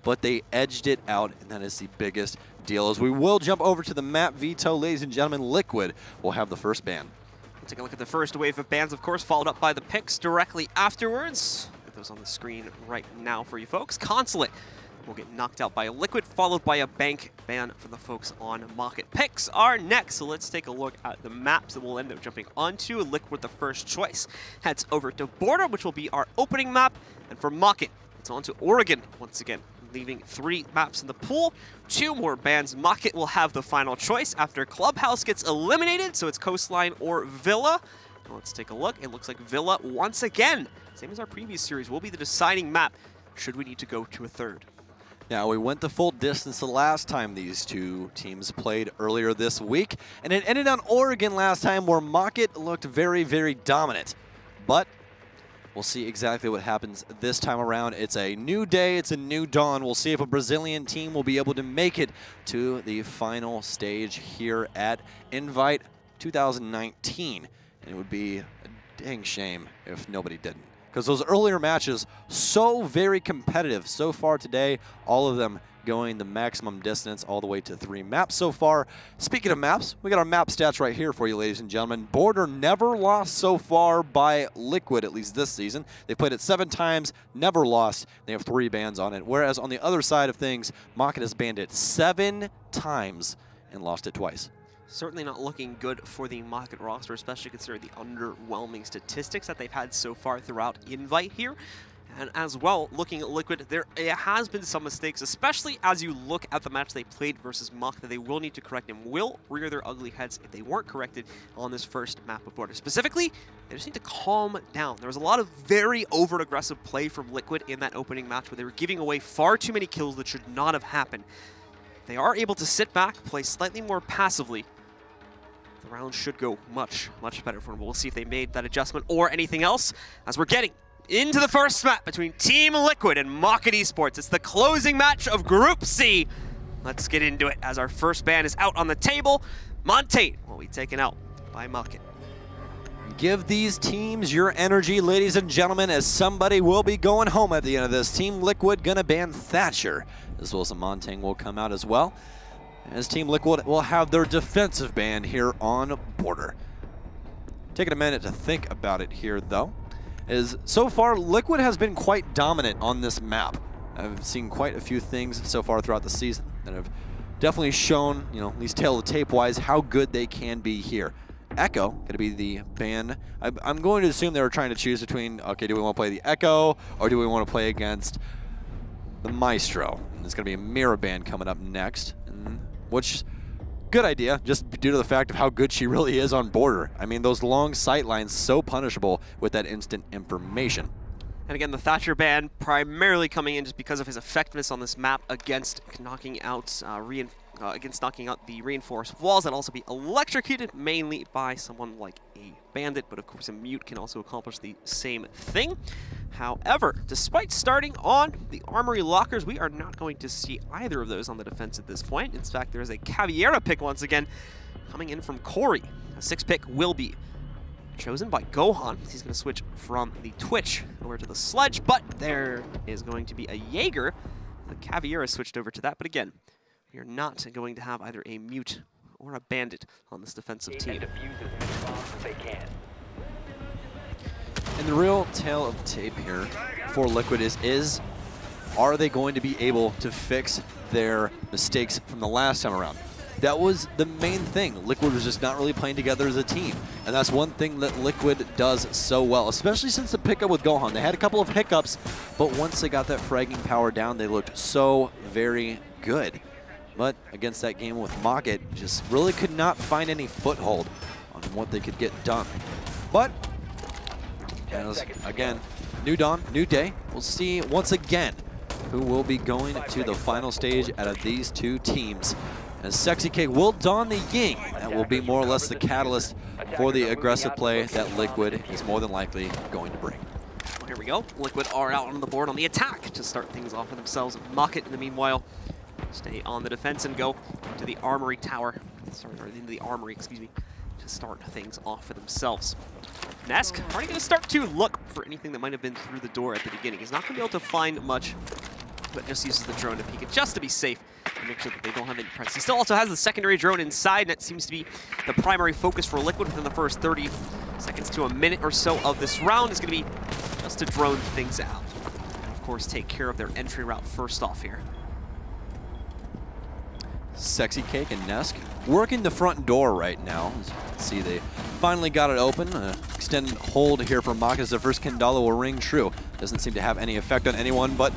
but they edged it out, and that is the biggest deal. As we will jump over to the map veto, ladies and gentlemen, Liquid will have the first ban. We'll take a look at the first wave of bans, of course, followed up by the picks directly afterwards. Get those on the screen right now for you folks. Consulate will get knocked out by Liquid, followed by a bank ban for the folks on Mockit. Picks are next, so let's take a look at the maps that we'll end up jumping onto. Liquid, the first choice, heads over to Border, which will be our opening map, and for Mockit, it's on to Oregon once again, leaving 3 maps in the pool, 2 more bans. Mockit will have the final choice after Clubhouse gets eliminated, so it's Coastline or Villa. Now let's take a look. It looks like Villa, once again, same as our previous series, will be the deciding map should we need to go to a third. Now, we went the full distance the last time these two teams played earlier this week, and it ended on Oregon last time where Mockit looked very, very dominant. But we'll see exactly what happens this time around. It's a new day, it's a new dawn. We'll see if a Brazilian team will be able to make it to the final stage here at Invite 2019. And it would be a dang shame if nobody didn't, because those earlier matches, so very competitive. So far today, all of them going the maximum distance all the way to 3 maps so far. Speaking of maps, we got our map stats right here for you, ladies and gentlemen. Border never lost so far by Liquid, at least this season. They played it 7 times, never lost. They have 3 bans on it. Whereas on the other side of things, Mockit has banned it 7 times and lost it twice. Certainly not looking good for the Mockit roster, especially considering the underwhelming statistics that they've had so far throughout Invite here. And as well, looking at Liquid, there has been some mistakes, especially as you look at the match they played versus Mock, that they will need to correct and will rear their ugly heads if they weren't corrected on this first map of Border. Specifically, they just need to calm down. There was a lot of very over-aggressive play from Liquid in that opening match where they were giving away far too many kills that should not have happened. They are able to sit back, play slightly more passively. The round should go much, much better for them. We'll see if they made that adjustment or anything else as we're getting into the first map between Team Liquid and Mockit Esports. It's the closing match of Group C. Let's get into it as our first ban is out on the table. Montate will be taken out by Mockit. Give these teams your energy, ladies and gentlemen, as somebody will be going home at the end of this. Team Liquid gonna ban Thatcher, as well as a Montang will come out as well. As Team Liquid will have their defensive ban here on Border. Taking a minute to think about it here, though, is so far Liquid has been quite dominant on this map. I've seen quite a few things so far throughout the season that have definitely shown, you know, at least tail of the tape-wise, how good they can be here. Echo going to be the ban. I'm going to assume they were trying to choose between, okay, do we want to play the Echo or do we want to play against the Maestro? And there's going to be a mirror ban coming up next, which, good idea, just due to the fact of how good she really is on Border. I mean, those long sight lines, so punishable with that instant information. And again, the Thatcher ban primarily coming in just because of his effectiveness on this map against knocking out the reinforced walls that also be electrocuted, mainly by someone like a bandit, but of course a mute can also accomplish the same thing. However, despite starting on the armory lockers, we are not going to see either of those on the defense at this point. In fact, there is a Caveira pick once again coming in from Corey. A 6 pick will be chosen by Gohan. He's going to switch from the Twitch over to the Sledge, but there is going to be a Jaeger. The Caveira switched over to that, but again, we are not going to have either a mute or a bandit on this defensive team. And the real tale of the tape here for Liquid is are they going to be able to fix their mistakes from the last time around? That was the main thing. Liquid was just not really playing together as a team. And that's one thing that Liquid does so well, especially since the pickup with Gohan. They had a couple of hiccups, but once they got that fragging power down, they looked so very good. But against that game with Mockit, just really could not find any foothold on what they could get done. But as, again, new dawn, new day. We'll see once again who will be going to the final stage out of these two teams. As Sexy K will don the Ying. That will be more or less the catalyst for the aggressive play that Liquid is more than likely going to bring. Well, here we go. Liquid are out on the board on the attack to start things off for themselves. Mockit, in the meanwhile, stay on the defense and go to the armory tower. Sorry, or into the armory, excuse me, to start things off for themselves. Nesk already going to start to look for anything that might have been through the door at the beginning. He's not going to be able to find much Liquid just uses the drone to peek it just to be safe and make sure that they don't have any presence. He still also has the secondary drone inside, and that seems to be the primary focus for Liquid within the first 30 seconds to a minute or so of this round is going to be just to drone things out. And of course, take care of their entry route first off here. Sexy Cake and Nesk working the front door right now. As you can see, they finally got it open. Extended hold here for Mockit as the first Kendala will ring true. Doesn't seem to have any effect on anyone, but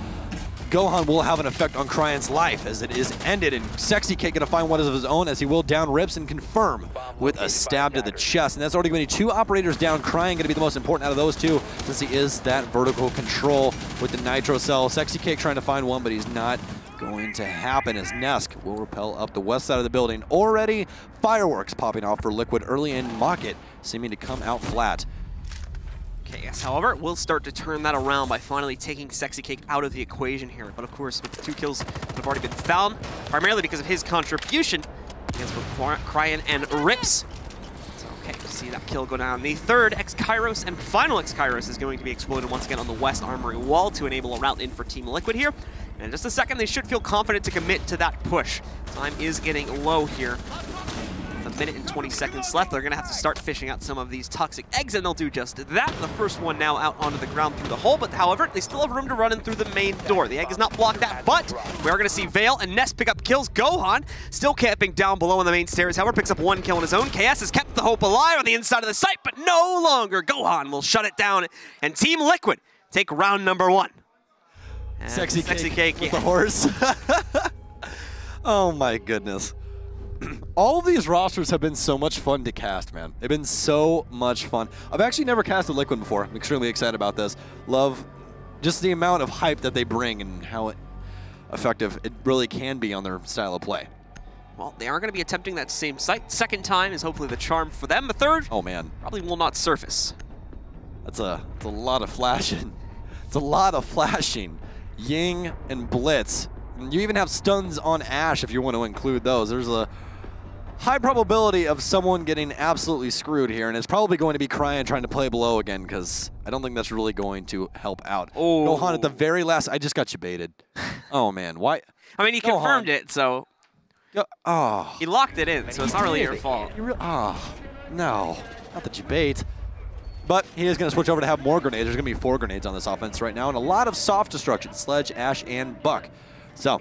Gohan will have an effect on Cryan's life as it is ended, and Sexy Cake going to find one of his own as he will down Rips and confirm with a stab to the chest. And that's already going to be 2 operators down. Cryan going to be the most important out of those 2 since he is that vertical control with the Nitro Cell. Sexy Cake trying to find one, but he's not going to happen as Nesk will rappel up the west side of the building. Already fireworks popping off for Liquid early in Mockit, seeming to come out flat. KS, however, will start to turn that around by finally taking Sexy Cake out of the equation here. But of course, with the 2 kills that have already been found, primarily because of his contribution against Cryan and Rips. So, okay, see that kill go down. The third X-Kairos and final X-Kairos is going to be exploded once again on the west armory wall to enable a route in for Team Liquid here. And in just a second, they should feel confident to commit to that push. Time is getting low here. With a minute and 20 seconds left, they're going to have to start fishing out some of these toxic eggs, and they'll do just that. The first one now out onto the ground through the hole, but however, they still have room to run in through the main door. The egg has not blocked that, but we are going to see Vale and Nest pick up kills. Gohan still camping down below on the main stairs, however, picks up 1 kill on his own. KS has kept the hope alive on the inside of the site, but no longer. Gohan will shut it down, and Team Liquid take round number 1. And Sexy Cake with yeah. the horse. Oh my goodness. All of these rosters have been so much fun to cast, man. They've been so much fun. I've actually never casted Liquid before. I'm extremely excited about this. Love just the amount of hype that they bring and how effective it really can be on their style of play. Well, they are going to be attempting that same site. Second time is hopefully the charm for them. The third, oh man, probably will not surface. That's a lot of flashing. It's a lot of flashing. Ying and Blitz. And you even have stuns on Ash if you want to include those. There's a high probability of someone getting absolutely screwed here, and it's probably going to be Cryan trying to play below again, because I don't think that's really going to help out. Oh. Gohan at the very last, I just got you baited. Oh man, why? I mean, he confirmed it, so oh. he locked it in, so it's not really your fault. Oh, no, not that you bait. But he is going to switch over to have more grenades. There's going to be 4 grenades on this offense right now, and a lot of soft destruction. Sledge, Ash, and Buck. So,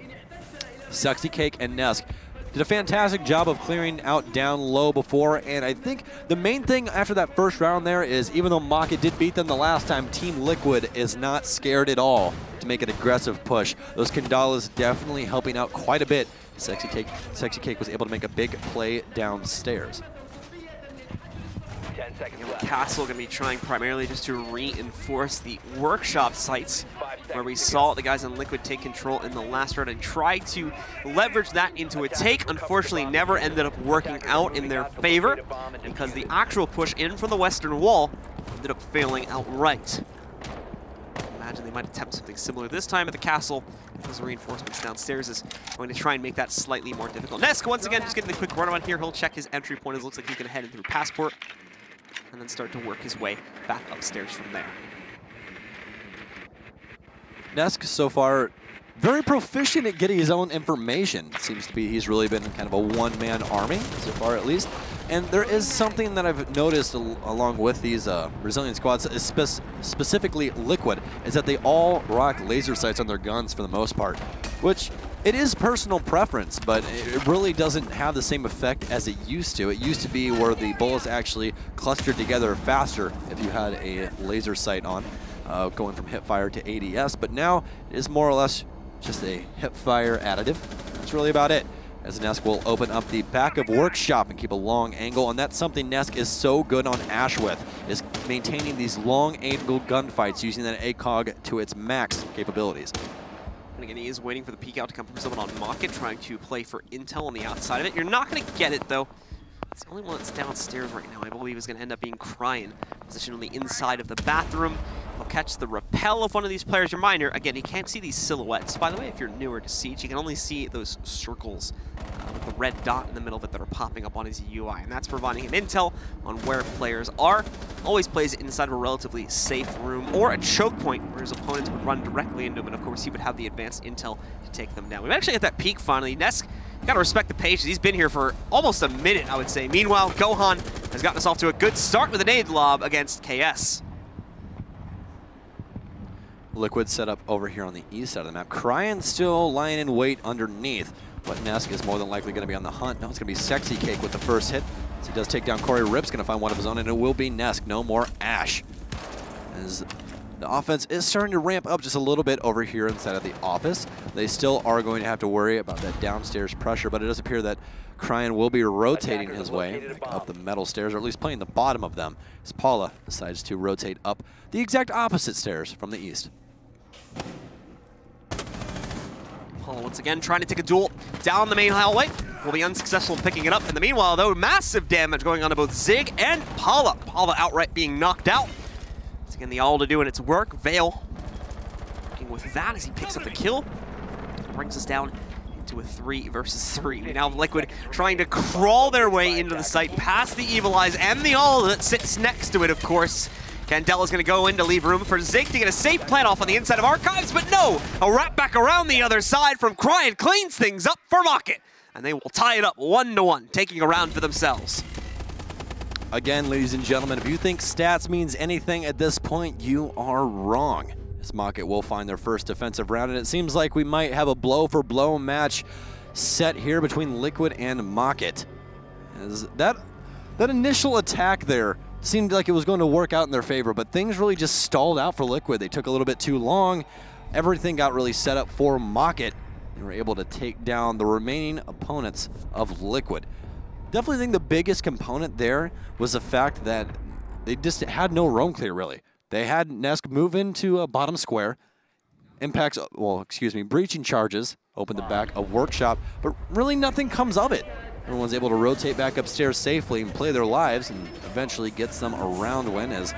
Sexy Cake and Nesk did a fantastic job of clearing out down low before, and I think the main thing after that first round there is even though Mockit did beat them the last time, Team Liquid is not scared at all to make an aggressive push. Those Kendalas definitely helping out quite a bit. Sexy Cake was able to make a big play downstairs. Castle going to be trying primarily just to reinforce the workshop sites where we saw the guys in Liquid take control in the last round and try to leverage that into a take. Unfortunately, never ended up working out in their favor because the actual push in from the western wall ended up failing outright. Imagine they might attempt something similar this time at the castle. Those reinforcements downstairs is going to try and make that slightly more difficult. Nesk, once again, just getting the quick run on here. He'll check his entry point. It looks like he can head in through Passport and then start to work his way back upstairs from there. Nesk so far very proficient at getting his own information. Seems to be he's really been kind of a one-man army so far at least. And there is something that I've noticed along with these resilient squads, specifically Liquid, is that they all rock laser sights on their guns for the most part, which it is personal preference, but it really doesn't have the same effect as it used to. It used to be where the bullets actually clustered together faster if you had a laser sight on, going from hipfire to ADS, but now it is more or less just a hipfire additive. That's really about it. As Nesk will open up the back of Workshop and keep a long angle, and that's something Nesk is so good on Ash with, is maintaining these long angle gunfights using that ACOG to its max capabilities. And again, he is waiting for the peek out to come from someone on Mockit, trying to play for intel on the outside of it. You're not going to get it, though. It's the only one that's downstairs right now. I believe is going to end up being Cryan, positioned on the inside of the bathroom. He'll catch the rappel of one of these players. Reminder, again, you can't see these silhouettes. By the way, if you're newer to Siege, you can only see those circles with a red dot in the middle of it that are popping up on his UI, and that's providing him intel on where players are. Always plays inside of a relatively safe room or a choke point where his opponents would run directly into him, and of course he would have the advanced intel to take them down. We've actually hit that peak finally. Nesk, you gotta respect the patience. He's been here for almost a minute, I would say. Meanwhile, Gohan has gotten us off to a good start with a nade lob against KS. Liquid set up over here on the east side of the map. Cryan still lying in wait underneath, but Nesk is more than likely going to be on the hunt. No, it's going to be Sexy Cake with the first hit. As he does take down Corey, Rip's going to find one of his own, and it will be Nesk. No more Ash. As the offense is starting to ramp up just a little bit over here inside of the office. They still are going to have to worry about that downstairs pressure, but it does appear that Cryan will be rotating his way up the metal stairs, or at least playing the bottom of them, as Paula decides to rotate up the exact opposite stairs from the east. Paula once again trying to take a duel down the main hallway. Will be unsuccessful in picking it up. In the meanwhile, though, massive damage going on to both Zig and Paula. Paula outright being knocked out. Once again, the Alda doing its work. Vale working with that as he picks up the kill. Brings us down into a 3 versus 3. We now have Liquid trying to crawl their way into the site past the Evil Eyes and the Alda that sits next to it, of course. Candela's going to go in to leave room for Zig to get a safe plant off on the inside of Archives, but no! A wrap back around the other side from Cryan cleans things up for Mockit. And they will tie it up 1-1, taking a round for themselves. Again, ladies and gentlemen, if you think stats means anything at this point, you are wrong. As Mockit will find their first defensive round, and it seems like we might have a blow-for-blow match set here between Liquid and Mockit. As that initial attack there seemed like it was going to work out in their favor, but things really just stalled out for Liquid. They took a little bit too long. Everything got really set up for Mockit, and were able to take down the remaining opponents of Liquid. Definitely think the biggest component there was the fact that they just had no roam clear, really. They had Nesk move into a bottom square, breaching charges, open the back of Workshop, but really nothing comes of it. Everyone's able to rotate back upstairs safely and play their lives, and eventually gets them a round win as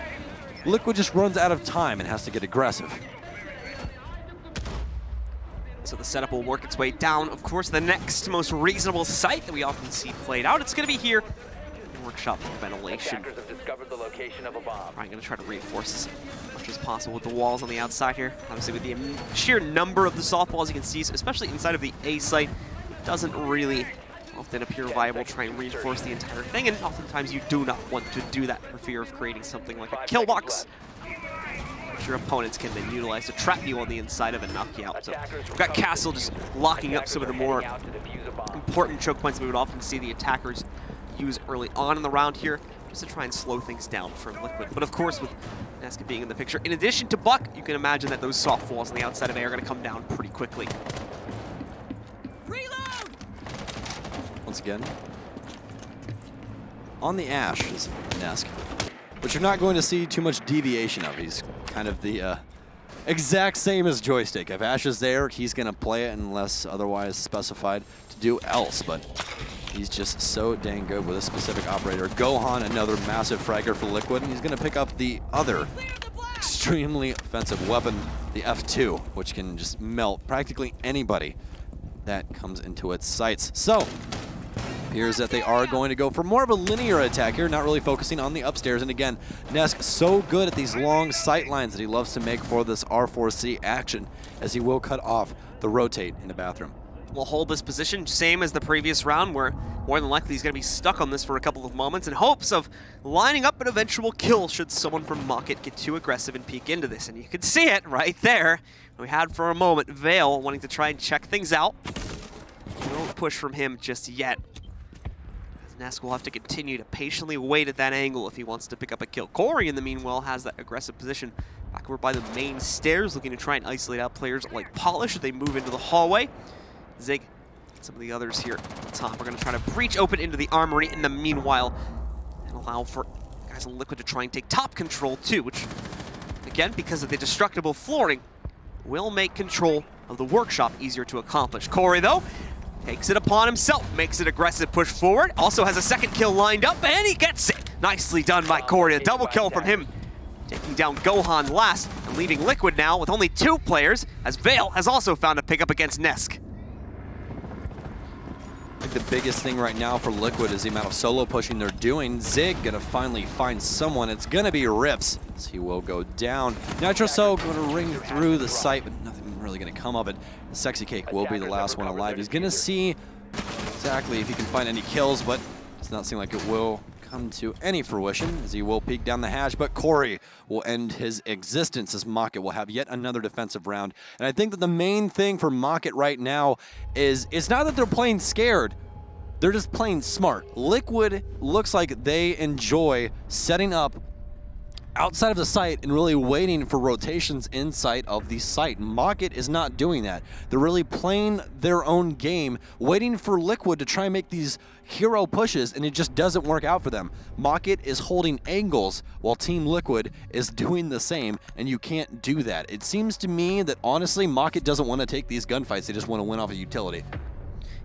Liquid just runs out of time and has to get aggressive. So the setup will work its way down. Of course, the next most reasonable site that we often see played out, it's going to be here in Workshop ventilation. Attackers have discovered the location of a bomb. I'm going to try to reinforce as much as possible with the walls on the outside here. Obviously, with the sheer number of the soft walls you can see, especially inside of the A site, it doesn't really often appear viable to try and reinforce the entire thing, and oftentimes you do not want to do that for fear of creating something like a kill box, which your opponents can then utilize to trap you on the inside of and knock you out. So we've got Castle just locking up some of the more important choke points that we would often see the attackers use early on in the round here, just to try and slow things down for Liquid. But of course, with Nesk being in the picture, in addition to Buck, you can imagine that those soft walls on the outside of A are going to come down pretty quickly. Once again, on the Ash is Nesk, but you're not going to see too much deviation of. He's kind of the exact same as Joystick. If Ash is there, he's going to play it unless otherwise specified to do else, but he's just so dang good with a specific operator. Gohan, another massive fragger for Liquid, and he's going to pick up the other extremely offensive weapon, the F2, which can just melt practically anybody that comes into its sights. So appears that they are going to go for more of a linear attack here, not really focusing on the upstairs. And again, Nesk so good at these long sight lines that he loves to make for this R4C action, as he will cut off the rotate in the bathroom. Will hold this position, same as the previous round, where more than likely he's going to be stuck on this for a couple of moments in hopes of lining up an eventual kill should someone from Mockit get too aggressive and peek into this. And you can see it right there. We had for a moment Vale wanting to try and check things out. No push from him just yet. Nesk will have to continue to patiently wait at that angle if he wants to pick up a kill. Corey, in the meanwhile, has that aggressive position back over by the main stairs, looking to try and isolate out players like Polish as they move into the hallway. Zig, some of the others here at the top are going to try to breach open into the armory in the meanwhile and allow for guys in Liquid to try and take top control too, which, again, because of the destructible flooring, will make control of the Workshop easier to accomplish. Corey, though, takes it upon himself, makes an aggressive push forward, also has a second kill lined up, and he gets it! Nicely done by Corey, a double kill from him, taking down Gohan last, and leaving Liquid now with only 2 players, as Vale has also found a pickup against Nesk. I think the biggest thing right now for Liquid is the amount of solo pushing they're doing. Zig gonna finally find someone. It's gonna be Rips. He will go down. NitroSo gonna ring through the site, but nothing really gonna come of it. Sexy Cake will be the last one alive. He's gonna see exactly if he can find any kills, but it's not seem like it will come to any fruition as he will peek down the hatch, but Corey will end his existence as Mockit will have yet another defensive round. And I think that the main thing for Mockit right now is it's not that they're playing scared, they're just playing smart. Liquid looks like they enjoy setting up outside of the site and really waiting for rotations inside of the site. Mockit is not doing that. They're really playing their own game, waiting for Liquid to try and make these hero pushes, and it just doesn't work out for them. Mockit is holding angles while Team Liquid is doing the same, and you can't do that. It seems to me that honestly, Mockit doesn't want to take these gunfights. They just want to win off of utility.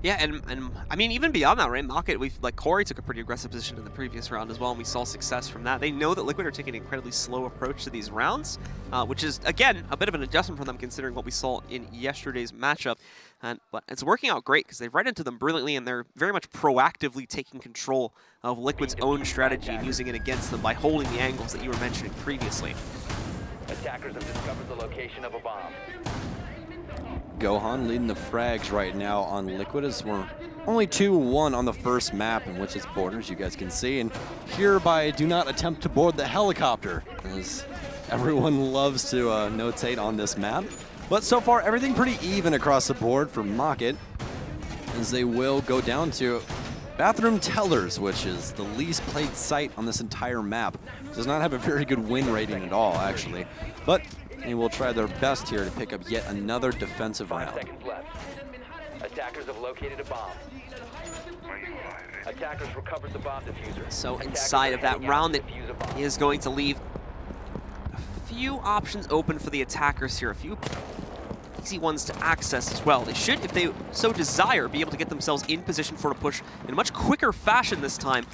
Yeah, and I mean, even beyond that, right, Mockit, like Corey took a pretty aggressive position in the previous round as well, and we saw success from that. They know that Liquid are taking an incredibly slow approach to these rounds, which is, again, a bit of an adjustment for them considering what we saw in yesterday's matchup. But it's working out great because they've read into them brilliantly, and they're very much proactively taking control of Liquid's own strategy and using it against them by holding the angles that you were mentioning previously. Attackers have discovered the location of a bomb. Gohan leading the frags right now on Liquid as we're only 2-1 on the first map in which it's borders, you guys can see. And hereby do not attempt to board the helicopter, as everyone loves to notate on this map. But so far, everything pretty even across the board for Mockit, as they will go down to Bathroom Tellers, which is the least played site on this entire map. Does not have a very good win rating at all, actually. But they will try their best here to pick up yet another defensive 5 round. seconds left. Attackers have located a bomb. Attackers recovered the bomb diffuser. So inside of that round, that is going to leave a few options open for the attackers here. A few easy ones to access as well. They should, if they so desire, be able to get themselves in position for a push in a much quicker fashion this time.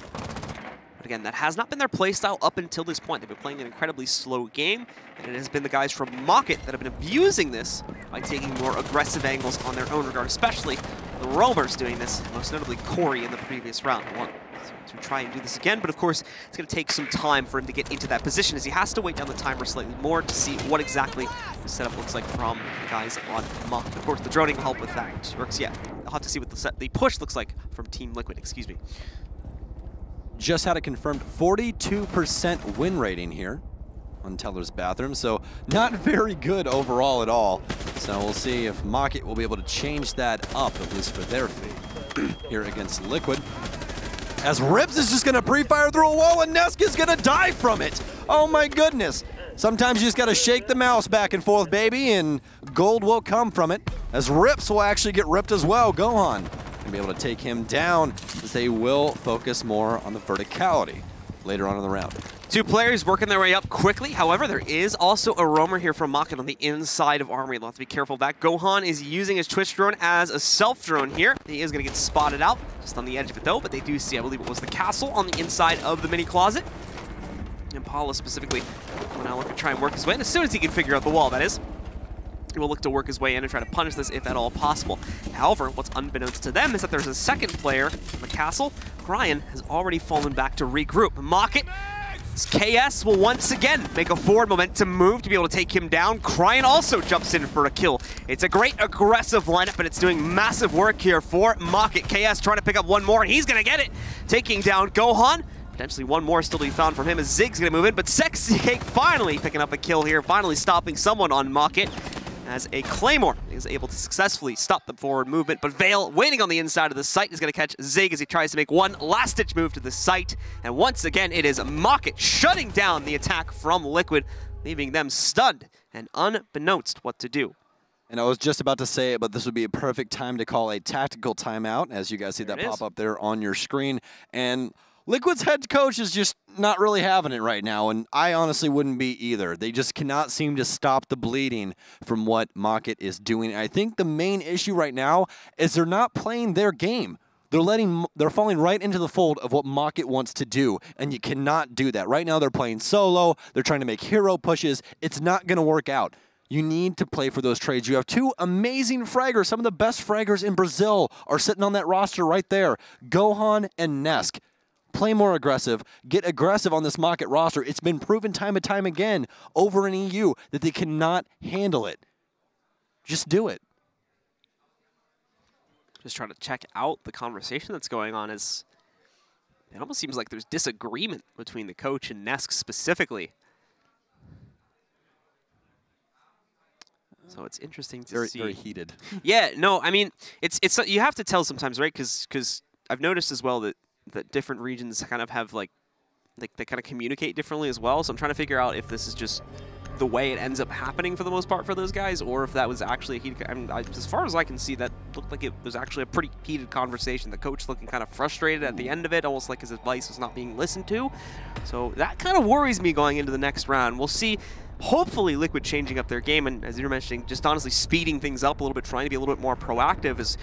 But again, that has not been their playstyle up until this point. They've been playing an incredibly slow game, and it has been the guys from Mockit that have been abusing this by taking more aggressive angles on their own regard, especially the Roamers doing this, most notably Corey in the previous round. I want to try and do this again, but of course, it's going to take some time for him to get into that position, as he has to wait down the timer slightly more to see what exactly the setup looks like from the guys on Mockit. Of course, the droning will help with that. Works, yeah. I'll have to see what the push looks like from Team Liquid, excuse me. Just had a confirmed 42% win rating here on Teller's Bathroom, so not very good overall at all. So we'll see if Mockit will be able to change that up, at least for their fate, here against Liquid. As Rips is just gonna pre-fire through a wall and Neska's gonna die from it. Oh my goodness. Sometimes you just gotta shake the mouse back and forth, baby, and gold will come from it. As Rips will actually get ripped as well. Gohan and be able to take him down, as they will focus more on the verticality later on in the round. Two players working their way up quickly. However, there is also a roamer here from Mockit on the inside of Armory. They'll have to be careful of that. Gohan is using his Twitch drone as a self-drone here. He is going to get spotted out just on the edge of it, though, but they do see, I believe it was the castle on the inside of the mini closet. Impala specifically will now look to try and work his way in, as soon as he can figure out the wall, that is. He will look to work his way in and try to punish this if at all possible. However, what's unbeknownst to them is that there's a second player in the castle. Ryan has already fallen back to regroup. Mockit, KS will once again make a forward momentum move to be able to take him down. Kryan also jumps in for a kill. It's a great aggressive lineup, and it's doing massive work here for Mockit. KS trying to pick up one more, and he's going to get it. Taking down Gohan. Potentially one more still to be found from him as Zig's going to move in, but Sexy Cake finally picking up a kill here, finally stopping someone on Mockit, as a Claymore is able to successfully stop the forward movement. But Vale, waiting on the inside of the site, is going to catch Zig as he tries to make one last-ditch move to the site. And once again, it is Mockit shutting down the attack from Liquid, leaving them stunned and unbeknownst what to do. And I was just about to say it, but this would be a perfect time to call a tactical timeout, as you guys see that pop up there on your screen. And Liquid's head coach is just not really having it right now, and I honestly wouldn't be either. They just cannot seem to stop the bleeding from what Mockit is doing. I think the main issue right now is they're not playing their game. They're falling right into the fold of what Mockit wants to do, and you cannot do that. Right now they're playing solo, they're trying to make hero pushes. It's not going to work out. You need to play for those trades. You have two amazing fraggers. Some of the best fraggers in Brazil are sitting on that roster right there. Gohan and Nesk. Play more aggressive. Get aggressive on this Mockit roster. It's been proven time and time again over in EU that they cannot handle it. Just do it. Just trying to check out the conversation that's going on. It almost seems like there's disagreement between the coach and Nesk specifically. So it's interesting to see. Very heated. Yeah, no, I mean, it's you have to tell sometimes, right? Because I've noticed as well that different regions kind of have like they kind of communicate differently as well. So I'm trying to figure out if this is just the way it ends up happening for the most part for those guys, or if that was actually a heated. I mean, as far as I can see, that looked like it was actually a pretty heated conversation. The coach looking kind of frustrated at the end of it, almost like his advice was not being listened to. So that kind of worries me going into the next round. We'll see. Hopefully Liquid changing up their game, and as you're mentioning, just honestly speeding things up a little bit, trying to be a little bit more proactive. Is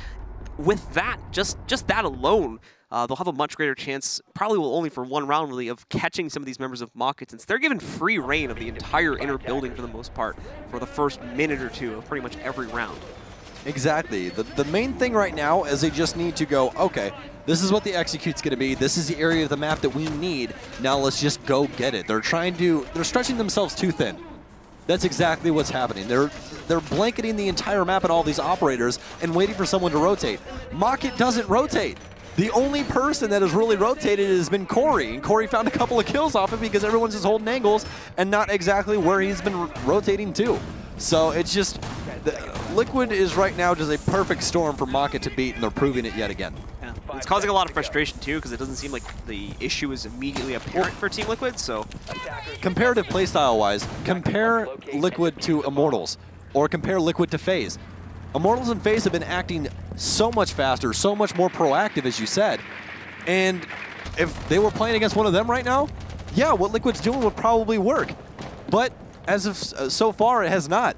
with that, just that alone, they'll have a much greater chance, probably will only for one round really, of catching some of these members of Mockit, since they're given free reign of the entire inner building for the most part for the first minute or two of pretty much every round. Exactly. The main thing right now is they just need to go, okay, this is what the execute's going to be. This is the area of the map that we need. Now let's just go get it. They're stretching themselves too thin. That's exactly what's happening. They're blanketing the entire map and all these operators and waiting for someone to rotate. Mockit doesn't rotate. The only person that has really rotated has been Corey, and Corey found a couple of kills off it because everyone's just holding angles and not exactly where he's been rotating to. So it's just, Liquid is right now just a perfect storm for Mockit to beat, and they're proving it yet again. Yeah. It's causing a lot of frustration too, because it doesn't seem like the issue is immediately apparent for Team Liquid. So, comparative playstyle-wise, compare Liquid to Immortals, or compare Liquid to FaZe. Immortals and FaZe have been acting so much faster, so much more proactive, as you said. And if they were playing against one of them right now, yeah, what Liquid's doing would probably work. But as of so far, it has not.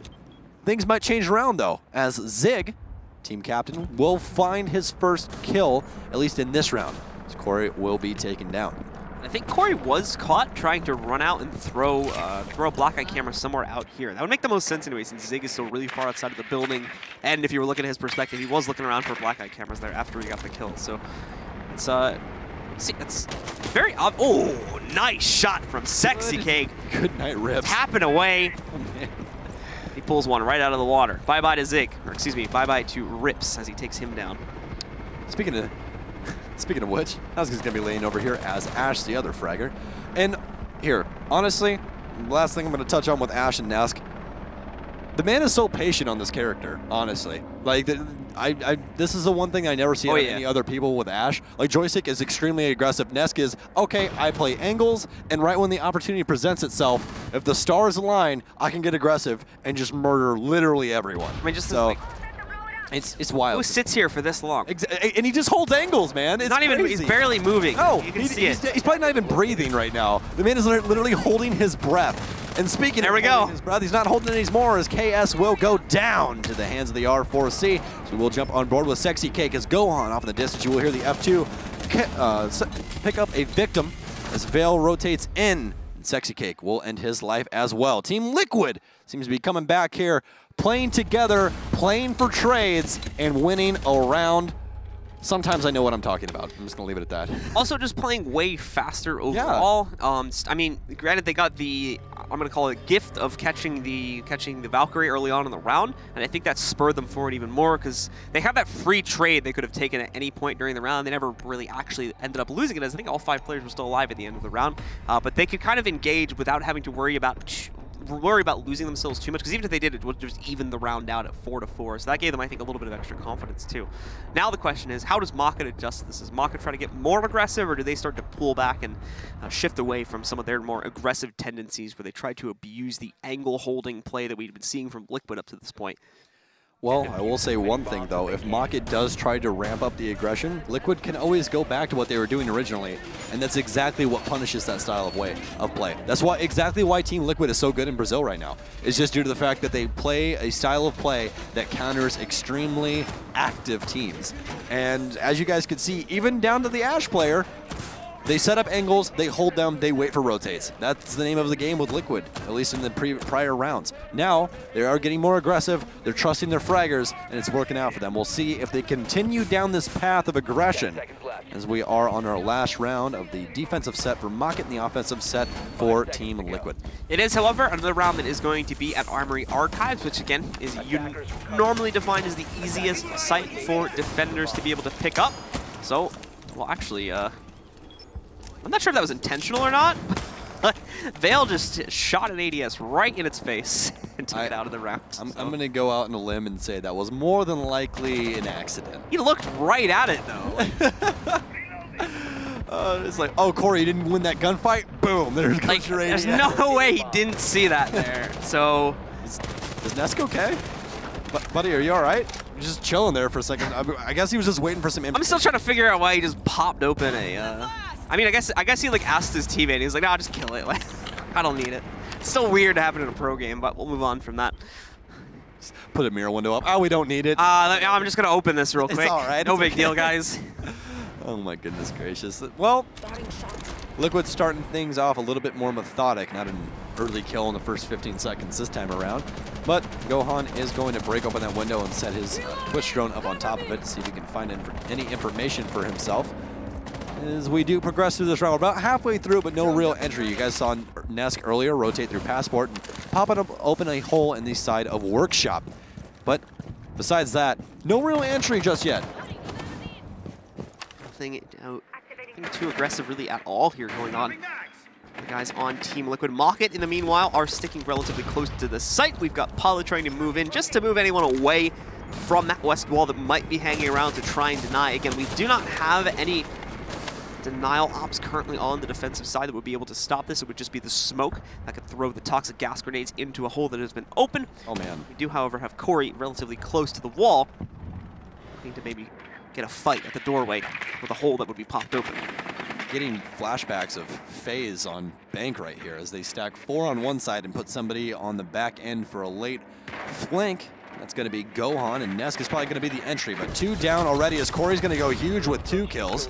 Things might change around, though, as Zig, team captain, will find his first kill, at least in this round, as Corey will be taken down. I think Corey was caught trying to run out and throw a black eye camera somewhere out here. That would make the most sense anyway, since Zig is still really far outside of the building. And if you were looking at his perspective, he was looking around for black eye cameras there after he got the kill. So it's it's very oh, nice shot from Sexy Cake. Good night, Rips. Tapping away. He pulls one right out of the water. Bye-bye to Zig, or excuse me, bye-bye to Rips as he takes him down. Speaking of which, Husk is going to be laying over here as Ash, the other fragger. And here, honestly, last thing I'm going to touch on with Ash and Nesk, the man is so patient on this character, honestly. Like, this is the one thing I never see out of any other people with Ash. Like, Joystick is extremely aggressive. Nesk is, okay, I play angles, and right when the opportunity presents itself, if the stars align, I can get aggressive and just murder literally everyone. I mean, just so, it's wild. Who sits here for this long? And he just holds angles, man. It's not even, crazy. He's barely moving. No, you can see it. He's probably not even breathing right now. The man is literally holding his breath. And speaking of holding his breath, he's not holding it anymore as KS will go down to the hands of the R4C. So we'll jump on board with Sexy Cake as Gohan off in the distance. You will hear the F2 pick up a victim as Vale rotates in. And Sexy Cake will end his life as well. Team Liquid seems to be coming back here, playing together, playing for trades, and winning a round. Sometimes I know what I'm talking about. I'm just going to leave it at that. Also, just playing way faster overall. Yeah. I mean, granted, they got the, I'm going to call it, gift of catching the Valkyrie early on in the round, and I think that spurred them forward even more because they have that free trade they could have taken at any point during the round. They never really actually ended up losing it, as I think all 5 players were still alive at the end of the round. But they could kind of engage without having to worry about losing themselves too much, because even if they did, it would just even the round out at 4-4. So that gave them, I think, a little bit of extra confidence too. Now the question is, how does Mockit adjust to this? Does Mockit try to get more aggressive, or do they start to pull back and shift away from some of their more aggressive tendencies where they try to abuse the angle holding play that we've been seeing from Liquid up to this point? Well, I will say one thing, though. If Mockit does try to ramp up the aggression, Liquid can always go back to what they were doing originally, and that's exactly what punishes that style of play. That's exactly why Team Liquid is so good in Brazil right now. It's just due to the fact that they play a style of play that counters extremely active teams. And as you guys can see, even down to the Ash player, They set up angles, they hold them, they wait for rotates. That's the name of the game with Liquid, at least in the prior rounds. Now, they are getting more aggressive, they're trusting their fraggers, and it's working out for them. We'll see if they continue down this path of aggression as we are on our last round of the defensive set for Mockit and the offensive set for Team Liquid. It is, however, another round that is going to be at Armory Archives, which again is normally defined as the easiest site for defenders to be able to pick up. So, well, actually, I'm not sure if that was intentional or not, but Vale just shot an ADS right in its face and took it out of the round. I'm going to go out on a limb and say that was more than likely an accident. He looked right at it, though. It's like, oh, Corey, you didn't win that gunfight? Boom, there's your ADS. There's no way he didn't see that there. So, is Nesk okay? Buddy, are you all right? You're just chilling there for a second. I guess he was just waiting for some. I'm still trying to figure out why he just popped open a. I mean, I guess he like asked his teammate. He was like, "Nah, just kill it. Like, I don't need it." It's still weird to happen in a pro game, but we'll move on from that. Put a mirror window up. Oh, we don't need it. I'm just gonna open this real quick. It's all right. No big deal, guys. Oh my goodness gracious. Well, Liquid starting things off a little bit more methodic, not an early kill in the first 15 seconds this time around. But Gohan is going to break open that window and set his Twitch drone up on top of it to see if he can find any information for himself. As we do progress through this round, we're about halfway through, but no real entry. You guys saw Nesk earlier rotate through Passport and pop it up, open a hole in the side of Workshop. But besides that, no real entry just yet. Nothing too aggressive really at all here going on. The guys on Team Liquid. Mockit, in the meanwhile, are sticking relatively close to the site. We've got Paula trying to move in just to move anyone away from that west wall that might be hanging around to try and deny. Again, we do not have any denial ops currently on the defensive side that would be able to stop this. It would just be the smoke that could throw the toxic gas grenades into a hole that has been open. Oh man. We do, however, have Corey relatively close to the wall, looking to maybe get a fight at the doorway with a hole that would be popped open. Getting flashbacks of FaZe on Bank right here as they stack 4 on one side and put somebody on the back end for a late flank. That's going to be Gohan, and Nesk is probably going to be the entry, but 2 down already as Corey's going to go huge with 2 kills.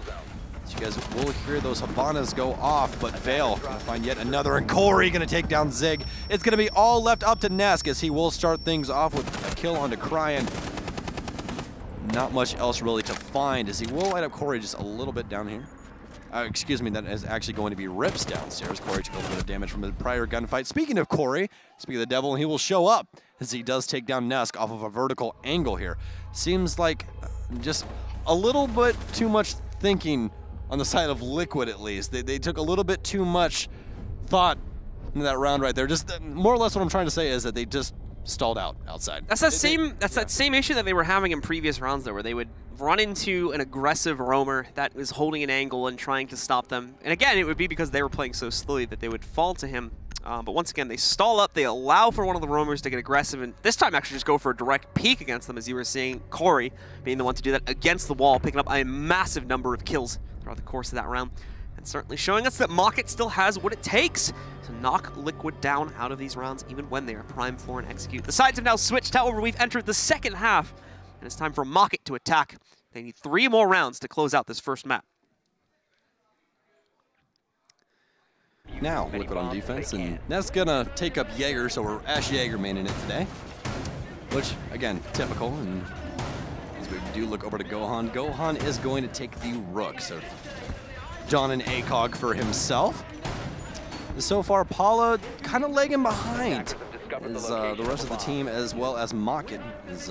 So you guys will hear those Havanas go off, but Vale going to find yet another, and Corey going to take down Zig. It's going to be all left up to Nesk as he will start things off with a kill onto Cryan. Not much else really to find as he will light up Corey just a little bit down here. Excuse me, that is actually going to be Rips downstairs. Corey took a little bit of damage from the prior gunfight. Speaking of Corey, speaking of the devil, he will show up as he does take down Nesk off of a vertical angle here. Seems like just a little bit too much thinking on the side of Liquid, at least. They took a little bit too much thought in that round right there. Just more or less what I'm trying to say is that they just stalled out outside. That's that same issue that they were having in previous rounds though, where they would run into an aggressive roamer that was holding an angle and trying to stop them. And again, it would be because they were playing so slowly that they would fall to him. But once again, they stall up, they allow for one of the roamers to get aggressive, and this time actually just go for a direct peek against them, as you were seeing Corey being the one to do that against the wall, picking up a massive number of kills throughout the course of that round. And certainly showing us that Mockit still has what it takes to knock Liquid down out of these rounds, even when they are primed for an execute. The sides have now switched. However, we've entered the second half, and it's time for Mockit to attack. They need 3 more rounds to close out this first map. Now, Liquid on defense, and that's gonna take up Jaeger, so we're Ash Jaeger maining it today. Which, again, typical, and as we do look over to Gohan, Gohan is going to take the Rook, so John and ACOG for himself. So far, Paula kind of lagging behind as the rest of the team, as well as Mockit, has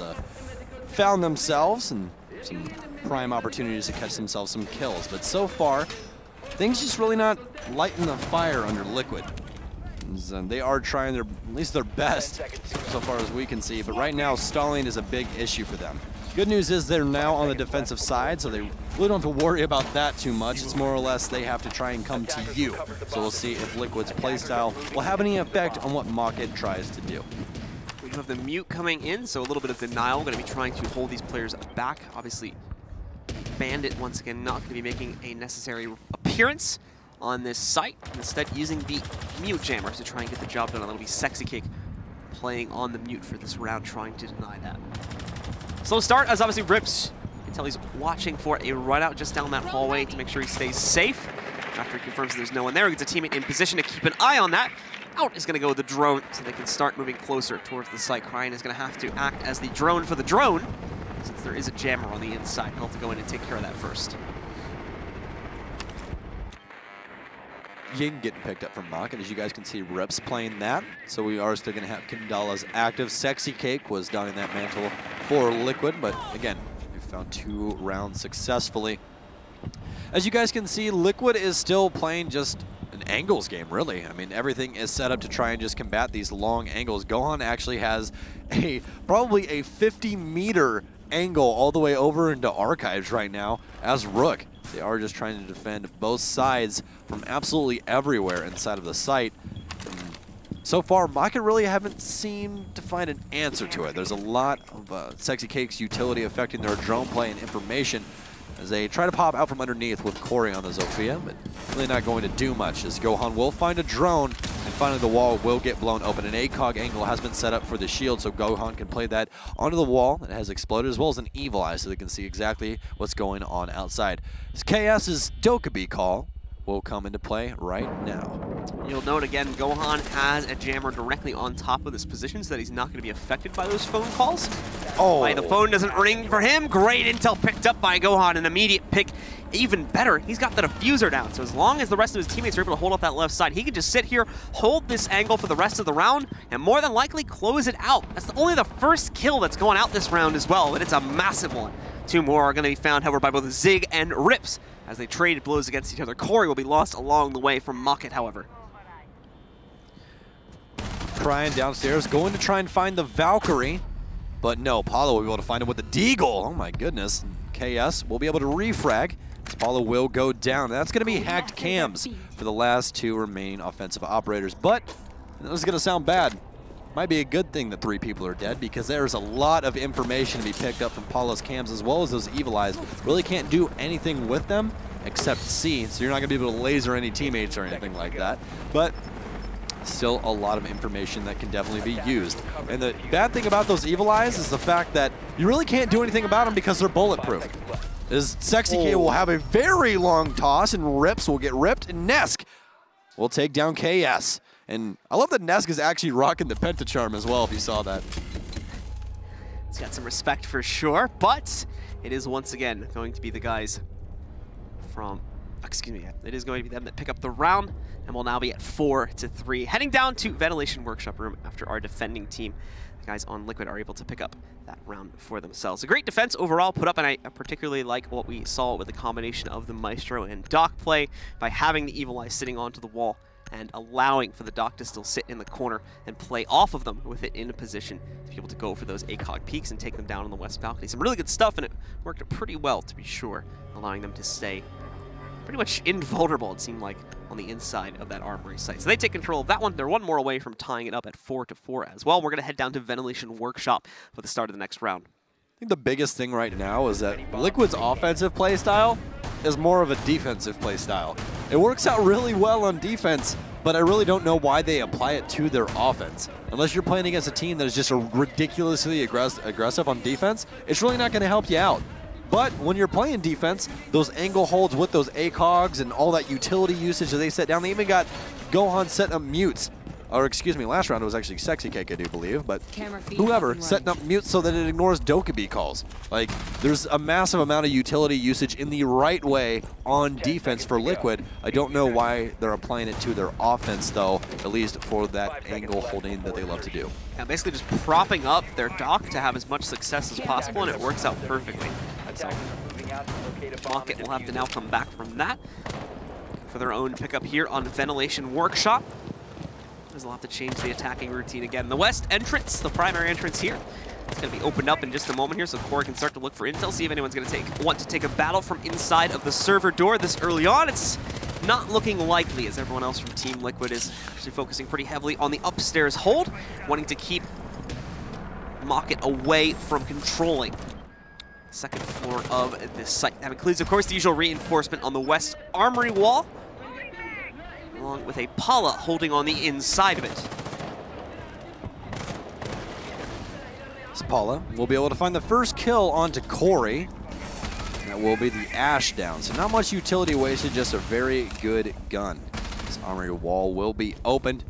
found themselves and some prime opportunities to catch themselves some kills. But so far, things just really not lighting the fire under Liquid. And they are trying at least their best so far as we can see. But right now, stalling is a big issue for them. Good news is they're now on the defensive side, so they really don't have to worry about that too much. It's more or less they have to try and come to you. So we'll see if Liquid's playstyle will have any effect on what Mockit tries to do. We have the mute coming in, so a little bit of denial. We're going to be trying to hold these players back. Obviously, Bandit, once again, not going to be making a necessary appearance on this site. Instead, using the mute jammers to try and get the job done. That'll be Sexy Cake playing on the mute for this round, trying to deny that. Slow start, as obviously Rips, you can tell he's watching for a run out just down that hallway to make sure he stays safe. After he confirms there's no one there, he gets a teammate in position to keep an eye on that. Out is going to go the drone, so they can start moving closer towards the site. Cryan is going to have to act as the drone for the drone, since there is a jammer on the inside. He'll have to go in and take care of that first. Ying getting picked up from Mockit. As you guys can see, Rips playing that. So we are still going to have Kandalas active. Sexy Cake was donning that mantle for Liquid, but again, we found 2 rounds successfully. As you guys can see, Liquid is still playing just an angles game, really. I mean, everything is set up to try and just combat these long angles. Gohan actually has probably a 50-meter angle all the way over into Archives right now as Rook. They are just trying to defend both sides from absolutely everywhere inside of the site. And so far, Mockit really haven't seemed to find an answer to it. There's a lot of Sexy Cake's utility affecting their drone play and information as they try to pop out from underneath with Corey on the Zofia, but really not going to do much as Gohan will find a drone, and finally the wall will get blown open. An ACOG angle has been set up for the shield, so Gohan can play that onto the wall that has exploded, as well as an Evil Eye, so they can see exactly what's going on outside. KS's Dokkaebi call will come into play right now. You'll note again, Gohan has a jammer directly on top of this position so that he's not going to be affected by those phone calls. Oh, Why the phone doesn't ring for him. Great intel picked up by Gohan, an immediate pick. Even better, he's got the diffuser down, so as long as the rest of his teammates are able to hold off that left side, he can just sit here, hold this angle for the rest of the round, and more than likely close it out. That's only the first kill that's going out this round as well, but it's a massive one. 2 more are going to be found, however, by both Zig and Rips as they trade blows against each other. Corey will be lost along the way from Mockit, however. Cryan downstairs, going to try and find the Valkyrie, but no, Paulo will be able to find it with the Deagle. Oh my goodness. KS will be able to refrag. Paulo will go down. That's going to be hacked cams for the last 2 remaining offensive operators, but this is going to sound bad. Might be a good thing that 3 people are dead, because there's a lot of information to be picked up from Paulo's cams, as well as those Evil Eyes. Really can't do anything with them except see, so you're not going to be able to laser any teammates or anything like that. But still a lot of information that can definitely be used. And the bad thing about those Evil Eyes is the fact that you really can't do anything about them because they're bulletproof. As Sexy K will have a very long toss, and Rips will get ripped, and Nesk will take down KS. And I love that Nesk is actually rocking the Pentacharm as well, if you saw that. He's got some respect for sure, but it is once again going to be the guys from, excuse me, it is going to be them that pick up the round, and we'll now be at 4-3. Heading down to Ventilation Workshop Room after our defending team. The guys on Liquid are able to pick up that round for themselves. A great defense overall put up, and I particularly like what we saw with the combination of the Maestro and Doc play by having the Evil Eye sitting onto the wall and allowing for the Doc to still sit in the corner and play off of them with it in a position to be able to go for those ACOG peaks and take them down on the west balcony. Some really good stuff, and it worked pretty well, to be sure, allowing them to stay pretty much invulnerable, it seemed like, on the inside of that armory site. So they take control of that one. They're 1 more away from tying it up at 4-4 as well. We're going to head down to Ventilation Workshop for the start of the next round. I think the biggest thing right now is that Liquid's offensive play style is more of a defensive play style. It works out really well on defense, but I really don't know why they apply it to their offense. Unless you're playing against a team that is just ridiculously aggressive on defense, it's really not going to help you out. But when you're playing defense, those angle holds with those ACOGs and all that utility usage that they set down, they even got Gohan setting up mutes. Or excuse me, last round it was actually Sexy Cake, I do believe, but whoever setting up mutes so that it ignores Dokkaebi calls. Like, there's a massive amount of utility usage in the right way on defense for Liquid. I don't know why they're applying it to their offense, though, at least for that angle holding that they love to do. Yeah, basically just propping up their Doc to have as much success as possible, and it works out perfectly. So, Mockit will have to now come back from that for their own pickup here on Ventilation Workshop. They'll have to change the attacking routine again. The west entrance, the primary entrance here, it's going to be opened up in just a moment here, so Corey can start to look for intel, see if anyone's going to want to take a battle from inside of the server door this early on. It's not looking likely, as everyone else from Team Liquid is actually focusing pretty heavily on the upstairs hold, wanting to keep Mockit away from controlling the second floor of this site. That includes, of course, the usual reinforcement on the west armory wall, along with a Paula holding on the inside of it. So Paula will be able to find the first kill onto Corey. That will be the Ash down. So not much utility wasted, just a very good gun. This armory wall will be opened.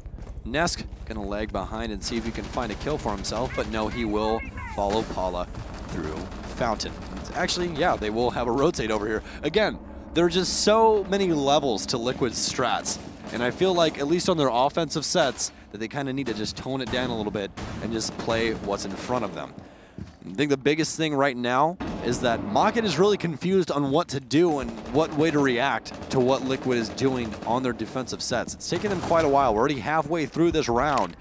Nesk gonna lag behind and see if he can find a kill for himself, but no, he will follow Paula through Fountain. Actually, yeah, they will have a rotate over here. Again, there are just so many levels to Liquid's strats, and I feel like, at least on their offensive sets, that they kind of need to just tone it down a little bit and just play what's in front of them. I think the biggest thing right now is that Mockit is really confused on what to do and what way to react to what Liquid is doing on their defensive sets. It's taken them quite a while. We're already halfway through this round,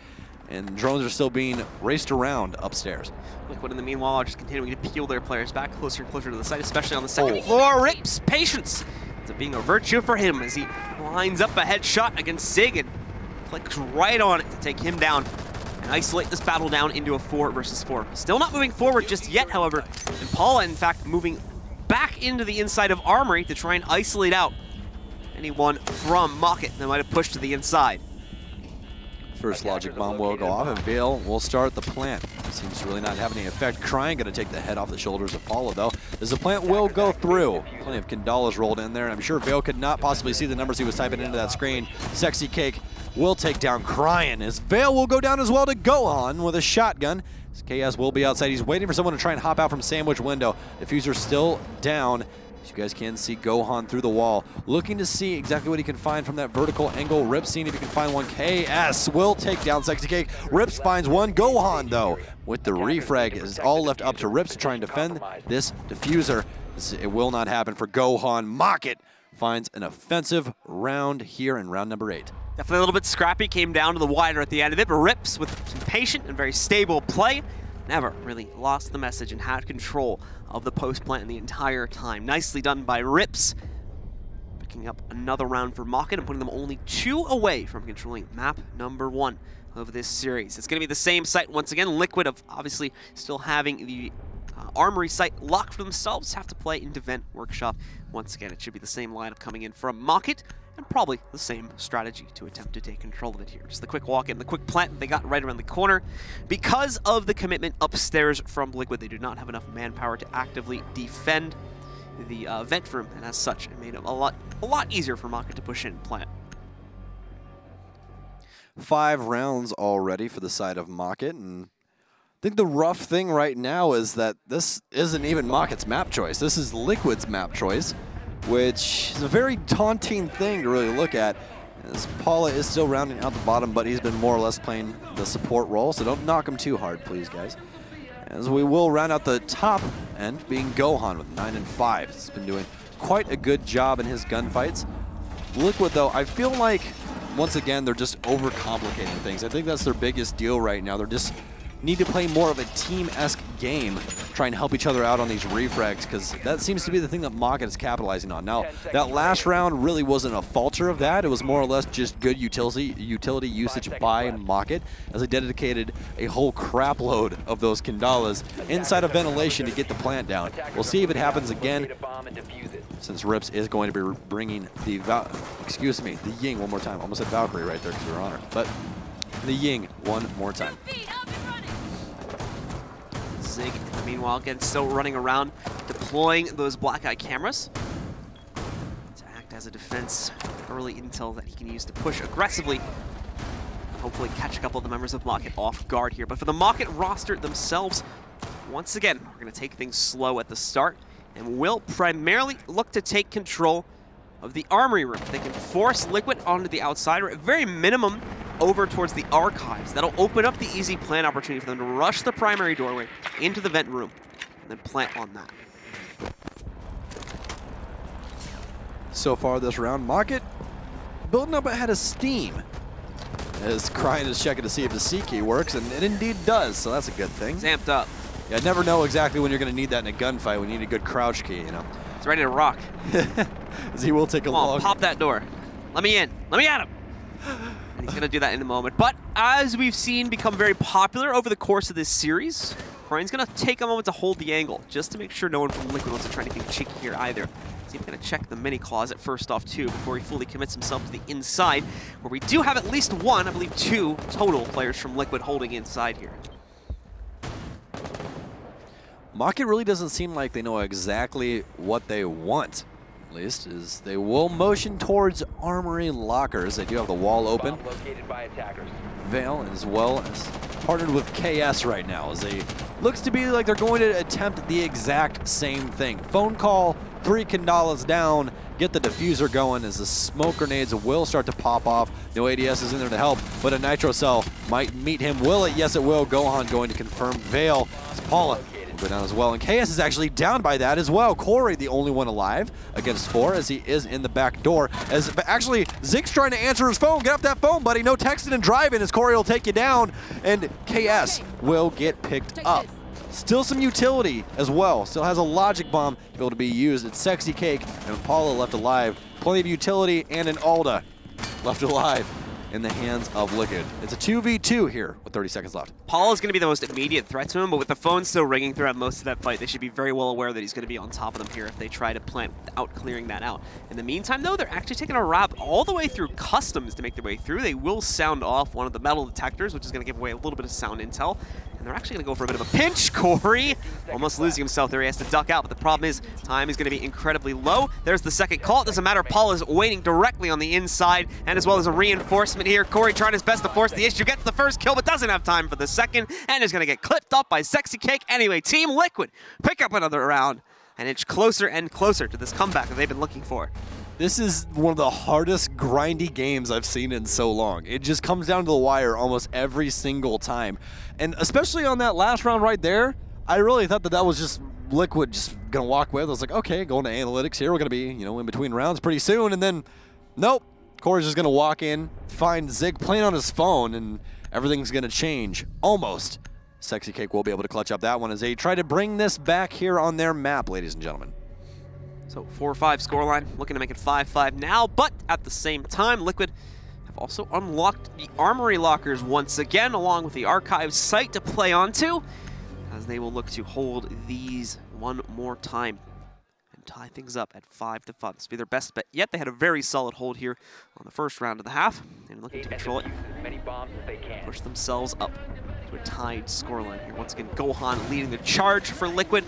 and drones are still being raced around upstairs. Liquid, in the meanwhile, are just continuing to peel their players back closer and closer to the site, especially on the second floor. Rips patience. It's being a virtue for him as he lines up a headshot against Sig and clicks right on it to take him down and isolate this battle down into a 4 versus 4. Still not moving forward just yet, however, and Paula, in fact, moving back into the inside of Armory to try and isolate out anyone from Mockit that might have pushed to the inside. First logic bomb will go off, and Vale will start the plant. Seems to really not have any effect. Crying gonna take the head off the shoulders of Paula, though, as the plant will go through. Plenty of Kandalas rolled in there, and I'm sure Vale could not possibly see the numbers he was typing into that screen. Sexy Cake will take down Crying, as Vale will go down as well to Gohan with a shotgun. KS will be outside. He's waiting for someone to try and hop out from sandwich window. Diffuser still down. As you guys can see, Gohan through the wall, looking to see exactly what he can find from that vertical angle. Rips seeing if he can find one. KS will take down Sexy Cake. Rips finds one. Gohan, though, with the refrag, is all left up to Rips to try and defend this diffuser. It will not happen for Gohan. Mockit finds an offensive round here in round number 8. Definitely a little bit scrappy, came down to the wider at the end of it, but Rips, with some patient and very stable play, never really lost the message and had control of the post plant the entire time. Nicely done by Rips, picking up another round for Mockit and putting them only 2 away from controlling map number 1 of this series. It's going to be the same site once again. Liquid, of obviously still having the Armory site locked for themselves, have to play into Vent Workshop. Once again, it should be the same lineup coming in from Mockit, and probably the same strategy to attempt to take control of it here. Just the quick walk in, the quick plant they got right around the corner. Because of the commitment upstairs from Liquid, they do not have enough manpower to actively defend the vent room, and as such, it made it a lot easier for Mockit to push in and plant. 5 rounds already for the side of Mockit, and I think the rough thing right now is that this isn't even Mockit's map choice. This is Liquid's map choice, which is a very daunting thing to really look at, as Paula is still rounding out the bottom, but he's been more or less playing the support role, so don't knock him too hard, please, guys. As we will round out the top end, being Gohan with 9 and 5. He's been doing quite a good job in his gunfights. Liquid, though, I feel like, once again, they're just overcomplicating things. I think that's their biggest deal right now. They're just need to play more of a team-esque game, try and help each other out on these refrags, because that seems to be the thing that Mockit is capitalizing on. Now, that last round really wasn't a falter of that. It was more or less just good utility usage by Mockit, as they dedicated a whole crap load of those Kandalas inside of ventilation to get the plant down. We'll see if it happens again, since Rips is going to be bringing the the Ying one more time. Almost said Valkyrie right there because we were on her, but the Ying one more time. Zig, in the meanwhile, again, still running around, deploying those black eye cameras to act as a defense, early intel that he can use to push aggressively, hopefully catch a couple of the members of Mockit off guard here. But for the Mockit roster themselves, once again, we're going to take things slow at the start, and will primarily look to take control of the Armory room. They can force Liquid onto the outside, or at very minimum, over towards the archives. That'll open up the easy plant opportunity for them to rush the primary doorway into the vent room and then plant on that. So far this round, Mockit building up ahead of steam, as Crying is checking to see if the C key works, and it indeed does, so that's a good thing. It's amped up. Yeah, I never know exactly when you're going to need that in a gunfight. We need a good crouch key, you know. It's ready to rock. As he will take a long... pop that door. Let me in. Let me at him. And he's going to do that in a moment. But as we've seen become very popular over the course of this series, Crying's going to take a moment to hold the angle, just to make sure no one from Liquid wants to try anything cheeky here either. So he's going to check the mini closet first off, too, before he fully commits himself to the inside, where we do have at least one, I believe 2 total players from Liquid holding inside here. Mockit really doesn't seem like they know exactly what they want. At least, is they will motion towards Armory Lockers. They do have the wall open. Bomb located by attackers. Vale, as well as partnered with KS right now, as they looks to be like they're going to attempt the exact same thing. Phone call, 3 Kandalas down, get the diffuser going as the smoke grenades will start to pop off. No ADS is in there to help, but a nitro cell might meet him. Will it? Yes, it will. Gohan going to confirm Vale. It's Paula go down as well, and KS is actually down by that as well. Corey, the only one alive against 4, as he is in the back door. As actually, Zig's trying to answer his phone. Get off that phone, buddy. No texting and driving, as Corey will take you down, and KS will get picked up. Still some utility as well. Still has a logic bomb able to be used. It's Sexy Cake and Paula left alive. Plenty of utility and an Alda left alive in the hands of Liquid. It's a 2v2 here with 30 seconds left. Paul is going to be the most immediate threat to him, but with the phone still ringing throughout most of that fight, they should be very well aware that he's going to be on top of them here if they try to plant without clearing that out. In the meantime, though, they're actually taking a route all the way through customs to make their way through. They will sound off one of the metal detectors, which is going to give away a little bit of sound intel. And they're actually going to go for a bit of a pinch. Corey almost losing himself there. He has to duck out, but the problem is time is going to be incredibly low. There's the second call. It doesn't matter. Paul is waiting directly on the inside, and as well as a reinforcement here. Corey trying his best to force the issue. Gets the first kill, but doesn't have time for the second, and is going to get clipped up by Sexy Cake. Anyway, Team Liquid pick up another round and inch closer and closer to this comeback that they've been looking for. This is one of the hardest grindy games I've seen in so long. It just comes down to the wire almost every single time. And especially on that last round right there, I really thought that that was just Liquid just gonna walk with. I was like, okay, going to analytics here. We're gonna be, in between rounds pretty soon. And then, nope, Corey's just gonna walk in, find Zig playing on his phone, and everything's gonna change. Almost. Sexy Cake will be able to clutch up that one as they try to bring this back here on their map, ladies and gentlemen. So 4-5 scoreline, looking to make it 5-5 now, but at the same time, Liquid have also unlocked the Armory Lockers once again, along with the Archive site to play onto, as they will look to hold these one more time and tie things up at 5-5. This will be their best bet yet. They had a very solid hold here on the first round of the half, and looking to control it, push themselves up to a tied scoreline here. Once again, Gohan leading the charge for Liquid,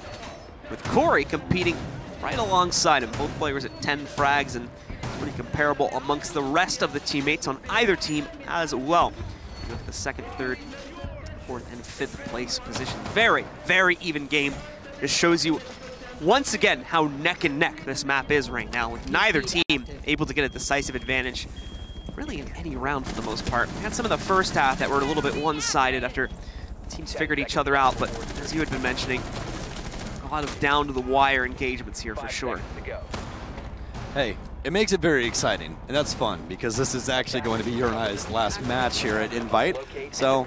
with Corey competing right alongside him. Both players at 10 frags and pretty comparable amongst the rest of the teammates on either team as well. You look at the second, third, fourth, and fifth place position. Very, very even game. This shows you once again how neck and neck this map is right now, with neither team able to get a decisive advantage really in any round for the most part. We had some of the first half that were a little bit one-sided after teams figured each other out, but as you had been mentioning, a lot of down-to-the-wire engagements here for sure. Hey, it makes it very exciting, and that's fun, because this is actually going to be your and I's last match here at Invite. So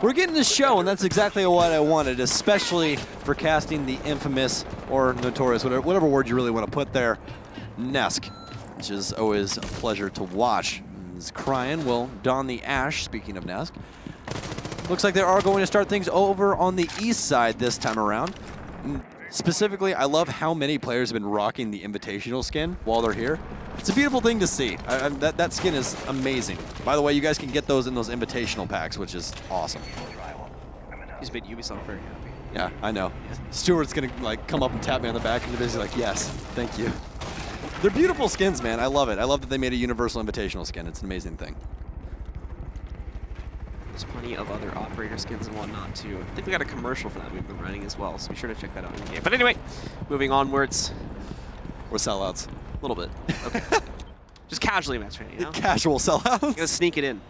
we're getting this show, and that's exactly what I wanted, especially for casting the infamous or notorious, whatever word you really want to put there, Nesk, which is always a pleasure to watch. As Cryan will don the Ash, speaking of Nesk. Looks like they are going to start things over on the east side this time around. Specifically, I love how many players have been rocking the Invitational skin while they're here. It's a beautiful thing to see. That skin is amazing. By the way, you guys can get those in those Invitational packs, which is awesome. He's made Ubisoft very happy. Yeah, I know. Stuart's gonna come up and tap me on the back and basically like, yes, thank you. They're beautiful skins, man. I love it. I love that they made a universal Invitational skin. It's an amazing thing. There's plenty of other operator skins and whatnot too. I think we got a commercial for that we've been running as well, so be sure to check that out in the game. But anyway, moving onwards. We're sellouts. A little bit. Okay. Just casually mentioning, Casual sellouts. Gonna sneak it in.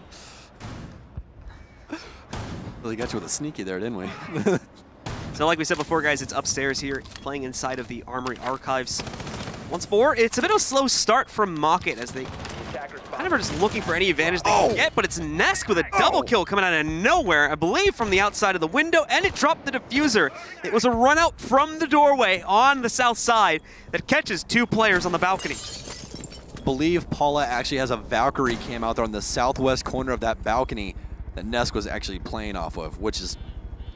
Really got you with a sneaky there, didn't we? So like we said before, guys, it's upstairs here, playing inside of the Armory Archives. Once more, it's a bit of a slow start from Mockit as they kind of are just looking for any advantage they can get, but it's Nesk with a double kill coming out of nowhere, I believe from the outside of the window, and it dropped the diffuser. It was a run out from the doorway on the south side that catches 2 players on the balcony. I believe Paula actually has a Valkyrie cam out there on the southwest corner of that balcony that Nesk was actually playing off of, which is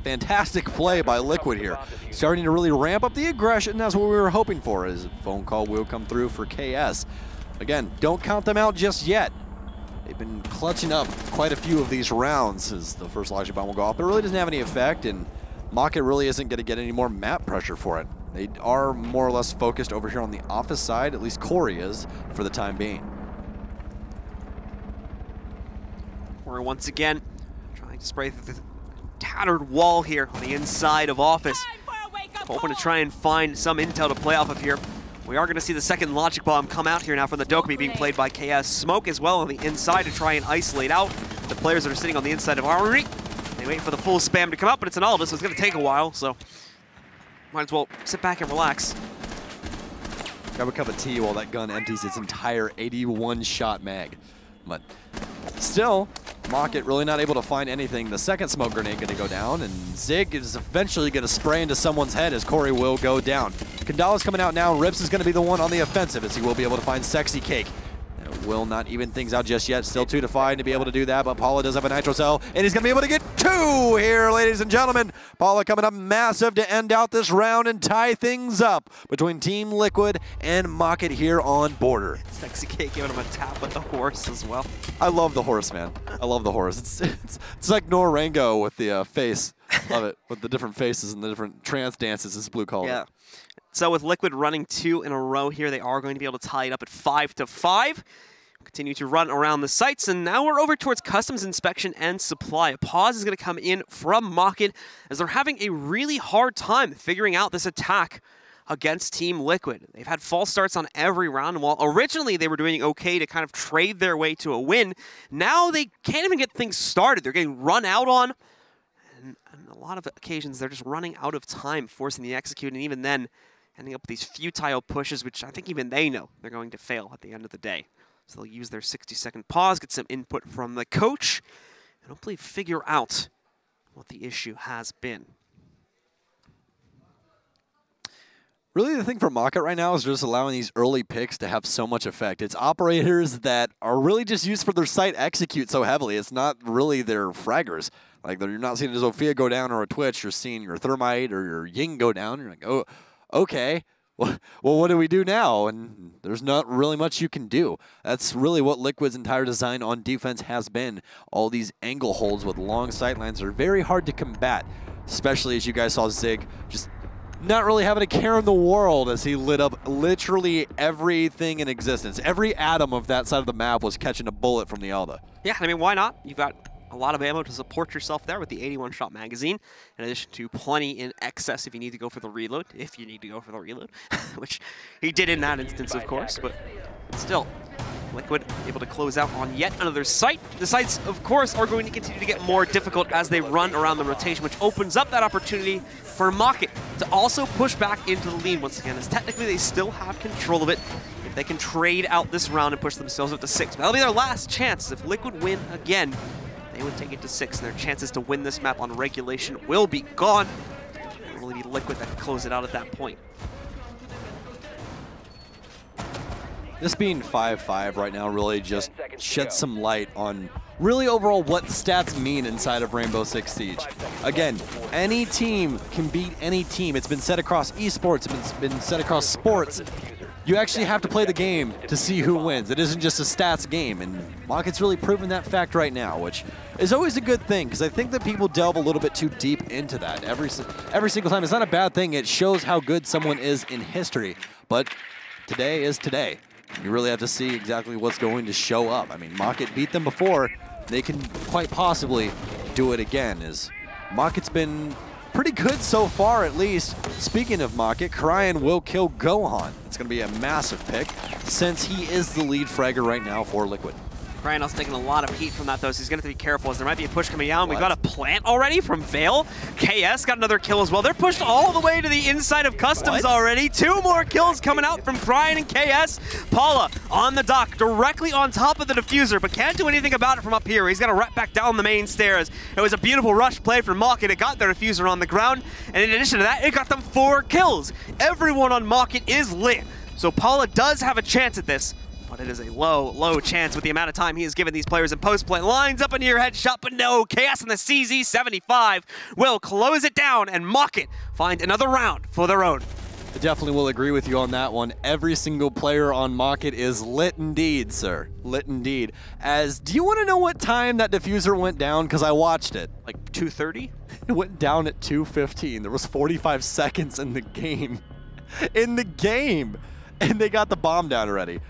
fantastic play by Liquid here. Starting to really ramp up the aggression. That's what we were hoping for, as a phone call will come through for KS. Again, don't count them out just yet. They've been clutching up quite a few of these rounds as the first logic bomb will go off, but it really doesn't have any effect, and Mockit really isn't going to get any more map pressure for it. They are more or less focused over here on the office side, at least Corey is, for the time being. Corey once again trying to spray through the tattered wall here on the inside of office. Hoping to try and find some intel to play off of here. We are going to see the second logic bomb come out here now from the Dokumi, being played by KS. Smoke as well on the inside to try and isolate out the players that are sitting on the inside of Armory. They wait for the full spam to come up, but it's an Aldous, so it's going to take a while, so might as well sit back and relax. Grab a cup of tea while that gun empties its entire 81-shot mag. But still, Mockit really not able to find anything. The second smoke grenade going to go down, and Zig is eventually going to spray into someone's head as Corey will go down. Kandala's coming out now, and Rips is going to be the one on the offensive as he will be able to find Sexy Cake. Will not even things out just yet. Still 2 to 5 to be able to do that, but Paula does have a nitro cell, and he's going to be able to get 2 here, ladies and gentlemen. Paula coming up massive to end out this round and tie things up between Team Liquid and Mockit here on Border. Sexy Cake giving him a tap with the horse as well. I love the horse, man. I love the horse. It's like Norango with the face. Love it, with the different faces and the different trance dances, as Blue called it. So with Liquid running 2 in a row here, they are going to be able to tie it up at 5 to 5. Continue to run around the sites, and now we're over towards customs inspection and supply. A pause is going to come in from Mockit as they're having a really hard time figuring out this attack against Team Liquid. They've had false starts on every round, and while originally they were doing okay to kind of trade their way to a win, now they can't even get things started. They're getting run out on, and on a lot of occasions they're just running out of time, forcing the execute, and even then ending up with these futile pushes, which I think even they know they're going to fail at the end of the day. So they'll use their 60-second pause, get some input from the coach, and hopefully figure out what the issue has been. Really, the thing for Mockit right now is just allowing these early picks to have so much effect. It's operators that are really just used for their site execute so heavily. It's not really their fraggers. Like, you're not seeing a Zofia go down or a Twitch. You're seeing your Thermite or your Ying go down. You're like, oh, okay. Well, what do we do now? And there's not really much you can do. That's really what Liquid's entire design on defense has been. All these angle holds with long sightlines are very hard to combat, especially as you guys saw Zig just not really having a care in the world as he lit up literally everything in existence. Every atom of that side of the map was catching a bullet from the Elda. Yeah, I mean, why not? You've got a lot of ammo to support yourself there with the 81-shot magazine, in addition to plenty in excess if you need to go for the reload, which he did in that instance, of course, but still, Liquid able to close out on yet another site. The sites, of course, are going to continue to get more difficult as they run around the rotation, which opens up that opportunity for Mockit to also push back into the lead once again, as technically they still have control of it. If they can trade out this round and push themselves up to 6, that'll be their last chance. If Liquid win again, they would take it to 6, and their chances to win this map on regulation will be gone. It will only be Liquid that can close it out at that point. This being 5-5 right now really just sheds some light on really overall what stats mean inside of Rainbow Six Siege. Again, any team can beat any team. It's been said across esports, it's been said across sports. You actually have to play the game to see who wins. It isn't just a stats game, and Mockit's really proven that fact right now, which is always a good thing, because I think that people delve a little bit too deep into that every single time. It's not a bad thing. It shows how good someone is in history, but today is today. You really have to see exactly what's going to show up. I mean, Mockit beat them before. They can quite possibly do it again, as Mockit's been pretty good so far, at least. Speaking of Mockit, Kryan will kill Gohan. It's going to be a massive pick, since he is the lead fragger right now for Liquid. Kryan also taking a lot of heat from that, though, so he's going to have to be careful, as there might be a push coming out. We've got a plant already from Vale. KS got another kill as well. They're pushed all the way to the inside of Customs already. 2 more kills coming out from Kryan and KS. Paula on the dock, directly on top of the diffuser, but can't do anything about it from up here. He's got to right back down the main stairs. It was a beautiful rush play from Mockit. It got their diffuser on the ground, and in addition to that, it got them 4 kills. Everyone on Mockit is lit, so Paula does have a chance at this. But it is a low chance with the amount of time he has given these players in post-play. Lines up a near headshot, but no. KS and the CZ75 will close it down, and Mockit find another round for their own. I definitely will agree with you on that one. Every single player on Mockit is lit indeed, sir. Lit indeed. Do you want to know what time that diffuser went down? Because I watched it. Like 2:30? It went down at 2:15. There was 45 seconds in the game. In the game. And they got the bomb down already.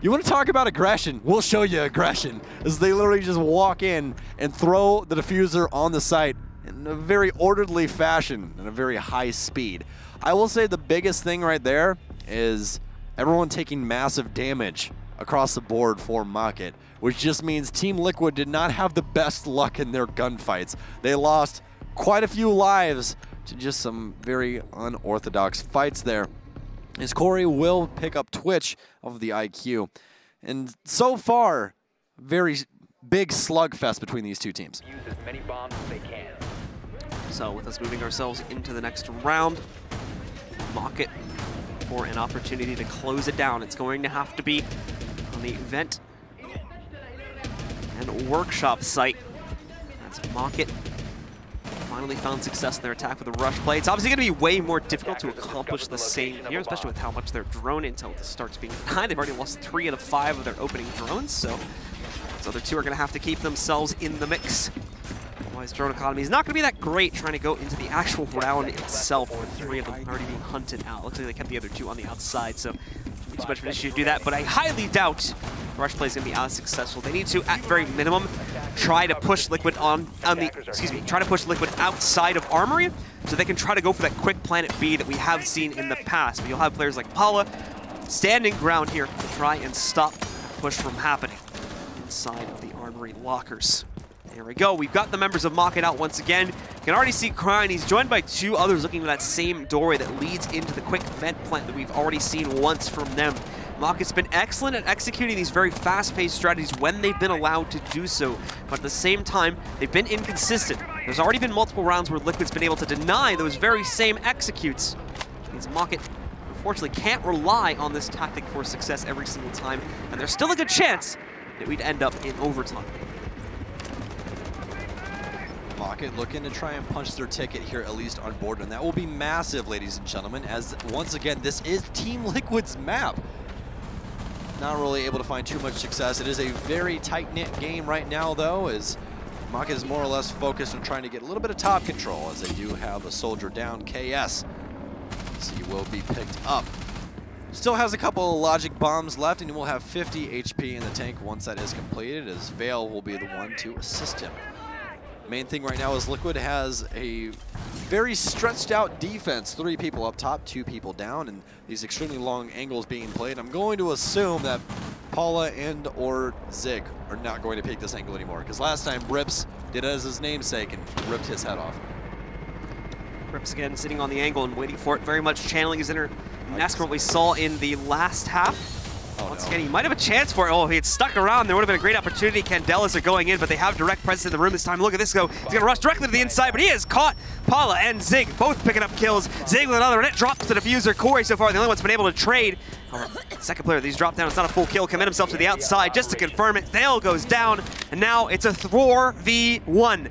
You want to talk about aggression? We'll show you aggression. As they literally just walk in and throw the diffuser on the site in a very orderly fashion and a very high speed. I will say the biggest thing right there is everyone taking massive damage across the board for Mockit, which just means Team Liquid did not have the best luck in their gunfights. They lost quite a few lives to just some very unorthodox fights there. As Corey will pick up Twitch of the IQ. And so far, very big slugfest between these two teams. Use as many bombs as they can. So with us moving ourselves into the next round, Mockit for an opportunity to close it down. It's going to have to be on the event and workshop site. That's Mockit. Finally found success in their attack with a rush play. It's obviously going to be way more difficult to accomplish the same here, especially with how much their drone intel starts being denied. They've already lost 3 out of 5 of their opening drones, so those other 2 are going to have to keep themselves in the mix. Otherwise, drone economy is not going to be that great trying to go into the actual round itself with 3 of them already being hunted out. Looks like they kept the other 2 on the outside, so it's much of an issue to do that, but I highly doubt rush play is going to be as successful. They need to, at very minimum, try to push Liquid try to push Liquid outside of Armory, so they can try to go for that quick planet B that we have seen in the past. But you'll have players like Paula standing ground here to try and stop push from happening inside of the Armory lockers. There we go. We've got the members of Mockit out once again. You can already see Cryan. He's joined by 2 others looking for that same doorway that leads into the quick vent plant that we've already seen once from them. Mockit's been excellent at executing these very fast-paced strategies when they've been allowed to do so, but at the same time, they've been inconsistent. There's already been multiple rounds where Liquid's been able to deny those very same executes. Which means Mockit, unfortunately, can't rely on this tactic for success every single time, and there's still a good chance that we'd end up in overtime. Mockit looking to try and punch their ticket here, at least on board, and that will be massive, ladies and gentlemen, as once again, this is Team Liquid's map. Not really able to find too much success. It is a very tight-knit game right now, though, as Mockit is more or less focused on trying to get a little bit of top control, as they do have a soldier down, KS. So he will be picked up. Still has a couple of logic bombs left, and he will have 50 HP in the tank once that is completed, as Vale will be the one to assist him. Main thing right now is Liquid has a very stretched out defense. 3 people up top, 2 people down, and these extremely long angles being played. I'm going to assume that Paula and or Zig are not going to pick this angle anymore, because last time Rips did as his namesake and ripped his head off. Rips again sitting on the angle and waiting for it, very much channeling his inner Nesker, what we saw in the last half. Once again, he might have a chance for it. Oh, if he had stuck around, there would have been a great opportunity. Candelas are going in, but they have direct presence in the room this time. Look at this go. He's going to rush directly to the inside, but he has caught Paula and Zig, both picking up kills. Zig with another, and it drops the diffuser. Corey so far, the only one's been able to trade. Second player that he's dropped down. It's not a full kill. Commit himself to the outside just to confirm it. Thale goes down, and now it's a 4v1.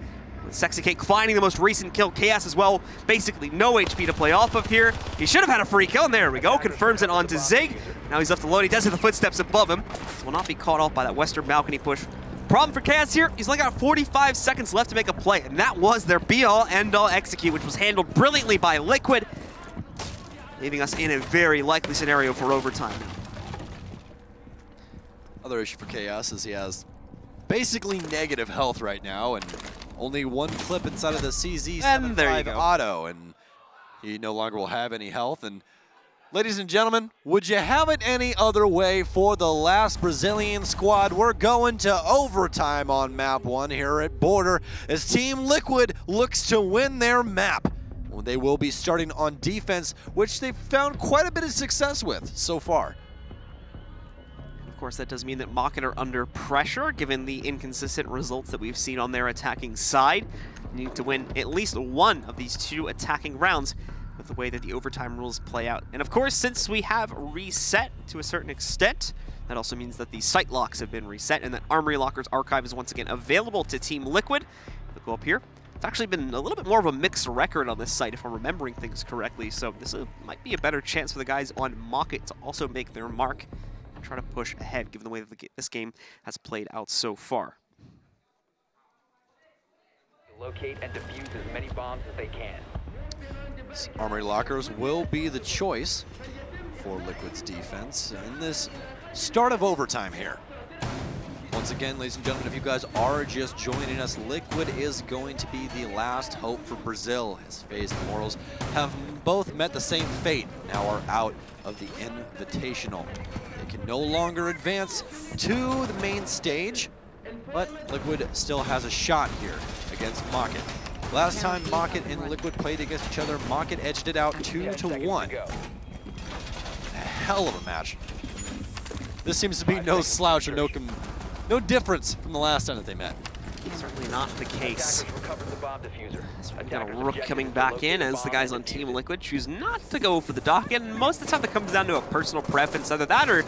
Sexy Cake finding the most recent kill. KS as well, basically no HP to play off of here. He should have had a free kill, and there we go. Confirms it onto Zig. Now he's left alone. He does have the footsteps above him. Will not be caught off by that western balcony push. Problem for KS here, he's only got 45 seconds left to make a play, and that was their be-all, end-all execute, which was handled brilliantly by Liquid, leaving us in a very likely scenario for overtime now. Other issue for KS is he has basically negative health right now, and only 1 clip inside of the CZ75 auto, and he no longer will have any health. And ladies and gentlemen, would you have it any other way for the last Brazilian squad? We're going to overtime on map 1 here at Border, as Team Liquid looks to win their map. Well, they will be starting on defense, which they've found quite a bit of success with so far. Of course, that does mean that Mockit are under pressure, given the inconsistent results that we've seen on their attacking side. They need to win at least 1 of these 2 attacking rounds with the way that the overtime rules play out. And of course, since we have reset to a certain extent, that also means that the site locks have been reset and that Armory Locker's archive is once again available to Team Liquid. They'll go up here, It's actually been a little bit more of a mixed record on this site, if I'm remembering things correctly. So this might be a better chance for the guys on Mockit to also make their mark and try to push ahead, given the way that this game has played out so far. Locate and defuse as many bombs as they can. Armory lockers will be the choice for Liquid's defense in this start of overtime here. Once again, ladies and gentlemen, if you guys are just joining us, Liquid is going to be the last hope for Brazil, as FaZe and Immortals have both met the same fate, now are out of the Invitational. They can no longer advance to the main stage, but Liquid still has a shot here against Mockit. Last time Mockit and Liquid played against each other, Mockit edged it out 2-1. A hell of a match. This seems to be no slouch or no difference from the last time that they met. Certainly not the case. So we've got a Rook coming back in as the guys on Team Liquid choose not to go for the dock, and most of the time that comes down to a personal preference. Either that, or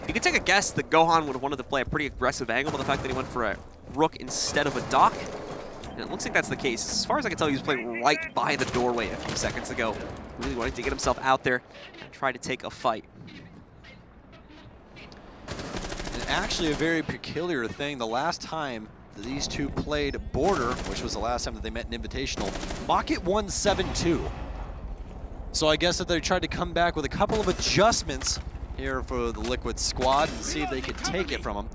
you could take a guess that Gohan would have wanted to play a pretty aggressive angle, but the fact that he went for a Rook instead of a dock, and it looks like that's the case. As far as I can tell, he was playing right by the doorway a few seconds ago, really wanting to get himself out there and try to take a fight. And actually a very peculiar thing, the last time that these two played Border, which was the last time that they met in Invitational, Mockit won 7-2. So I guess that they tried to come back with a couple of adjustments here for the Liquid squad and see if they could take it from them.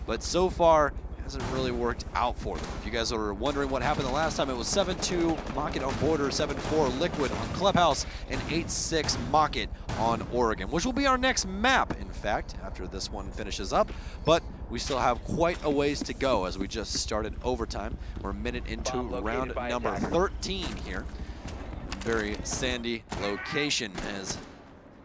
But so far, hasn't really worked out for them. If you guys are wondering what happened the last time, it was 7-2 Mockit on Border, 7-4 Liquid on Clubhouse, and 8-6 Mockit on Oregon, which will be our next map, in fact, after this one finishes up. But we still have quite a ways to go as we just started overtime. We're a minute into round number 13 here. Very sandy location, as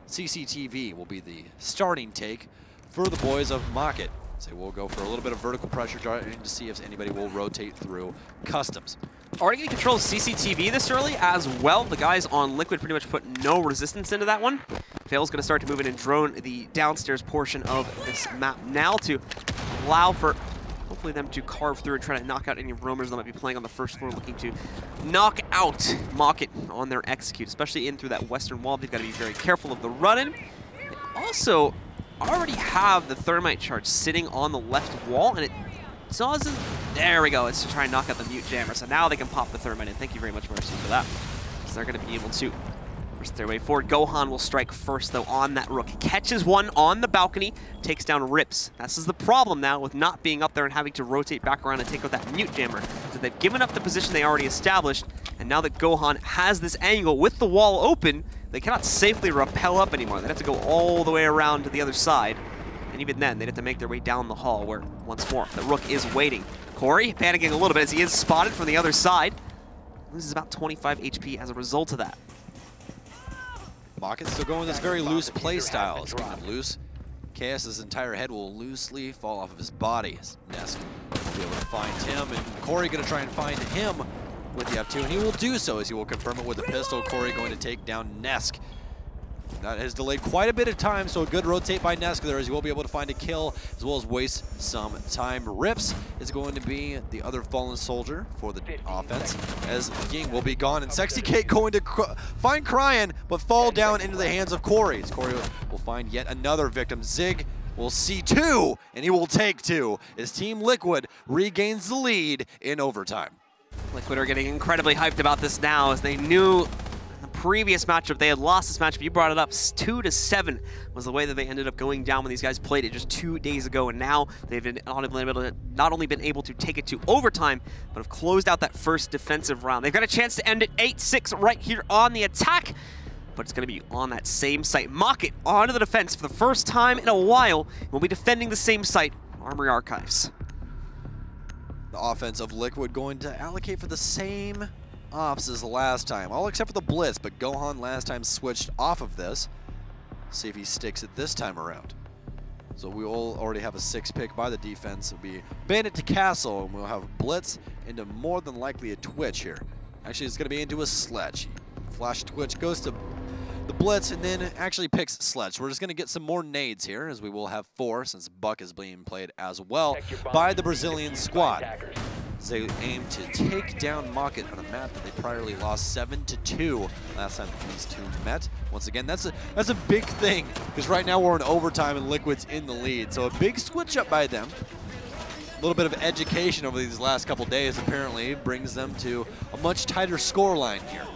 CCTV will be the starting take for the boys of Mockit. So we'll go for a little bit of vertical pressure, trying to see if anybody will rotate through customs. Already getting control of CCTV this early as well. The guys on Liquid pretty much put no resistance into that one. Fail's going to start to move in and drone the downstairs portion of this map now to allow for hopefully them to carve through and try to knock out any roamers that might be playing on the first floor, looking to knock out Mockit on their execute, especially in through that western wall. They've got to be very careful of the run-in. They also already have the thermite charge sitting on the left wall, and it doesn't. There we go. It's to try and knock out the mute jammer. So now they can pop the thermite in. Thank you very much, Mercy, for that. So they're going to be able to push their way forward. Gohan will strike first, though, on that Rook. Catches one on the balcony, takes down Rips. This is the problem now with not being up there and having to rotate back around and take out that mute jammer. So they've given up the position they already established, and now that Gohan has this angle with the wall open, they cannot safely rappel up anymore. They'd have to go all the way around to the other side. And even then, they'd have to make their way down the hall where, once more, the Rook is waiting. Corey panicking a little bit as he is spotted from the other side. Loses about 25 HP as a result of that. Mockit's still going this very loose play style. It's kind of loose. KS's entire head will loosely fall off of his body. Nesk will be able to find him, and Corey going to try and find him with the F2, and he will do so as he will confirm it with the pistol. Corey going to take down Nesk. That has delayed quite a bit of time, so a good rotate by Nesk there as he will be able to find a kill as well as waste some time. Rips is going to be the other fallen soldier for the offense as Ying will be gone, and Sexy Kate going to find Cryan but fall down into the hands of Corey. As Corey will find yet another victim. Zig will see two, and he will take two as Team Liquid regains the lead in overtime. Liquid are getting incredibly hyped about this now as they knew the previous matchup they had lost this matchup. You brought it up, 2-7 was the way that they ended up going down when these guys played it just 2 days ago, and now they've not only been able to take it to overtime, but have closed out that first defensive round. They've got a chance to end it 8-6 right here on the attack, but it's going to be on that same site. Mockit onto the defense for the first time in a while. We'll be defending the same site, Armory Archives. The offense of Liquid going to allocate for the same ops as the last time, all except for the blitz, but Gohan last time switched off of this. See if he sticks it this time around. So we will already have a 6 pick by the defense. It'll be Bandit to Castle, and we'll have blitz into more than likely a Twitch here. Actually, it's going to be into a Sledge. Flash Twitch goes to the blitz and then actually picks Sledge. We're just going to get some more nades here, as we will have 4 since Buck is being played as well by the Brazilian squad. as they aim to take down Mockit on a map that they priorly lost 7-2 last time these two met. Once again, that's a big thing, because right now we're in overtime and Liquid's in the lead. So a big switch up by them. A little bit of education over these last couple days apparently brings them to a much tighter score line here.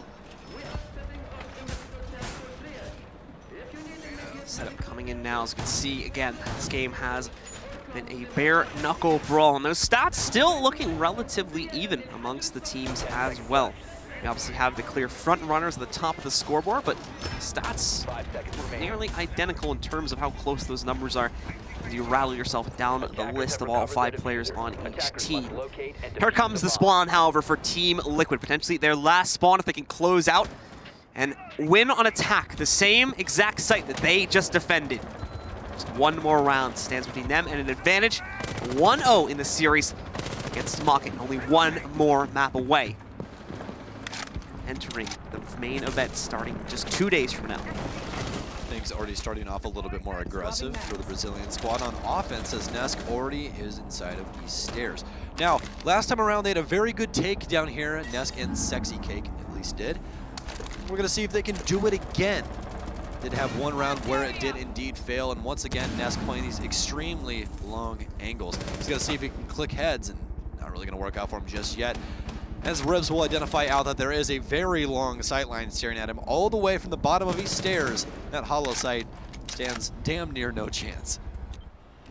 Setup coming in now, as you can see, again, this game has been a bare knuckle brawl, and those stats still looking relatively even amongst the teams as well. We obviously have the clear front runners at the top of the scoreboard, but stats nearly identical in terms of how close those numbers are as you rattle yourself down the list of all 5 players on each team. Here comes the spawn, however, for Team Liquid. Potentially their last spawn if they can close out and win on attack, the same exact site that they just defended. Just one more round stands between them and an advantage. 1-0 in the series against Mockit, only one more map away. Entering the main event starting just 2 days from now. Things already starting off a little bit more aggressive for the Brazilian squad on offense, as Nesk already is inside of East Stairs. Now, last time around they had a very good take down here. Nesk and Sexy Cake at least did. We're gonna see if they can do it again. Did have one round where it did indeed fail, and once again Nesk playing these extremely long angles. He's gonna see if he can click heads, and not really gonna work out for him just yet. As Ribs will identify out that there is a very long sightline staring at him all the way from the bottom of East Stairs. That hollow sight stands damn near no chance.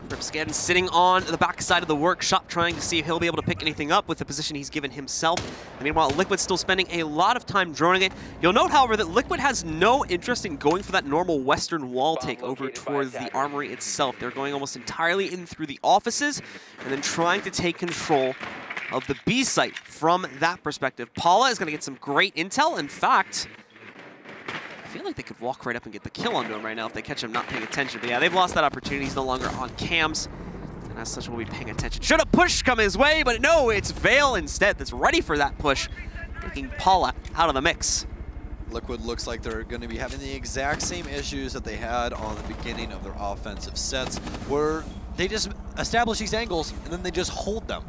Ribs again sitting on the backside of the workshop, trying to see if he'll be able to pick anything up with the position he's given himself. And meanwhile, Liquid's still spending a lot of time droning it. You'll note, however, that Liquid has no interest in going for that normal western wall take over towards the armory itself. They're going almost entirely in through the offices and then trying to take control of the B site from that perspective. Paula is going to get some great intel. In fact, I feel like they could walk right up and get the kill onto him right now if they catch him not paying attention. But yeah, they've lost that opportunity. He's no longer on cams, and as such, we'll be paying attention. Should a push come his way, but no, it's Vale instead that's ready for that push, taking Paula out of the mix. Liquid looks like they're going to be having the exact same issues that they had on the beginning of their offensive sets, where they just establish these angles and then they just hold them.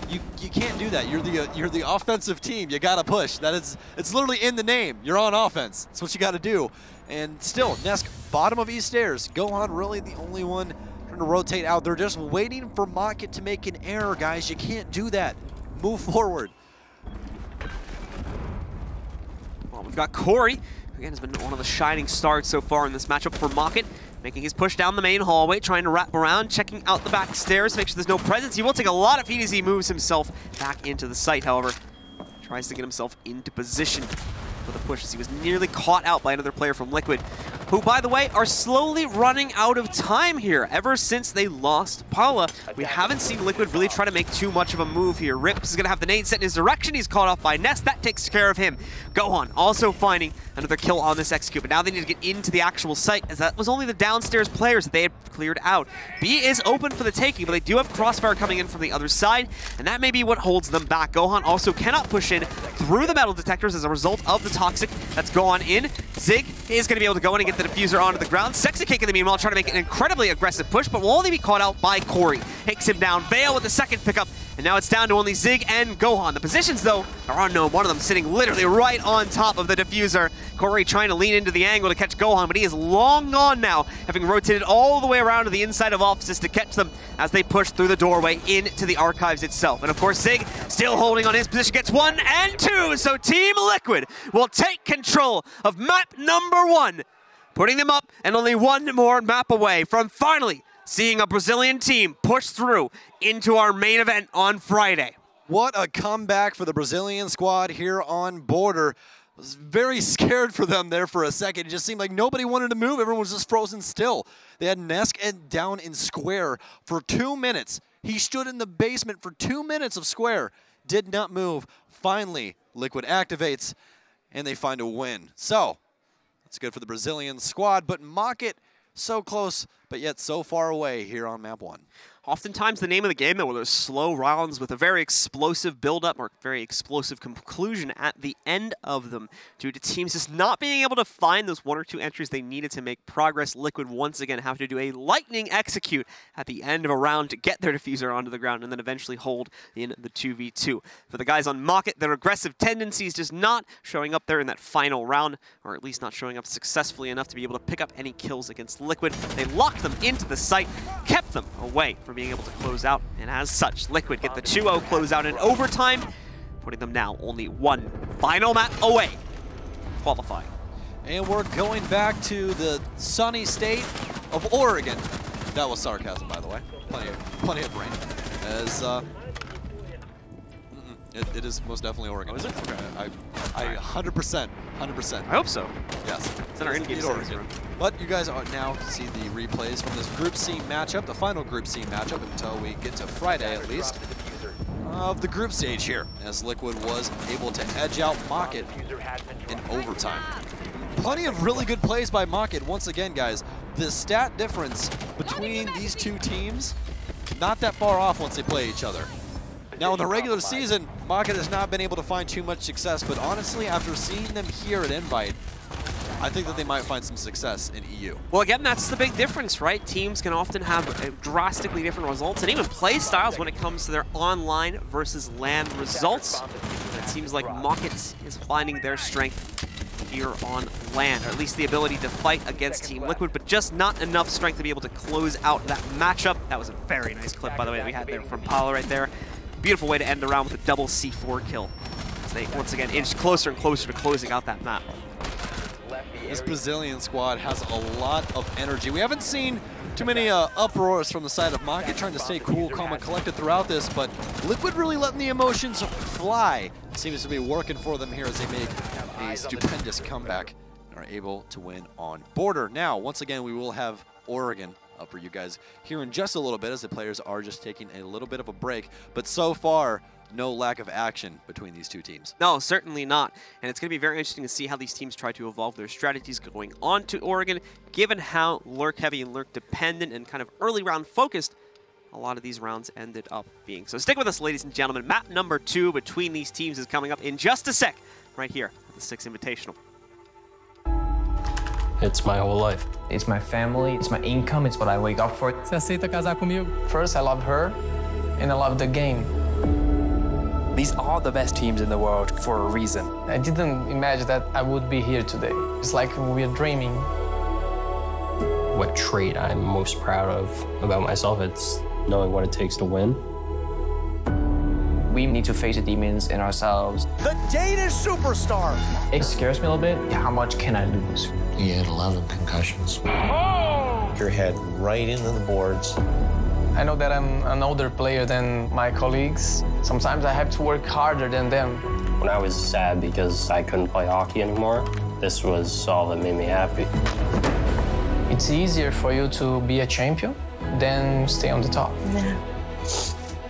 You can't do that. You're the offensive team. You gotta push. It's literally in the name. You're on offense. That's what you gotta do. And still, Nesk, bottom of East Stairs. Gohan really the only one trying to rotate out. They're just waiting for Mockit to make an error, guys. You can't do that. Move forward. Well, we've got Corey, who again has been one of the shining stars so far in this matchup for Mockit. Making his push down the main hallway, trying to wrap around, checking out the back stairs, make sure there's no presence. He will take a lot of heat as he moves himself back into the site, however. Tries to get himself into position for the push as he was nearly caught out by another player from Liquid, who, by the way, are slowly running out of time here. Ever since they lost Paula, we haven't seen Liquid really try to make too much of a move here. Rips is going to have the nade set in his direction. He's caught off by Nest. That takes care of him. Gohan also finding another kill on this execute, but now they need to get into the actual site, as that was only the downstairs players that they had cleared out. B is open for the taking, but they do have Crossfire coming in from the other side, and that may be what holds them back. Gohan also cannot push in through the metal detectors as a result of the Toxic that's gone in. Zig is going to be able to go in and get the diffuser onto the ground. Sexy Cake in the meanwhile trying to make an incredibly aggressive push, but will only be caught out by Corey. Takes him down. Vale with the second pickup, and now it's down to only Zig and Gohan. The positions, though, are unknown. One of them sitting literally right on top of the diffuser. Corey trying to lean into the angle to catch Gohan, but he is long gone now, having rotated all the way around to the inside of offices to catch them as they push through the doorway into the archives itself. And of course, Zig still holding on his position, gets 1 and 2, so Team Liquid will take control of map number 1, putting them up and only one more map away from finally seeing a Brazilian team push through into our main event on Friday. What a comeback for the Brazilian squad here on Border. I was very scared for them there for a second. It just seemed like nobody wanted to move. Everyone was just frozen still. They had Nesk down in square for 2 minutes. He stood in the basement for 2 minutes of square, did not move. Finally, Liquid activates, and they find a win. So, that's good for the Brazilian squad, but Mockit so close, but but yet so far away here on map 1. Oftentimes the name of the game, though, were those slow rounds with a very explosive build-up or very explosive conclusion at the end of them due to teams just not being able to find those 1 or 2 entries they needed to make progress. Liquid once again have to do a lightning execute at the end of a round to get their diffuser onto the ground and then eventually hold in the 2v2. For the guys on Mockit, their aggressive tendencies just not showing up there in that final round, or at least not showing up successfully enough to be able to pick up any kills against Liquid. They locked them into the site, kept them away from being able to close out, and as such, Liquid get the 2-0 closeout in overtime, putting them now only 1 final map away from qualifying. And we're going back to the sunny state of Oregon. That was sarcasm, by the way. Plenty of rain. As it is most definitely Oregon. Oh, is it? Okay. I 100%. I hope so. Yes. It's in our in-game Oregon. But you guys are now see the replays from this Group C matchup, the final Group C matchup until we get to Friday at least, of the group stage here, as Liquid was able to edge out Mockit in overtime. Plenty of really good plays by Mockit. Once again, guys, the stat difference between these two teams, not that far off once they play each other. Now, in the regular season, Mockit has not been able to find too much success, but honestly, after seeing them here at Invite, I think that they might find some success in EU. Well, again, that's the big difference, right? Teams can often have drastically different results and even play styles when it comes to their online versus LAN results. And it seems like Mockit is finding their strength here on LAN, or at least the ability to fight against Team Liquid, but just not enough strength to be able to close out that matchup. That was a very nice clip, by the way, that we had there from Paulo right there. Beautiful way to end the round with a double C4 kill, as they once again inch closer and closer to closing out that map. This Brazilian squad has a lot of energy. We haven't seen too many uproars from the side of Mockit trying to stay cool, calm, and collected throughout this, but Liquid really letting the emotions fly. It seems to be working for them here as they make a stupendous comeback and are able to win on Border. Now, once again, we will have Oregon up for you guys here in just a little bit, as the players are just taking a little bit of a break, but so far, no lack of action between these two teams. No, certainly not. And it's going to be very interesting to see how these teams try to evolve their strategies going on to Oregon, given how lurk heavy and lurk dependent and kind of early round focused a lot of these rounds ended up being. So stick with us, ladies and gentlemen. Map number 2 between these teams is coming up in just a sec, right here at the 6 Invitational. It's my whole life. It's my family, it's my income, it's what I wake up for. Você aceita casar comigo? First, I love her, and I love the game. These are the best teams in the world for a reason. I didn't imagine that I would be here today. It's like we're dreaming. What trait I'm most proud of about myself, it's knowing what it takes to win. We need to face the demons in ourselves. The Danish superstar! It scares me a little bit. How much can I lose? He had 11 concussions. Oh! Your head right into the boards. I know that I'm an older player than my colleagues. Sometimes I have to work harder than them. When I was sad because I couldn't play hockey anymore, this was all that made me happy. It's easier for you to be a champion than stay on the top.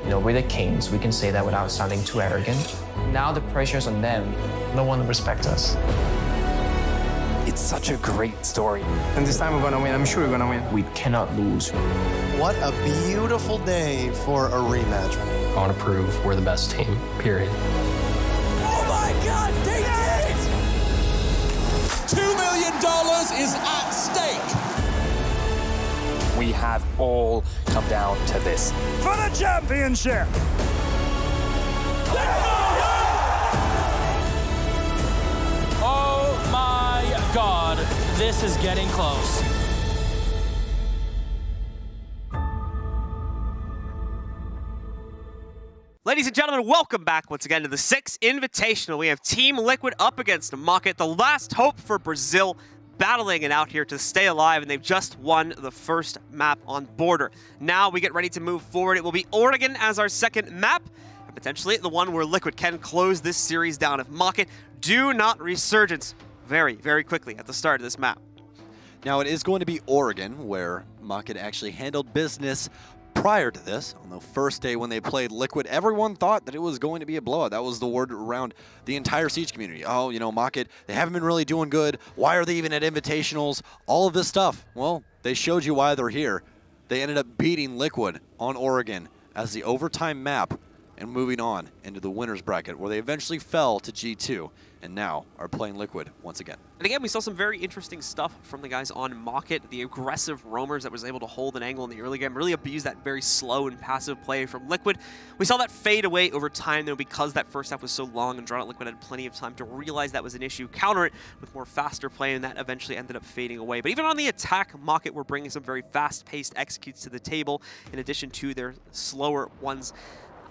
You know, we're the kings. We can say that without sounding too arrogant. Now the pressure's on them. No one respects us. It's such a great story. And this time we're gonna win. I'm sure we're gonna win. We cannot lose. What a beautiful day for a rematch. I want to prove we're the best team, period. Oh my God, they did it! $2 million is at stake. We have all come down to this. For the championship! Oh my God, this is getting close. Ladies and gentlemen, welcome back once again to the 6 Invitational. We have Team Liquid up against Mockit, the last hope for Brazil, battling it out here to stay alive, and they've just won the first map on Border. Now we get ready to move forward. It will be Oregon as our second map, and potentially the one where Liquid can close this series down if Mockit do not resurgence very, very quickly at the start of this map. Now, it is going to be Oregon, where Mockit actually handled business prior to this, on the first day when they played Liquid, everyone thought that it was going to be a blowout. That was the word around the entire Siege community. Oh, you know, Mockit, they haven't been really doing good. Why are they even at Invitationals? All of this stuff. Well, they showed you why they're here. They ended up beating Liquid on Oregon as the overtime map and moving on into the winner's bracket, where they eventually fell to G2 and now are playing Liquid once again. And again, we saw some very interesting stuff from the guys on Mockit. The aggressive roamers that was able to hold an angle in the early game really abused that very slow and passive play from Liquid. We saw that fade away over time, though, because that first half was so long and drawn out. Liquid had plenty of time to realize that was an issue, counter it with more faster play, and that eventually ended up fading away. But even on the attack, Mockit were bringing some very fast-paced executes to the table, in addition to their slower ones.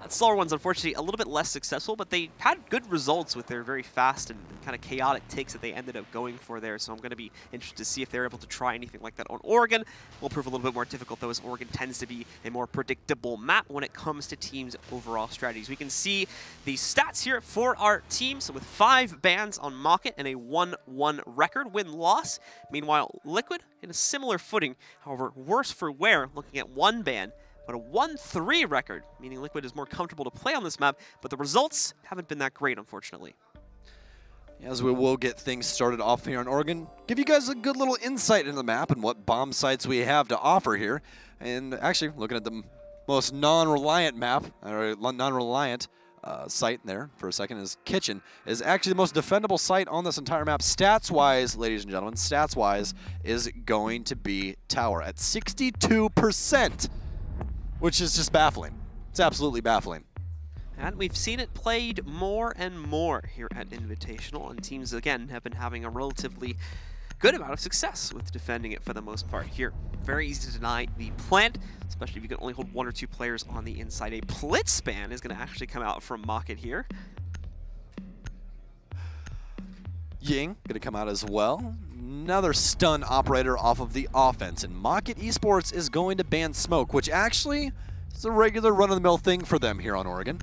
Slower ones, unfortunately, a little bit less successful, but they had good results with their very fast and kind of chaotic takes that they ended up going for there. So I'm going to be interested to see if they're able to try anything like that on Oregon. Will prove a little bit more difficult, though, as Oregon tends to be a more predictable map when it comes to teams' overall strategies. We can see the stats here for our teams with 5 bans on Mockit and a 1-1 record, win-loss. Meanwhile, Liquid in a similar footing, however, worse for wear, looking at 1 ban, but a 1-3 record, meaning Liquid is more comfortable to play on this map, but the results haven't been that great, unfortunately. As we will get things started off here in Oregon, give you guys a good little insight into the map and what bomb sites we have to offer here. And actually, looking at the most non-reliant map, or non-reliant site there for a second, is Kitchen, is actually the most defendable site on this entire map. Stats-wise, ladies and gentlemen, stats-wise, is going to be Tower at 62%. Which is just baffling. It's absolutely baffling. And we've seen it played more and more here at Invitational, and teams, again, have been having a relatively good amount of success with defending it for the most part here. Very easy to deny the plant, especially if you can only hold 1 or 2 players on the inside. A Blitz span is going to actually come out from Mockit here. Ying going to come out as well. Another stun operator off of the offense, and Mockit Esports is going to ban Smoke, which actually is a regular run-of-the-mill thing for them here on Oregon.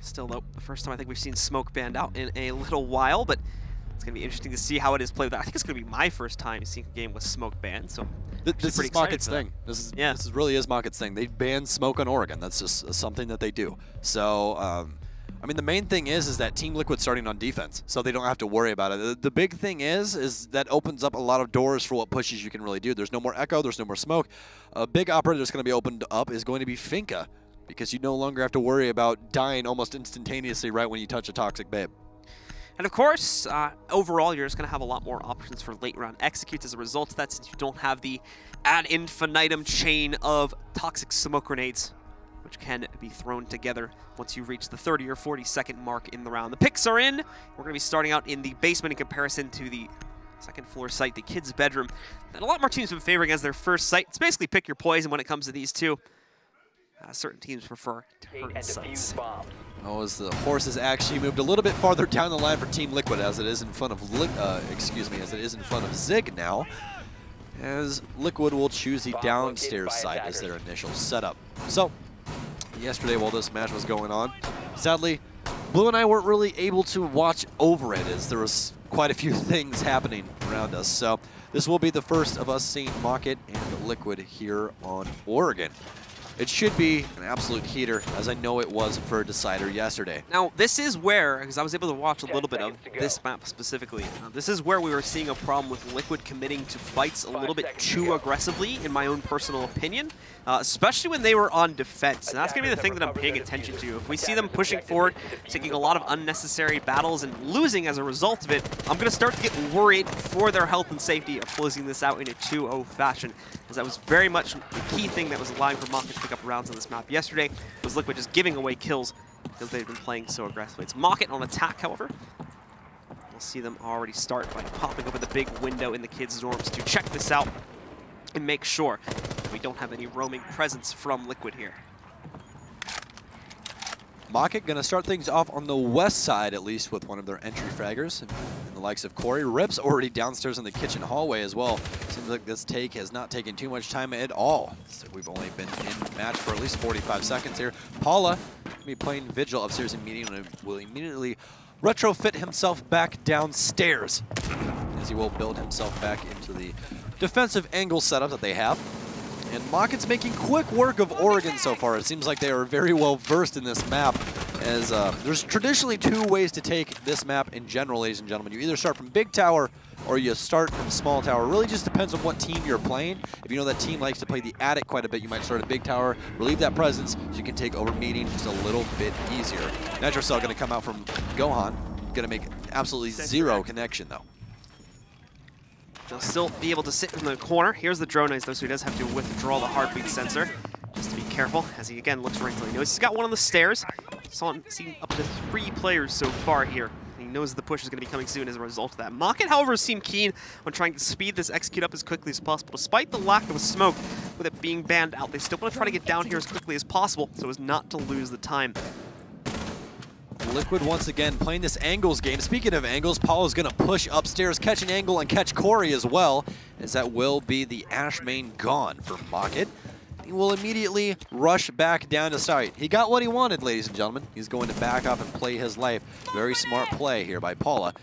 Still, though, the first time I think we've seen Smoke banned out in a little while, but it's going to be interesting to see how it is played. I think it's going to be my first time seeing a game with Smoke banned, so this is Mockit's thing. This really is Mockit's thing. They banned Smoke on Oregon. That's just something that they do. So, I mean, the main thing is that Team Liquid's starting on defense, so they don't have to worry about it. The big thing is that opens up a lot of doors for what pushes you can really do. There's no more Echo, there's no more Smoke. A big operator that's going to be opened up is going to be Finka, because you no longer have to worry about dying almost instantaneously right when you touch a toxic babe. And of course, overall, you're just going to have a lot more options for late round executes as a result of that, since you don't have the ad infinitum chain of toxic smoke grenades, which can be thrown together once you reach the 30 or 40-second mark in the round. The picks are in. We're going to be starting out in the basement in comparison to the second floor site, the kids' bedroom, that a lot more teams have been favoring as their first site. It's basically pick your poison when it comes to these two. Certain teams prefer turret sites. Oh, as the horses actually moved a little bit farther down the line for Team Liquid, as it is in front of Zig now. As Liquid will choose the downstairs site as their initial setup. So, yesterday while this match was going on, sadly, Blue and I weren't really able to watch over it, as there was quite a few things happening around us. So this will be the first of us seeing Mockit and Liquid here on Oregon. It should be an absolute heater, as I know it was for Decider yesterday. Now, this is where, because I was able to watch a little bit of this map specifically, this is where we were seeing a problem with Liquid committing to fights a little bit too aggressively, in my own personal opinion, especially when they were on defense. And that's going to be the thing that I'm paying attention to. If we see them pushing forward, taking a lot of unnecessary battles and losing as a result of it, I'm going to start to get worried for their health and safety of closing this out in a 2-0 fashion, as that was very much the key thing that was allowing for Mockit to pick up rounds on this map yesterday, was Liquid just giving away kills because they've been playing so aggressively. It's Mockit on attack, however. We'll see them already start by popping open the big window in the kids' dorms to check this out and make sure we don't have any roaming presence from Liquid here. Mockit going to start things off on the west side, at least, with one of their entry fraggers, and the likes of Corey. Rip's already downstairs in the kitchen hallway as well. Seems like this take has not taken too much time at all. So we've only been in match for at least 45 seconds here. Paula will be playing Vigil upstairs and will immediately retrofit himself back downstairs, as he will build himself back into the defensive angle setup that they have. And Mockit's making quick work of Oregon so far. It seems like they are very well versed in this map, as there's traditionally two ways to take this map in general, ladies and gentlemen. You either start from big tower or you start from small tower. It really just depends on what team you're playing. If you know that team likes to play the attic quite a bit, you might start a big tower, relieve that presence, so you can take over meeting just a little bit easier. Nitro Cell going to come out from Gohan. Going to make absolutely zero connection, though. They'll still be able to sit in the corner. Here's the drone ice, though, so he does have to withdraw the heartbeat sensor. Just to be careful, as he again looks for until he knows. He's got one on the stairs. Seen up to 3 players so far here. He knows the push is going to be coming soon as a result of that. Mockit, however, seemed keen on trying to speed this execute up as quickly as possible. Despite the lack of smoke, with it being banned out, they still want to try to get down here as quickly as possible so as not to lose the time. Liquid once again playing this angles game. Speaking of angles, Paul is going to push upstairs, catch an angle, and catch Corey as well, as that will be the Ash main gone for Mockit. He will immediately rush back down to site. He got what he wanted, ladies and gentlemen. He's going to back up and play his life. Very smart play here by Paula.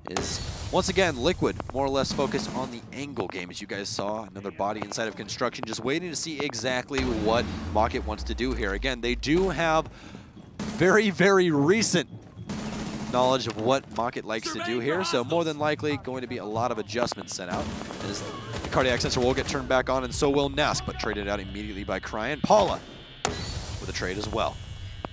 Is once again Liquid more or less focused on the angle game, as you guys saw. Another body inside of construction, just waiting to see exactly what Mockit wants to do here. Again, they do have very, very recent knowledge of what Mockit likes to do here, so more than likely going to be a lot of adjustments sent out, as the cardiac sensor will get turned back on, and so will Nesk, but traded out immediately by Cryan. Paula with a trade as well.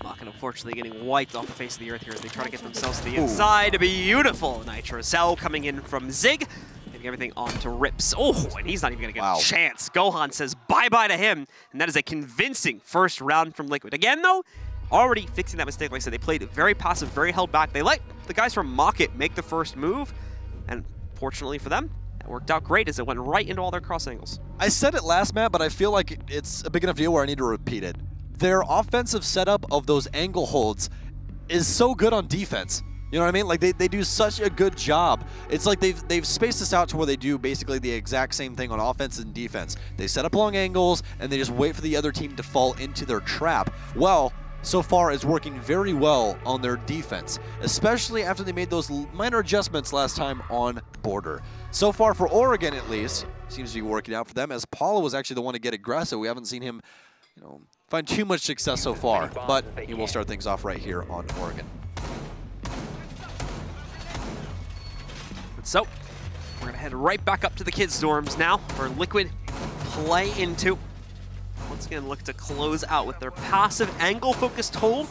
Mockit unfortunately getting wiped off the face of the earth here as they try to get themselves to the inside. Beautiful Nitro Cell coming in from Zig, getting everything onto Rips. Oh, and he's not even going to get a chance. Gohan says bye-bye to him, and that is a convincing first round from Liquid. Again, though, already fixing that mistake. Like I said, they played very passive, very held back. They let the guys from Mockit make the first move, and fortunately for them, that worked out great as it went right into all their cross angles. I said it last map, but I feel like it's a big enough deal where I need to repeat it. Their offensive setup of those angle holds is so good on defense. You know what I mean? Like they do such a good job. It's like they've spaced this out to where they do basically the exact same thing on offense and defense. They set up long angles and they just wait for the other team to fall into their trap. Well, so far it's working very well on their defense, especially after they made those minor adjustments last time on border. So far for Oregon, at least, seems to be working out for them, as Paula was actually the one to get aggressive. We haven't seen him, find too much success so far, but he will start things off right here on Oregon. So, we're going to head right back up to the kids' dorms now for Liquid play into. Once again, look to close out with their passive angle-focused hold.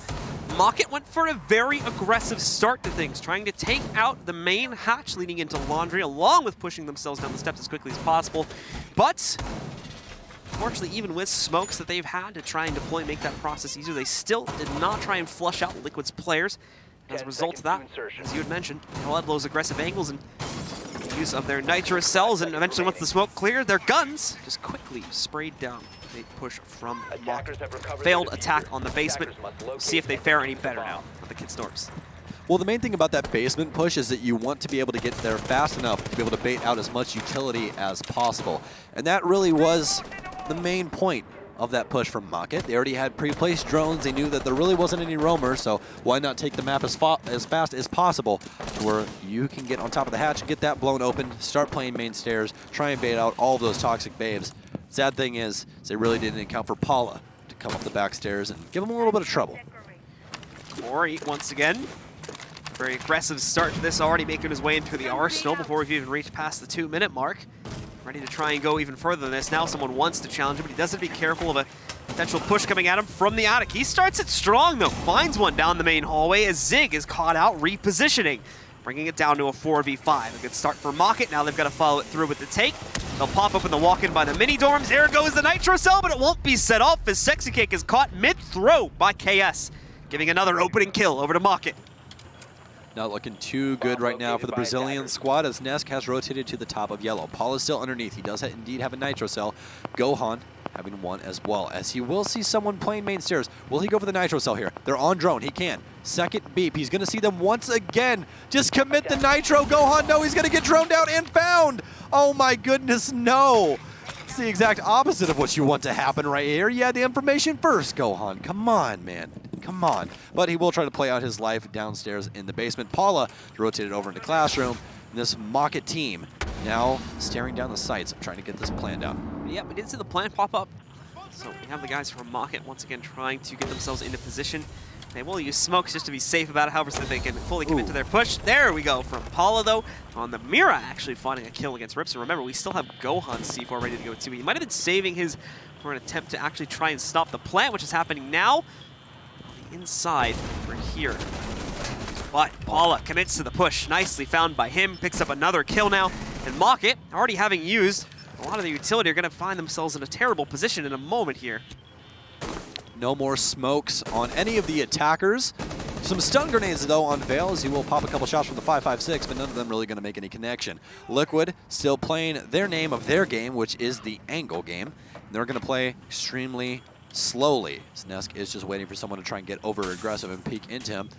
Mockit went for a very aggressive start to things, trying to take out the main hatch leading into Laundry, along with pushing themselves down the steps as quickly as possible. But unfortunately, even with smokes that they've had to try and deploy and make that process easier, they still did not try and flush out Liquid's players. As a result of that, as you had mentioned, a lot of those aggressive angles and use of their Nitro Cells, and eventually once the smoke cleared, their guns just quickly sprayed down. They push from Mockit. Failed attack on the basement. See if they fare any better now at the kids' dorms. Well, the main thing about that basement push is that you want to be able to get there fast enough to be able to bait out as much utility as possible. And that really was the main point of that push from Mockit. They already had pre-placed drones. They knew that there really wasn't any roamers, so why not take the map as fast as possible to where you can get on top of the hatch, get that blown open, start playing main stairs, try and bait out all of those toxic babes. Sad thing is they really didn't account for Paula to come up the back stairs and give them a little bit of trouble. Corey, once again, very aggressive start to this, already making his way into the arsenal before we've even reached past the 2-minute mark. Ready to try and go even further than this. Now someone wants to challenge him, but he does have to be careful of a potential push coming at him from the attic. He starts it strong, though. Finds one down the main hallway as Zig is caught out, repositioning, bringing it down to a 4v5. A good start for Mockit. Now they've got to follow it through with the take. They'll pop up in the walk-in by the mini-dorms. There goes the Nitro Cell, but it won't be set off as Sexy Cake is caught mid-throw by KS, giving another opening kill over to Mockit. Not looking too good right now for the Brazilian squad, as Nesk has rotated to the top of yellow. Paul is still underneath. He does indeed have a Nitro Cell. Gohan having one as well, as he will see someone playing main stairs. Will he go for the Nitro Cell here? They're on drone. He can. Second beep. He's going to see them once again. Just commit the Nitro. Gohan, no, he's going to get droned out and found. Oh my goodness, no. It's the exact opposite of what you want to happen right here. You had the information first, Gohan. Come on, man. Come on. But he will try to play out his life downstairs in the basement. Paula rotated over into classroom. And this Mockit team now staring down the sights, trying to get this planned out. Yep, we did see the plant pop up. So we have the guys from Mockit once again trying to get themselves into position. They will use smokes just to be safe about it, however, so that they can fully commit to their push. There we go from Paula, though, on the Mira, actually finding a kill against Rips. And remember, we still have Gohan C4 ready to go, too. He might have been saving his for an attempt to actually try and stop the plant, which is happening now. On the inside, over here. But Paula commits to the push. Nicely found by him. Picks up another kill now. And Mockit, already having used a lot of the utility, are going to find themselves in a terrible position in a moment here. No more smokes on any of the attackers. Some stun grenades, though, on Vale, as he will pop a couple shots from the 5.56, but none of them really going to make any connection. Liquid still playing their name of their game, which is the angle game. They're going to play extremely slowly. Snesk is just waiting for someone to try and get over-aggressive and peek into him.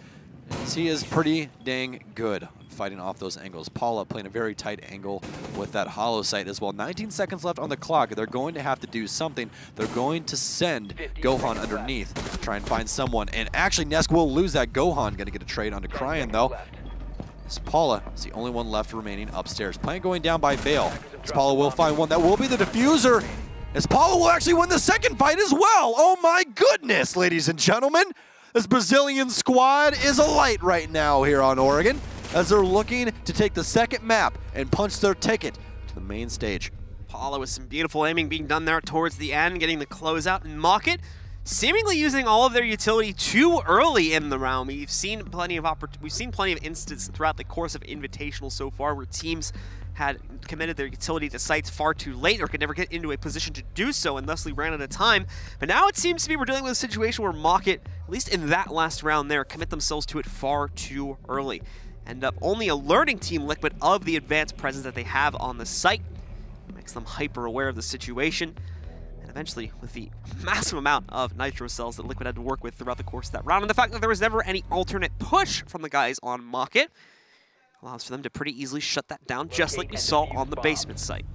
As he is pretty dang good fighting off those angles. Paula playing a very tight angle with that hollow sight as well. 19 seconds left on the clock. They're going to have to do something. They're going to send Gohan underneath to try and find someone. And actually, Nesk will lose that. Gohan going to get a trade onto Cryan, though. As Paula is the only one left remaining upstairs. Plant going down by Vale. As Paula will find one. That will be the diffuser. As Paula will actually win the second fight as well. Oh my goodness, ladies and gentlemen. This Brazilian squad is alight right now here on Oregon, as they're looking to take the second map and punch their ticket to the main stage. Paula with some beautiful aiming being done there towards the end, getting the closeout, and Mockit seemingly using all of their utility too early in the round. We've seen plenty of instances throughout the course of Invitational so far where teams had committed their utility to sites far too late or could never get into a position to do so and thusly ran out of time. But now it seems to be we're dealing with a situation where Mockit, at least in that last round there, commit themselves to it far too early. End up only alerting Team Liquid of the advanced presence that they have on the site. Makes them hyper aware of the situation. And eventually, with the massive amount of nitro cells that Liquid had to work with throughout the course of that round, and the fact that there was never any alternate push from the guys on Mockit, allows for them to pretty easily shut that down, just like we saw on the basement site.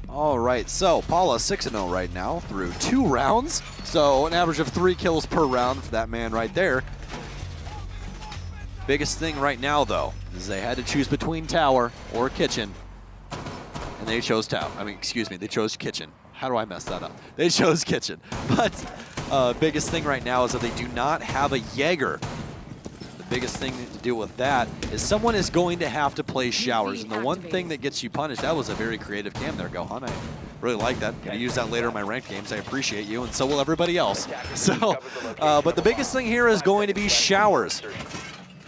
All right, so Paula 6-0 right now through 2 rounds. So an average of 3 kills per round for that man right there. Biggest thing right now, though, is they had to choose between tower or kitchen. And they chose tower. I mean, excuse me, they chose kitchen. How do I mess that up? They chose kitchen. But biggest thing right now is that they do not have a Jaeger. Biggest thing to deal with that is someone is going to have to play showers. And the one thing that gets you punished, that was a very creative cam there, Gohan. I really like that. Gonna use that later in my ranked games. I appreciate you, and so will everybody else. So, but the biggest thing here is going to be showers.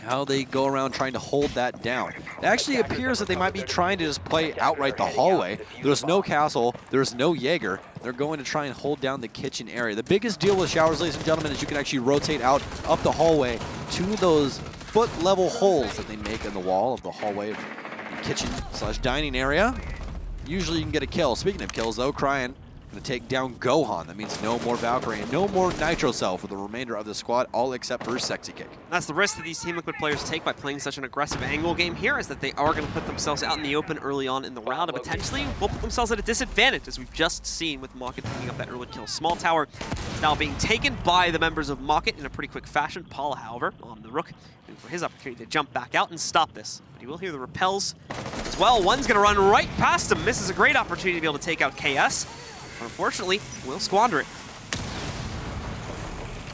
How they go around trying to hold that down. It actually appears that they might be trying to just play outright the hallway. There's no castle, there's no Jaeger. They're going to try and hold down the kitchen area. The biggest deal with showers, ladies and gentlemen, is you can actually rotate out up the hallway to those foot-level holes that they make in the wall of the hallway of the kitchen/dining area. Usually you can get a kill. Speaking of kills, though, Cryan going to take down Gohan. That means no more Valkyrie and no more Nitro Cell for the remainder of the squad, all except for Sexy Kick. That's the risk that these Team Liquid players take by playing such an aggressive angle game here, is that they are going to put themselves out in the open early on in the round and potentially will put themselves at a disadvantage, as we've just seen with Mockit picking up that early kill. Small tower is now being taken by the members of Mockit in a pretty quick fashion. Paula, however, on the Rook, looking for his opportunity to jump back out and stop this. But he will hear the repels as well. One's going to run right past him. Misses a great opportunity to be able to take out KS. Unfortunately, we'll squander it.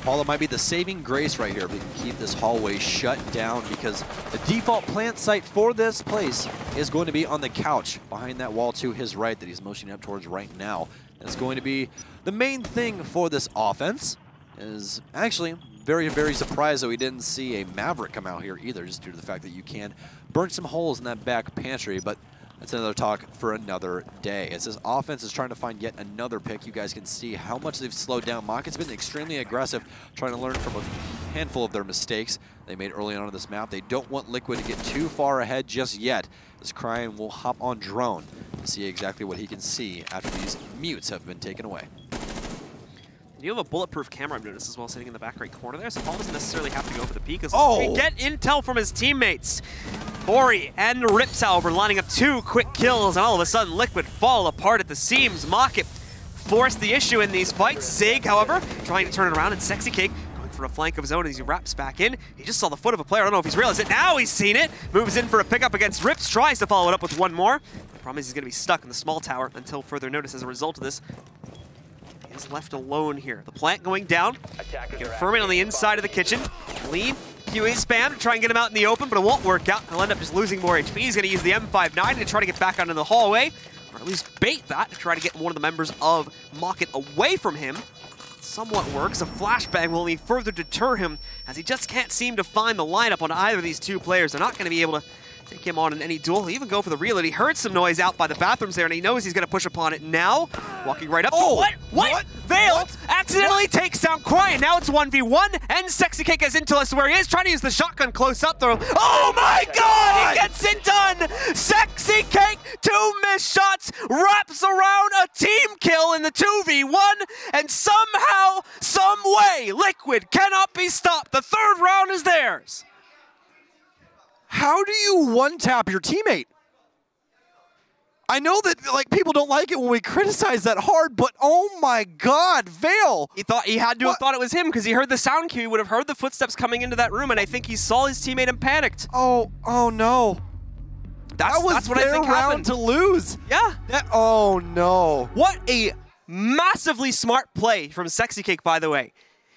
Paula might be the saving grace right here if we can keep this hallway shut down, because the default plant site for this place is going to be on the couch behind that wall to his right that he's motioning up towards right now. That's going to be the main thing for this offense. Is actually very, very surprised that we didn't see a Maverick come out here either, just due to the fact that you can burn some holes in that back pantry, but that's another talk for another day. As this offense is trying to find yet another pick, you guys can see how much they've slowed down. Mockit's been extremely aggressive, trying to learn from a handful of their mistakes they made early on in this map. They don't want Liquid to get too far ahead just yet, as Cryan will hop on drone to see exactly what he can see after these mutes have been taken away. You have a bulletproof camera, I've noticed, as well, sitting in the back right corner there, so Paul doesn't necessarily have to go for the peek as we get intel from his teammates. Bori and Rips, however, lining up 2 quick kills, and all of a sudden Liquid fall apart at the seams. Mockit forced the issue in these fights. Zig, however, trying to turn it around, and Sexy Cake going for a flank of his own as he wraps back in. He just saw the foot of a player. I don't know if he's realized it. Now he's seen it. Moves in for a pickup against Rips, tries to follow it up with one more. Problem is he's going to be stuck in the small tower until further notice as a result of this. He is left alone here. The plant going down. Confirming on the inside of the kitchen. Lean QA spam to try and get him out in the open, but it won't work out. He'll end up just losing more HP. He's going to use the M59 to try to get back onto the hallway, or at least bait that to try to get one of the members of Mockit away from him. Somewhat works. A flashbang will only further deter him, as he just can't seem to find the lineup on either of these two players. They're not going to be able to take him on in any duel. He'll even go for the reload. He heard some noise out by the bathrooms there, and he knows he's going to push upon it now. Walking right up. Oh, what? Veil accidentally takes down Quiet. Now it's 1v1, and Sexy Cake has intel as to where he is, trying to use the shotgun close up throw. Oh my god! He gets it done! Sexy Cake, 2 missed shots, wraps around a team kill in the 2v1, and somehow, some way, Liquid cannot be stopped. The 3rd round is theirs. How do you one-tap your teammate? I know that like people don't like it when we criticize that hard, but oh my god, Veil! He thought he had to have thought it was him because he heard the sound cue. He would have heard the footsteps coming into that room, and I think he saw his teammate and panicked. Oh no. That's what I think happened. To lose. Yeah. Oh no. What a massively smart play from Sexy Cake, by the way.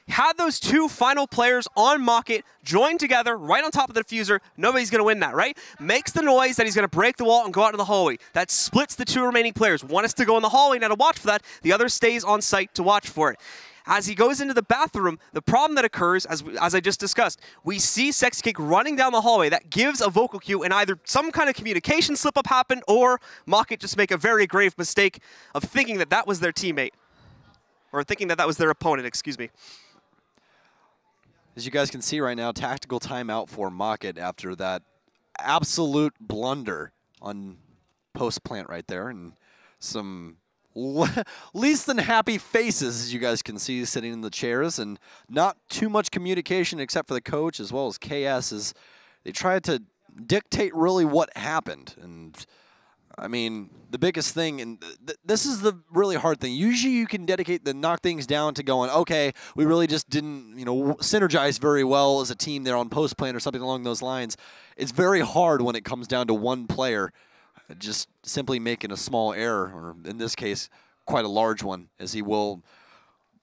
Had those 2 final players on Mockit join together right on top of the diffuser, nobody's going to win that, right? Makes the noise that he's going to break the wall and go out to the hallway. That splits the 2 remaining players. One is to go in the hallway now to watch for that. The other stays on site to watch for it. As he goes into the bathroom, the problem that occurs, as I just discussed, we see Sexy Cake running down the hallway. That gives a vocal cue, and either some kind of communication slip-up happened, or Mockit just make a very grave mistake of thinking that that was their teammate. Or thinking that that was their opponent, excuse me. As you guys can see right now, tactical timeout for Mockit after that absolute blunder on post plant right there, and some least than happy faces, as you guys can see, sitting in the chairs, and not too much communication except for the coach as well as KS, as they tried to dictate really what happened. And I mean, the biggest thing, and this is the really hard thing. Usually you can dedicate the knock things down to going, okay, we really just didn't, synergize very well as a team there on post plant or something along those lines. It's very hard when it comes down to one player just simply making a small error, or in this case, quite a large one, as he will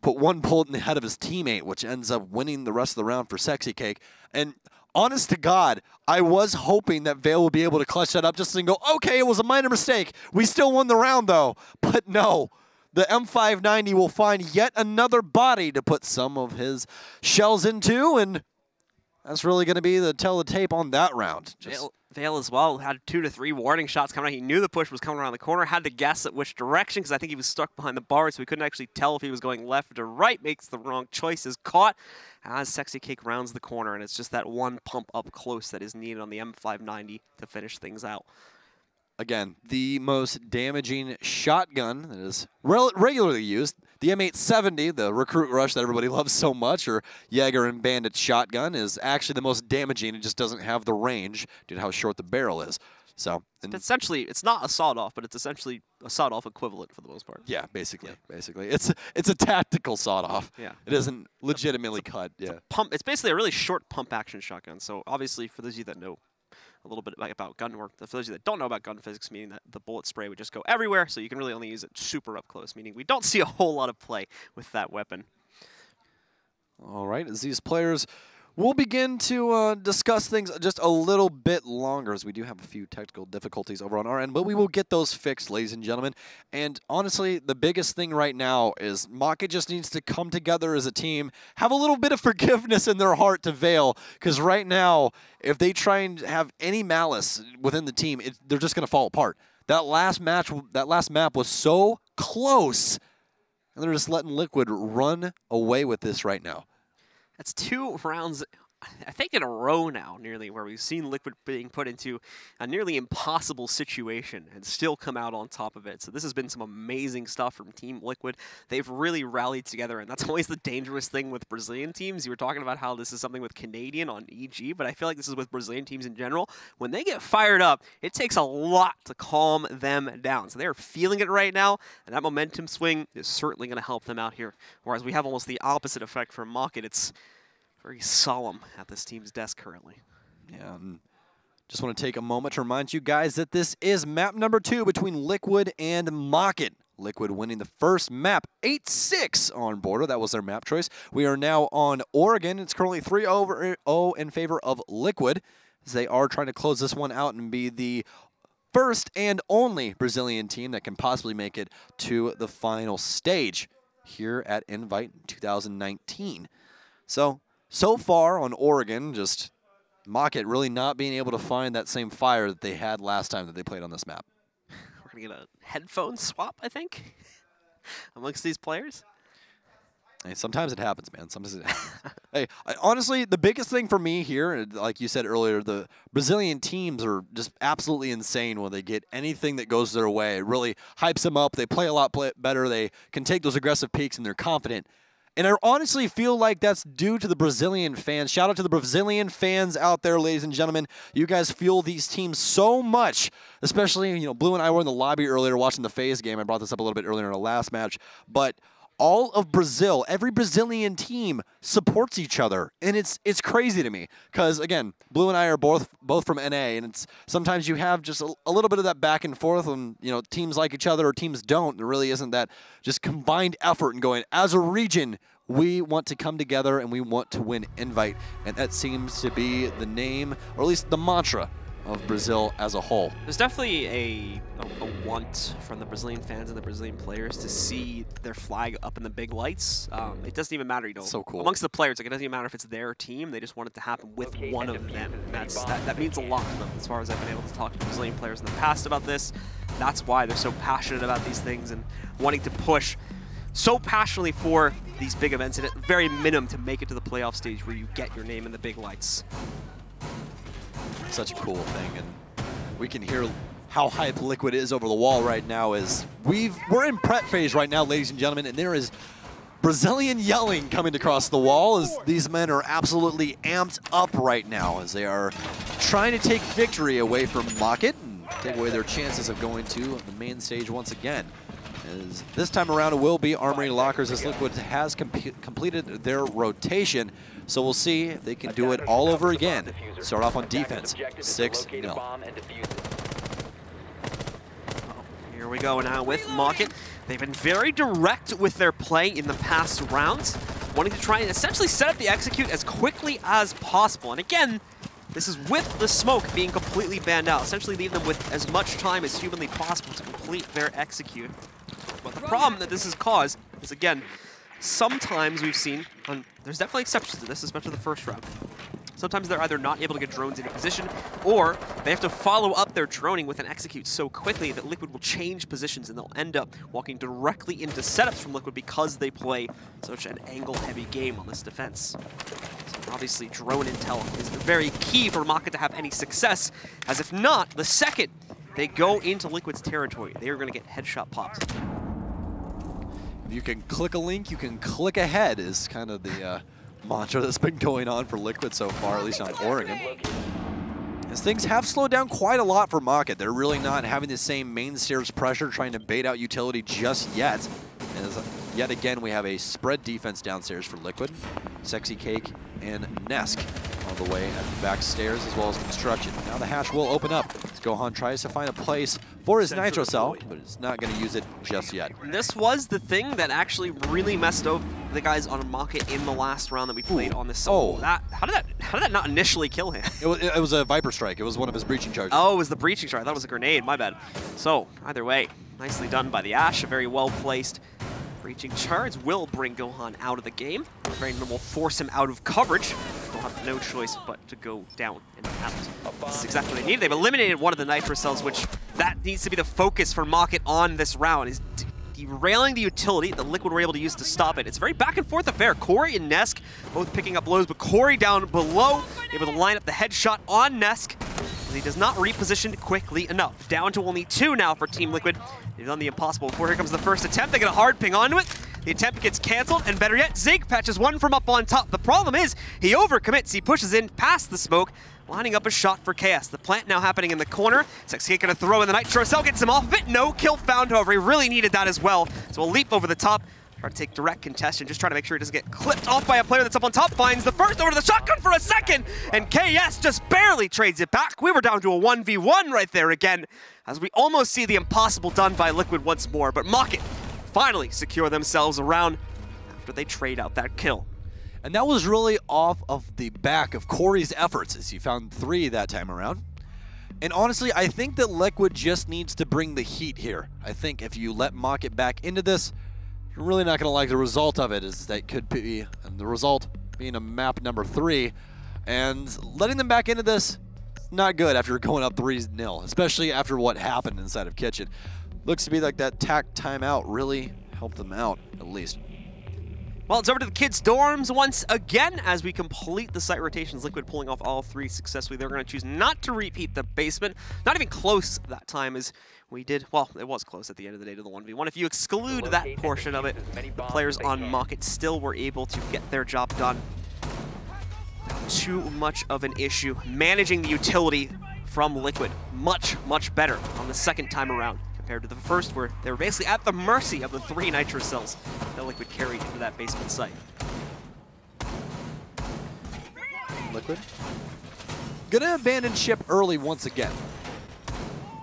put one bullet in the head of his teammate, which ends up winning the rest of the round for Sexy Cake. And honest to God, I was hoping that Veil would be able to clutch that up just and go, okay, it was a minor mistake. We still won the round, though. But no, the M590 will find yet another body to put some of his shells into, and that's really going to be the tell the tape on that round. Veil as well had 2 to 3 warning shots coming out. He knew the push was coming around the corner, had to guess at which direction, because I think he was stuck behind the bar, so he couldn't actually tell if he was going left or right. Makes the wrong choices. Caught as Sexy Cake rounds the corner, and it's just that one pump up close that is needed on the M590 to finish things out. Again, the most damaging shotgun that is regularly used. The M870, the Recruit Rush that everybody loves so much, or Jaeger and Bandit shotgun, is actually the most damaging. It just doesn't have the range due to how short the barrel is. So essentially, it's not a sawed-off, but it's essentially a sawed-off equivalent for the most part. Yeah, basically. It's a tactical sawed-off. Yeah. It isn't legitimately cut. It's basically a really short pump action shotgun. So obviously, for those of you that know a little bit about gun work, for those of you that don't know about gun physics, meaning that the bullet spray would just go everywhere, so you can really only use it super up close, meaning we don't see a whole lot of play with that weapon. All right, as these players will begin to discuss things just a little bit longer, as we do have a few technical difficulties over on our end, but we will get those fixed, ladies and gentlemen. And honestly, the biggest thing right now is Mockit just needs to come together as a team, have a little bit of forgiveness in their heart to Veil, because right now, if they try and have any malice within the team, they're just going to fall apart. That last map was so close, and they're just letting Liquid run away with this right now. That's 2 rounds, I think, in a row now, nearly, where we've seen Liquid being put into a nearly impossible situation and still come out on top of it. So this has been some amazing stuff from Team Liquid. They've really rallied together, and that's always the dangerous thing with Brazilian teams. You were talking about how this is something with Canadian on EG, but I feel like this is with Brazilian teams in general. When they get fired up, it takes a lot to calm them down. So they're feeling it right now, and that momentum swing is certainly going to help them out here. Whereas we have almost the opposite effect for Mockit. It's very solemn at this team's desk currently. Yeah, Just want to take a moment to remind you guys that this is map number 2 between Liquid and Mockit. Liquid winning the first map, 8-6 on Border. That was their map choice. We are now on Oregon. It's currently 3-0 in favor of Liquid, as they are trying to close this one out and be the first and only Brazilian team that can possibly make it to the final stage here at Invite 2019. So far on Oregon, just Mockit really not being able to find that same fire that they had last time that they played on this map. We're going to get a headphone swap, I think, amongst these players. Hey, sometimes it happens, man. Sometimes it Hey, honestly, the biggest thing for me here, like you said earlier, the Brazilian teams are just absolutely insane when they get anything that goes their way. It really hypes them up. They play a lot better. They can take those aggressive peaks, and they're confident. And I honestly feel like that's due to the Brazilian fans. Shout out to the Brazilian fans out there, ladies and gentlemen. You guys fuel these teams so much, especially, Blue and I were in the lobby earlier watching the FaZe game. I brought this up a little bit earlier in our last match. But all of Brazil, every Brazilian team supports each other, and it's crazy to me because, again, Blue and I are both from NA, and it's sometimes you have just a little bit of that back and forth when teams like each other or teams don't. There really isn't that just combined effort and going, as a region, we want to come together and we want to win Invite, and that seems to be the name, or at least the mantra, of Brazil as a whole. There's definitely a want from the Brazilian fans and the Brazilian players to see their flag up in the big lights. It doesn't even matter, so cool. Amongst the players, like, it doesn't even matter if it's their team. They just want it to happen with one of them. That means a lot to them, as far as I've been able to talk to Brazilian players in the past about this. That's why they're so passionate about these things and wanting to push so passionately for these big events, and at very minimum to make it to the playoff stage where you get your name in the big lights. Such a cool thing, and we can hear how hype Liquid is over the wall right now. As we're in prep phase right now, ladies and gentlemen, and there is Brazilian yelling coming across the wall as these men are absolutely amped up right now as they are trying to take victory away from Mockit and take away their chances of going to the main stage once again. As this time around, it will be Armory Lockers as Liquid has completed their rotation. So we'll see if they can do it all over again. Start off on defense, 6-0. Here we go now with Mockit. They've been very direct with their play in the past rounds, wanting to try and essentially set up the execute as quickly as possible. And again, this is with the smoke being completely banned out, essentially leave them with as much time as humanly possible to complete their execute. But the problem that this has caused is, again, sometimes we've seen, and there's definitely exceptions to this, especially the first round. Sometimes they're either not able to get drones into position, or they have to follow up their droning with an execute so quickly that Liquid will change positions and they'll end up walking directly into setups from Liquid because they play such an angle-heavy game on this defense. So obviously, drone intel is very key for Mockit to have any success, as if not, the second they go into Liquid's territory, they are going to get headshot pops. If you can click a link, you can click ahead is kind of the mantra that's been going on for Liquid so far, at least on Oregon. As things have slowed down quite a lot for Mockit. They're really not having the same main stairs pressure trying to bait out utility just yet. As yet again, we have a spread defense downstairs for Liquid. Sexy Cake and Nesk on the way at the back stairs, as well as construction. Now the hatch will open up as Gohan tries to find a place for his Nitro Cell, but it's not going to use it just yet. This was the thing that actually really messed up the guys on Mockit in the last round that we played on this solo. How did that not initially kill him? It was a Viper Strike. It was one of his breaching charges. Oh, it was the breaching charge. I thought it was a grenade. My bad. So, either way, nicely done by the Ashe. A very well-placed breaching charge will bring Gohan out of the game. Raiden will force him out of coverage. They'll have no choice but to go down and out. This is exactly what they need. They've eliminated one of the Nitro Cells, which that needs to be the focus for Mockit on this round, is derailing the utility that Liquid were able to use to stop it. It's a very back and forth affair. Corey and Nesk both picking up blows, but Corey down below, able to line up the headshot on Nesk. He does not reposition quickly enough. Down to only 2 now for Team Liquid. They've done the impossible before. Here comes the first attempt. They get a hard ping onto it. The attempt gets canceled, and better yet, Zig patches one from up on top. The problem is, he overcommits. He pushes in past the smoke, lining up a shot for Chaos. The plant now happening in the corner. Sexy gonna throw in the Nitro Cell, gets him off of it. No kill found, however. He really needed that as well. So we'll leap over the top. Try to take direct contestation, just trying to make sure he doesn't get clipped off by a player that's up on top. Finds the first over to the shotgun for a second, and KS just barely trades it back. We were down to a 1v1 right there again, as we almost see the impossible done by Liquid once more. But Mockit finally secure themselves around after they trade out that kill. And that was really off of the back of Corey's efforts, as he found 3 that time around. And honestly, I think that Liquid just needs to bring the heat here. I think if you let Mockit back into this, you're really not going to like the result of it, as that could be, and the result being a map number 3. And letting them back into this, not good after going up 3-0, especially after what happened inside of Kitchen. Looks to be like that tack timeout really helped them out, at least. Well, it's over to the kids' dorms once again as we complete the site rotations. Liquid pulling off all 3 successfully. They're going to choose not to repeat the basement. Not even close that time as we did. Well, it was close at the end of the day to the 1v1. If you exclude that portion of it, the players on Mockit still were able to get their job done. Not too much of an issue. Managing the utility from Liquid much, much better on the second time around, compared to the first, where they were basically at the mercy of the 3 nitro cells that Liquid carried into that basement site. Liquid gonna abandon ship early once again,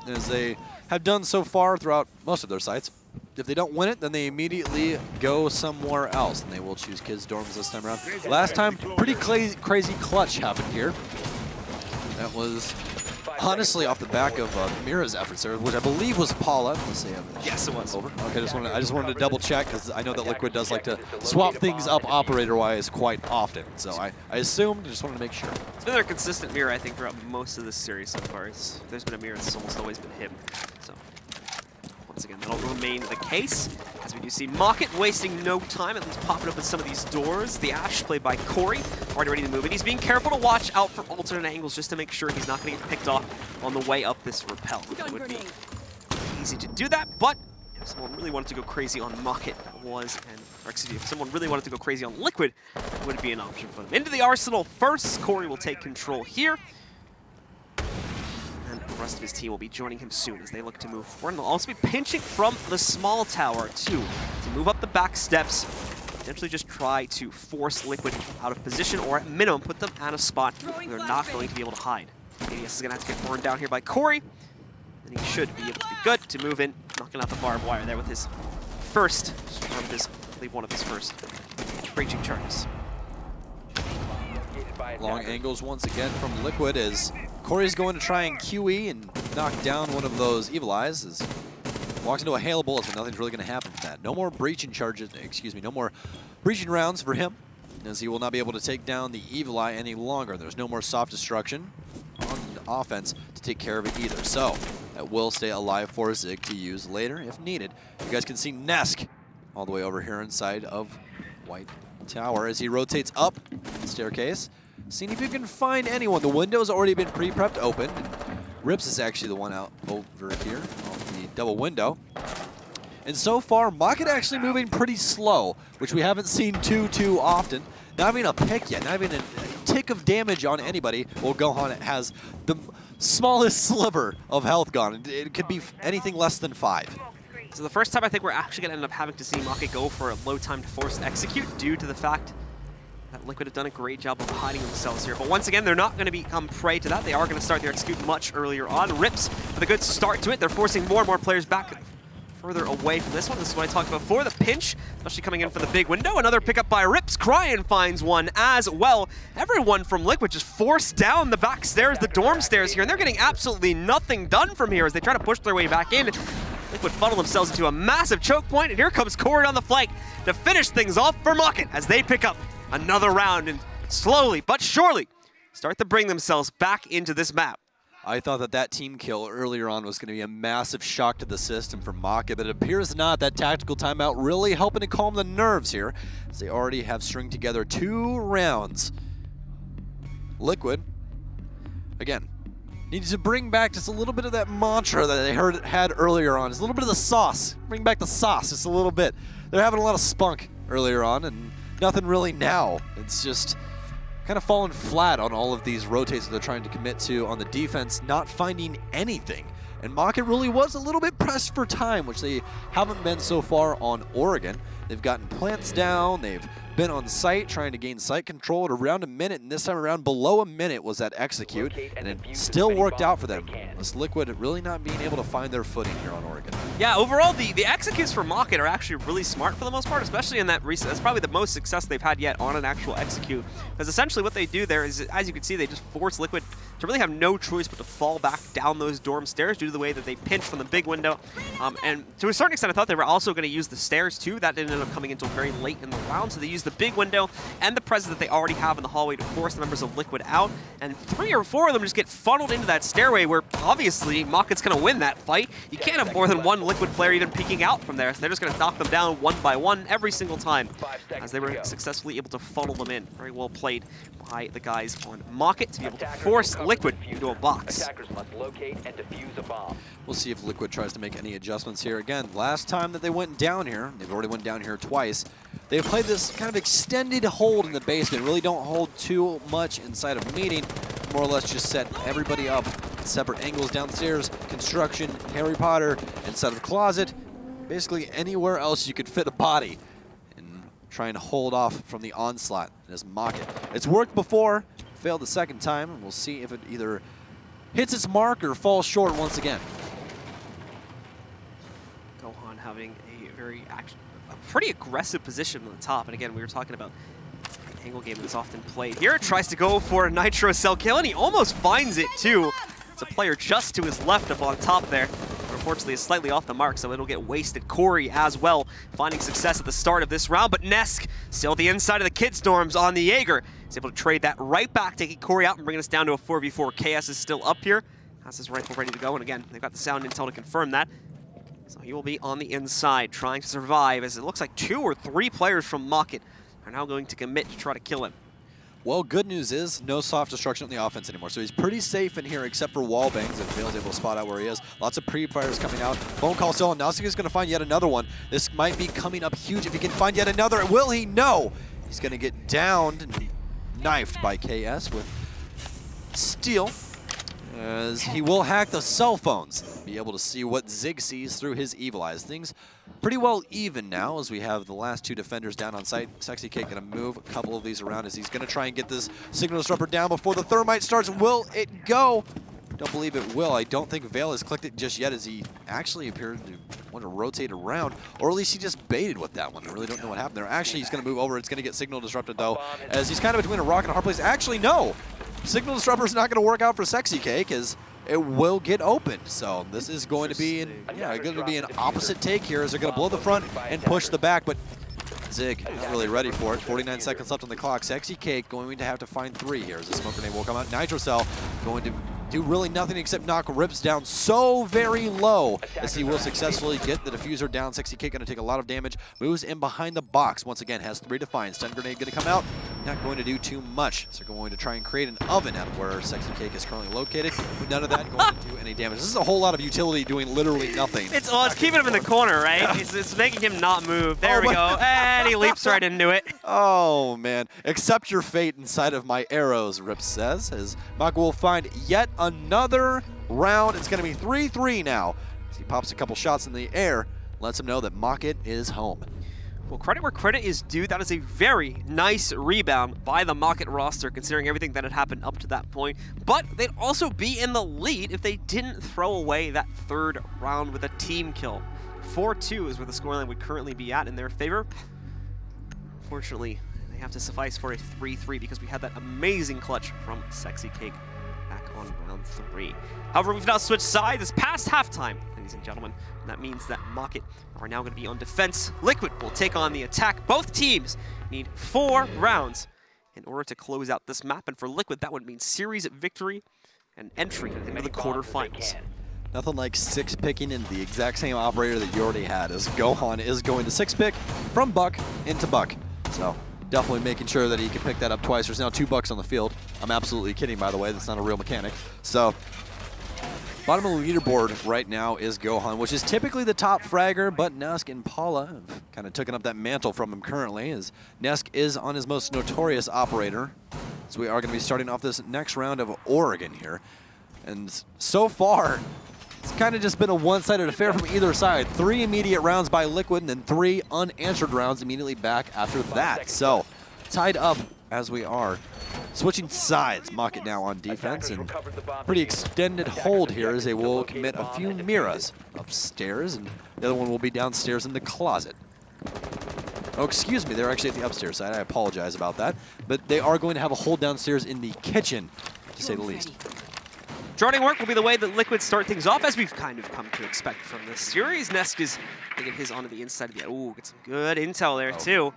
as they have done so far throughout most of their sites. If they don't win it, then they immediately go somewhere else, and they will choose kids' dorms this time around. Last time, pretty crazy clutch happened here. That was honestly off the back of Mira's efforts there, which I believe was Paula. Let's see. Yes, it was. Over. Okay, I just wanted to double check, because I know that Liquid does like to swap things up operator-wise quite often. So I assumed, just wanted to make sure. It's been their consistent Mira, I think, throughout most of this series so far. If there's been a Mira, it's almost always been him. So once again, that'll remain the case, as we do see Mockit wasting no time, at least popping open some of these doors. The Ash, played by Corey, already ready to move in. He's being careful to watch out for alternate angles just to make sure he's not going to get picked off on the way up this rappel. It would be easy to do that, but if someone really wanted to go crazy on Mockit if someone really wanted to go crazy on Liquid, it would be an option for them. Into the Arsenal first. Corey will take control here. And the rest of his team will be joining him soon as they look to move forward. And they'll also be pinching from the small tower, too, to move up the back steps, potentially just try to force Liquid out of position, or at minimum put them at a spot where they're not going to be able to hide. ADS is going to have to get burned down here by Corey, and he should be able to be good to move in, knocking out the barbed wire there with his first, or his, I believe one of his first breaching charges. Long angles once again from Liquid, as Corey's going to try and QE and knock down one of those Evil Eyes, as walks into a hail of bullets, but nothing's really going to happen from that. No more breaching charges, no more breaching rounds for him, as he will not be able to take down the Evil Eye any longer. There's no more soft destruction on offense to take care of it either. So that will stay alive for Zig to use later if needed. You guys can see Nesk all the way over here inside of White Tower as he rotates up the staircase, seeing if you can find anyone. The window's already been pre-prepped open. Rips is actually the one out over here on the double window. And so far, Mockit actually moving pretty slow, which we haven't seen too often. Not even a pick yet, not even a tick of damage on anybody. Well, Gohan has the smallest sliver of health gone. It could be anything less than 5. So the first time I think we're actually going to end up having to see Mockit go for a low time to force execute, due to the fact that Liquid have done a great job of hiding themselves here. But once again, they're not going to become prey to that. They are going to start their execute much earlier on. Rips with a good start to it. They're forcing more and more players back further away from this one. This is what I talked about before, the pinch, especially coming in for the big window. Another pickup by Rips. Cryan finds one as well. Everyone from Liquid just forced down the back stairs, the dorm stairs here, and they're getting absolutely nothing done from here as they try to push their way back in. Liquid funnel themselves into a massive choke point, and here comes Corey on the flank to finish things off for Mockit as they pick up another round and slowly but surely start to bring themselves back into this map. I thought that team kill earlier on was going to be a massive shock to the system for Mockit, but it appears not. That tactical timeout really helping to calm the nerves here, as they already have stringed together 2 rounds. Liquid, again, needs to bring back just a little bit of that mantra that they had earlier on. Just a little bit of the sauce. Bring back the sauce just a little bit. They're having a lot of spunk earlier on, and nothing really now. It's just kind of fallen flat on all of these rotates that they're trying to commit to on the defense, not finding anything. And Mockit really was a little bit pressed for time, which they haven't been so far on Oregon. They've gotten plants down. They've been on site trying to gain site control at around a minute, and this time around below a minute was that execute, and it still worked out for them. This Liquid really not being able to find their footing here on Oregon. Yeah, overall, the executes for Mockit are actually really smart for the most part, especially in that recent. That's probably the most success they've had yet on an actual execute. Because essentially what they do there is, as you can see, they just force Liquid to really have no choice but to fall back down those dorm stairs due to the way that they pinch from the big window. And to a certain extent, I thought they were also going to use the stairs too. That didn't end up coming until very late in the round. So they used the big window and the presence that they already have in the hallway to force the members of Liquid out. And 3 or 4 of them just get funneled into that stairway where obviously Mockit's going to win that fight. You can't have more than one Liquid player even peeking out from there. So they're just going to knock them down one by one every single time as they were successfully able to funnel them in. Very well played by the guys on Mockit to be able to force Liquid into a box. Attackers must locate and defuse a bomb. We'll see if Liquid tries to make any adjustments here. Again, last time that they went down here, they've already went down here twice. They've played this kind of extended hold in the basement. Really don't hold too much inside of meeting. More or less just set everybody up at separate angles downstairs, construction, Harry Potter, inside of the closet, basically anywhere else you could fit a body. And trying to hold off from the onslaught as Mockit. It's worked before, failed the second time, and we'll see if it either hits its mark or falls short once again. Gohan having a pretty aggressive position on the top, and again, we were talking about the angle game that's often played. Here it tries to go for a Nitro Cell kill, and he almost finds it too. It's a player just to his left up on top there. Unfortunately, it's slightly off the mark, so it'll get wasted. Corey as well, finding success at the start of this round, but Nesk still at the inside of the Kid Storms on the Jaeger. He's able to trade that right back, taking Corey out and bringing us down to a 4v4. KS is still up here, has his rifle ready to go, and again, they've got the sound intel to confirm that. So he will be on the inside, trying to survive, as it looks like 2 or 3 players from Mockit are now going to commit to try to kill him. Well, good news is no soft destruction on the offense anymore, so he's pretty safe in here except for wall bangs, and Vale's able to spot out where he is. Lots of pre-fires coming out. Phone call still, and Nasuke's going to find yet another one. This might be coming up huge if he can find yet another. Will he? No! He's going to get downed and knifed by KS with steel, as he will hack the cell phones. Be able to see what Zig sees through his evil eyes. Things pretty well even now as we have the last 2 defenders down on site. Sexy Cake going to move a couple of these around as he's going to try and get this signal disruptor down before the thermite starts. Will it go? Don't believe it will. I don't think Vale has clicked it just yet, as he actually appeared to want to rotate around, or at least he just baited with that one. I really don't know what happened there. Actually, he's going to move over. It's going to get signal disrupted though, as he's kind of between a rock and a hard place. Actually, no. Signal disruptor is not going to work out for Sexy Cake, as it will get opened. So this is going to be an opposite take here, as they're going to blow the front and push the back, but Zig not really ready for it. 49 seconds left on the clock. Sexy Cake going to have to find 3 here, as the smoke grenade will come out. Nitro Cell going to do really nothing except knock Rips down so very low, as he will successfully get the diffuser down. Sexy Cake going to take a lot of damage, moves in behind the box. Once again, has 3 to find. Stun grenade going to come out, not going to do too much. So they're going to try and create an oven at where Sexy Cake is currently located, but none of that going to do any damage. This is a whole lot of utility doing literally nothing. It's keeping him in the corner, right? It's making him not move. There we go. And he leaps right into it. Oh, man. Accept your fate inside of my arrows, Rips says, as Maka will find yet another round. It's going to be 3-3 now. As he pops a couple shots in the air, lets him know that Mockit is home. Well, credit where credit is due. That is a very nice rebound by the Mockit roster, considering everything that had happened up to that point. But they'd also be in the lead if they didn't throw away that 3rd round with a team kill. 4-2 is where the scoreline would currently be at in their favor. Unfortunately, they have to suffice for a 3-3 because we had that amazing clutch from Sexy Cake back on round 3. However, we've now switched sides. It's past halftime, ladies and gentlemen. And that means that Mockit are now going to be on defense. Liquid will take on the attack. Both teams need 4 rounds in order to close out this map. And for Liquid, that would mean series victory and entry into the quarterfinals. Nothing like 6-picking into the exact same operator that you already had, as Gohan is going to 6-pick from Buck into Buck. So definitely making sure that he can pick that up twice. There's now 2 Bucks on the field. I'm absolutely kidding, by the way. That's not a real mechanic. So bottom of the leaderboard right now is Gohan, which is typically the top fragger, but Nesk and Paula have kind of taken up that mantle from him currently, as Nesk is on his most notorious operator. So we are going to be starting off this next round of Oregon here. And so far, it's kind of just been a one-sided affair from either side. 3 immediate rounds by Liquid and then 3 unanswered rounds immediately back after that. So tied up as we are. Switching sides, Mockit now on defense, and pretty extended hold here as they will commit a few Miras upstairs, and the other one will be downstairs in the closet. Oh, excuse me, they're actually at the upstairs side. I apologize about that. But they are going to have a hold downstairs in the kitchen, to say the least. Droning work will be the way that Liquid start things off, as we've kind of come to expect from this series. Nesk is getting his onto the inside of the... Ooh, get some good intel there, too.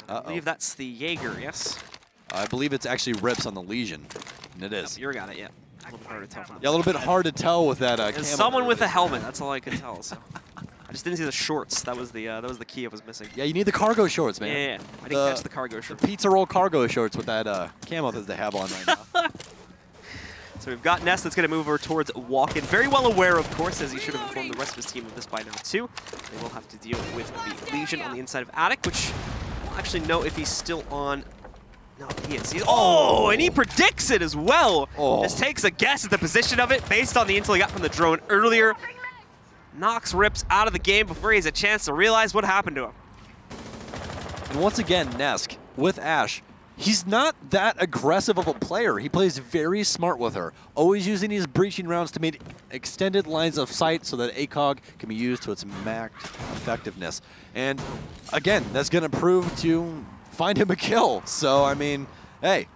I believe that's the Jaeger, yes? I believe it's actually Rips on the Legion, and it is. You got it, yeah. A little bit hard to tell from yeah, a little bit hard to tell with that camo. Someone with a helmet, that's all I could tell, so... I just didn't see the shorts. That was the key I was missing. Yeah, you need the cargo shorts, man. Yeah. I didn't catch the cargo shorts. The pizza roll cargo shorts with that camo that they have on right now. So we've got Ness that's going to move over towards Walk-In. Very well aware, of course, as he should have informed the rest of his team of this by now, too. They will have to deal with the Legion on the inside of Attic, which I don't actually know if he's still on. No, he is. Oh, and he predicts it as well. Oh. Just takes a guess at the position of it based on the intel he got from the drone earlier. Knocks Rips out of the game before he has a chance to realize what happened to him. And once again, Nesk with Ash. He's not that aggressive of a player. He plays very smart with her, always using these breaching rounds to make extended lines of sight so that ACOG can be used to its max effectiveness. And again, that's going to prove to find him a kill. So, I mean, hey,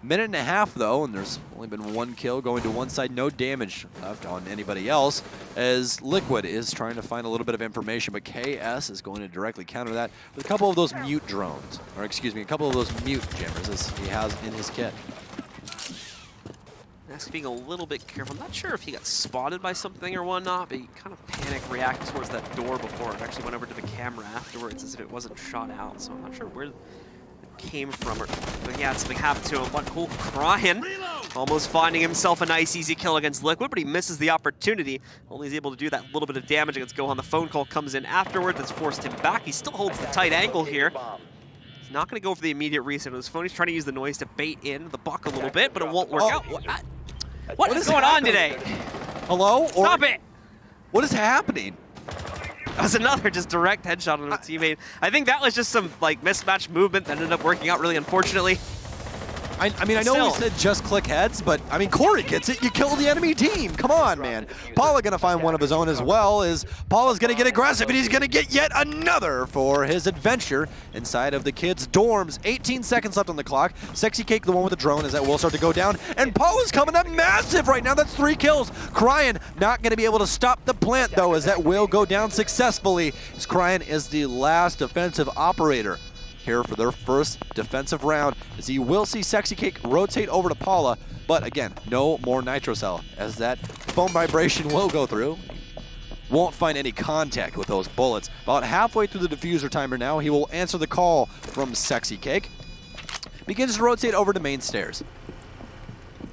minute and a half though, and there's only been 1 kill going to one side, no damage left on anybody else, as Liquid is trying to find a little bit of information, but KS is going to directly counter that with a couple of those mute drones, or excuse me, a couple of those mute jammers as he has in his kit. Nesk being a little bit careful. I'm not sure if he got spotted by something or whatnot, but he kind of panic reacted towards that door before it actually went over to the camera afterwards as if it wasn't shot out, so I'm not sure where came from, but yeah, something happened to him. But Crying, almost finding himself a nice easy kill against Liquid, but he misses the opportunity. Only is able to do that little bit of damage against Gohan. The phone call comes in afterwards. That's forced him back. He still holds the tight angle here. He's not going to go for the immediate reset of his phone. He's trying to use the noise to bait in the buck a little bit, but it won't work out. What is going on today? Hello? Stop it! What is happening? That was another just direct headshot on a teammate. I think that was just some like mismatched movement that ended up working out really unfortunately. I mean, I know we said just click heads, but I mean, Corey gets it. You kill the enemy team. Come on, man. Paula gonna find one of his own as well. As Paula's gonna get aggressive, and he's gonna get yet another for his adventure inside of the kids' dorms. 18 seconds left on the clock. Sexy Cake, the one with the drone, as that will start to go down. And Paula's coming up massive right now. That's 3 kills. Crying not gonna be able to stop the plant though, as that will go down successfully. As Crying is the last defensive operator here for their first defensive round, as he will see Sexy Cake rotate over to Paula, but again, no more Nitro Cell, as that foam vibration will go through. Won't find any contact with those bullets. About halfway through the diffuser timer now, he will answer the call from Sexy Cake. Begins to rotate over to main stairs.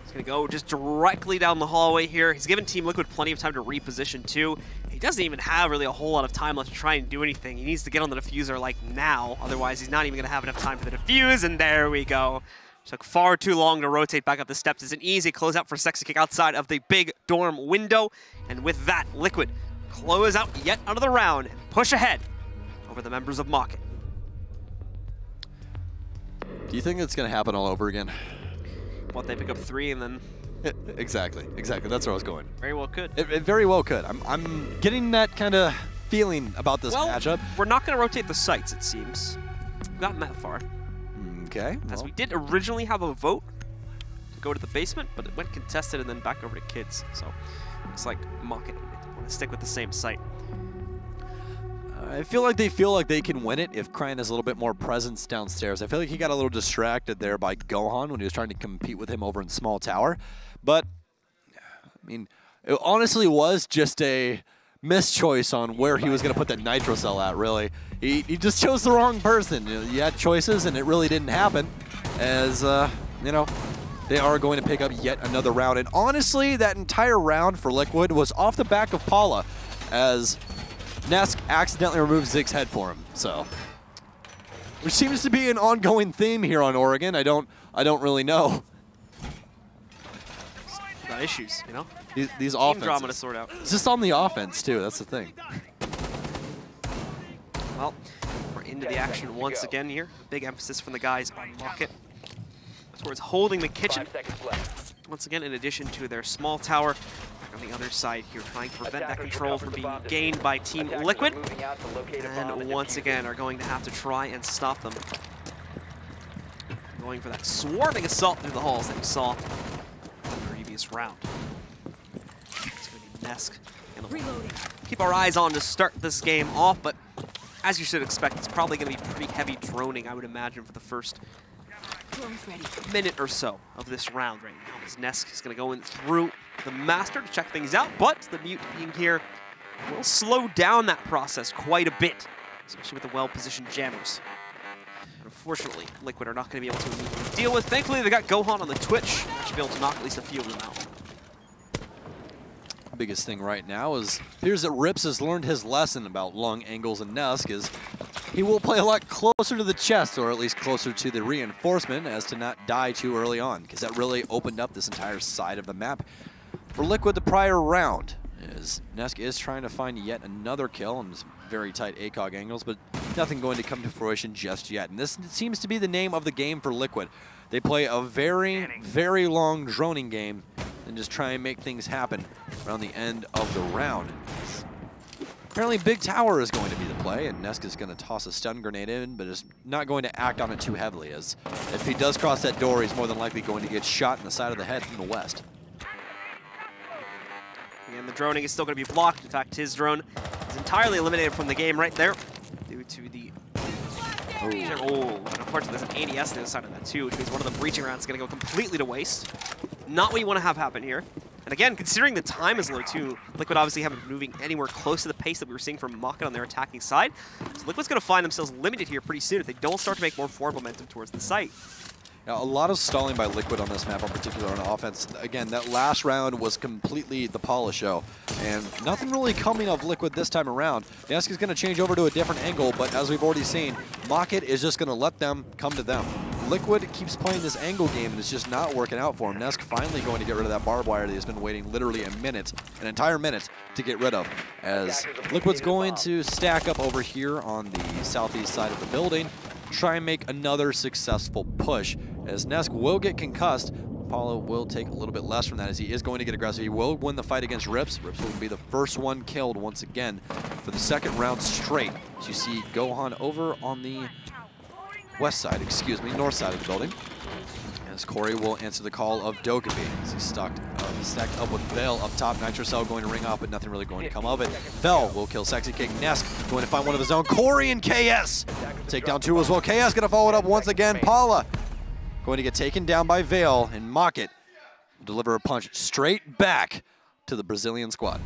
He's going to go just directly down the hallway here. He's given Team Liquid plenty of time to reposition too. He doesn't even have really a whole lot of time left to try and do anything. He needs to get on the diffuser like now, otherwise he's not even going to have enough time for the defuse, and there we go. Took far too long to rotate back up the steps. It's an easy closeout for Sexy Kick outside of the big dorm window, and with that, Liquid close out yet another round and push ahead over the members of Mockit. Do you think it's going to happen all over again? What, they pick up 3 and then... Exactly. That's where I was going. Very well could. It very well could. I'm getting that kind of feeling about this matchup. We're not going to rotate the sites, it seems. We've gotten that far. Okay. As we did originally have a vote to go to the basement, but it went contested and then back over to kids. So looks like Mockit want to stick with the same site. I feel like they can win it if Crying has a little bit more presence downstairs. I feel like he got a little distracted there by Gohan when he was trying to compete with him over in Small Tower. But, I mean, it honestly was just a mischoice on where he was going to put that Nitro Cell at, really. He just chose the wrong person. You had choices, and it really didn't happen. As, you know, they are going to pick up yet another round. And honestly, that entire round for Liquid was off the back of Paula, as Nesk accidentally removed Zig's head for him, so. Which seems to be an ongoing theme here on Oregon. I don't really know. got issues, you know? These Team offenses. drama to sort out. It's just on the offense, too. That's the thing. Well, we're into the action once again here. Big emphasis from the guys on Mockit towards holding the kitchen. 5 seconds left. Once again, in addition to their small tower, back on the other side here, trying to prevent that control from being gained by Team Liquid. And once again, are going to have to try and stop them. Going for that swarming assault through the halls that we saw in the previous round. It's going to be Nesk. Reloading. Keep our eyes on to start this game off, but as you should expect, it's probably going to be pretty heavy droning, I would imagine, for the first minute or so of this round right now. As Nesk is going to go in through the Master to check things out, but the Mute being here will slow down that process quite a bit, especially with the well-positioned jammers. Unfortunately, Liquid are not going to be able to immediately deal with. Thankfully, they got Gohan on the Twitch. Should be able to knock at least a few of them out. Biggest thing right now is appears that Rips has learned his lesson about long angles and Nesk is he will play a lot closer to the chest, or at least closer to the reinforcement, as to not die too early on, because that really opened up this entire side of the map for Liquid the prior round. As Nesk is trying to find yet another kill on some very tight ACOG angles, but nothing going to come to fruition just yet. And this seems to be the name of the game for Liquid. They play a very, very long droning game and just try and make things happen around the end of the round. Apparently Big Tower is going to be the play, and Nesk is going to toss a stun grenade in, but is not going to act on it too heavily, as if he does cross that door, he's more than likely going to get shot in the side of the head from the west. And the droning is still going to be blocked. In fact, his drone is entirely eliminated from the game right there due to the... Oh, and unfortunately, there's an ADS on the other side of that too, which means one of the breaching rounds is going to go completely to waste. Not what you want to have happen here. And again, considering the time is low too, Liquid obviously haven't been moving anywhere close to the pace that we were seeing from Mockit on their attacking side. So Liquid's going to find themselves limited here pretty soon if they don't start to make more forward momentum towards the site. Now, a lot of stalling by Liquid on this map, in particular on offense. Again, that last round was completely the Paula show, and nothing really coming of Liquid this time around. Nesk is going to change over to a different angle, but as we've already seen, Mockit is just going to let them come to them. Liquid keeps playing this angle game, and it's just not working out for him. Nesk finally going to get rid of that barbed wire that he's been waiting literally a minute, an entire minute, to get rid of, as Liquid's going to stack up over here on the southeast side of the building, try and make another successful push. As Nesk will get concussed, Paula will take a little bit less from that, as he is going to get aggressive. He will win the fight against Rips. Rips will be the first one killed once again for the second round straight. As you see Gohan over on the west side, north side of the building. As Corey will answer the call of Dokkaebi, as he's stacked up with Vale up top. Nitrocell going to ring off, but nothing really going to come of it. Vale will kill Sexy King. Nesk going to find one of his own. Corey and KS take down two as well. KS going to follow it up once again. Paula going to get taken down by Vale, and Mockit will deliver a punch straight back to the Brazilian squad.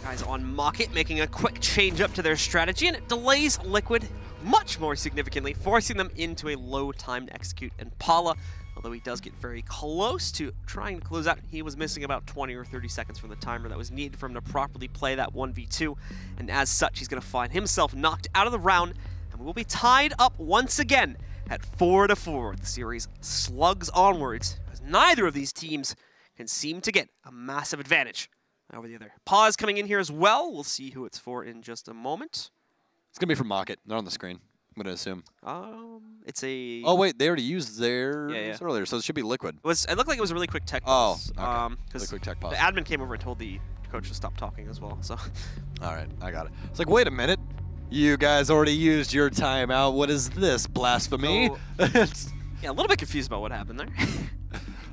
Guys on Mockit making a quick change up to their strategy, and it delays Liquid much more significantly, forcing them into a low time to execute. And Paula, although he does get very close to trying to close out, he was missing about 20 or 30 seconds from the timer that was needed for him to properly play that 1v2. And as such, he's going to find himself knocked out of the round, and we will be tied up once again at 4-4. The series slugs onwards, as neither of these teams can seem to get a massive advantage over the other. Pause coming in here as well. We'll see who it's for in just a moment. It's going to be from Mockit. They're on the screen, I'm going to assume. It's a... Oh, wait, they already used theirs Yeah. earlier, so it should be Liquid. It looked like it was a really quick tech pause. Oh, okay. Really quick tech pause. The admin came over and told the coach to stop talking as well, so... All right, I got it. It's like, wait a minute. You guys already used your timeout. What is this, blasphemy? So, yeah, a little bit confused about what happened there.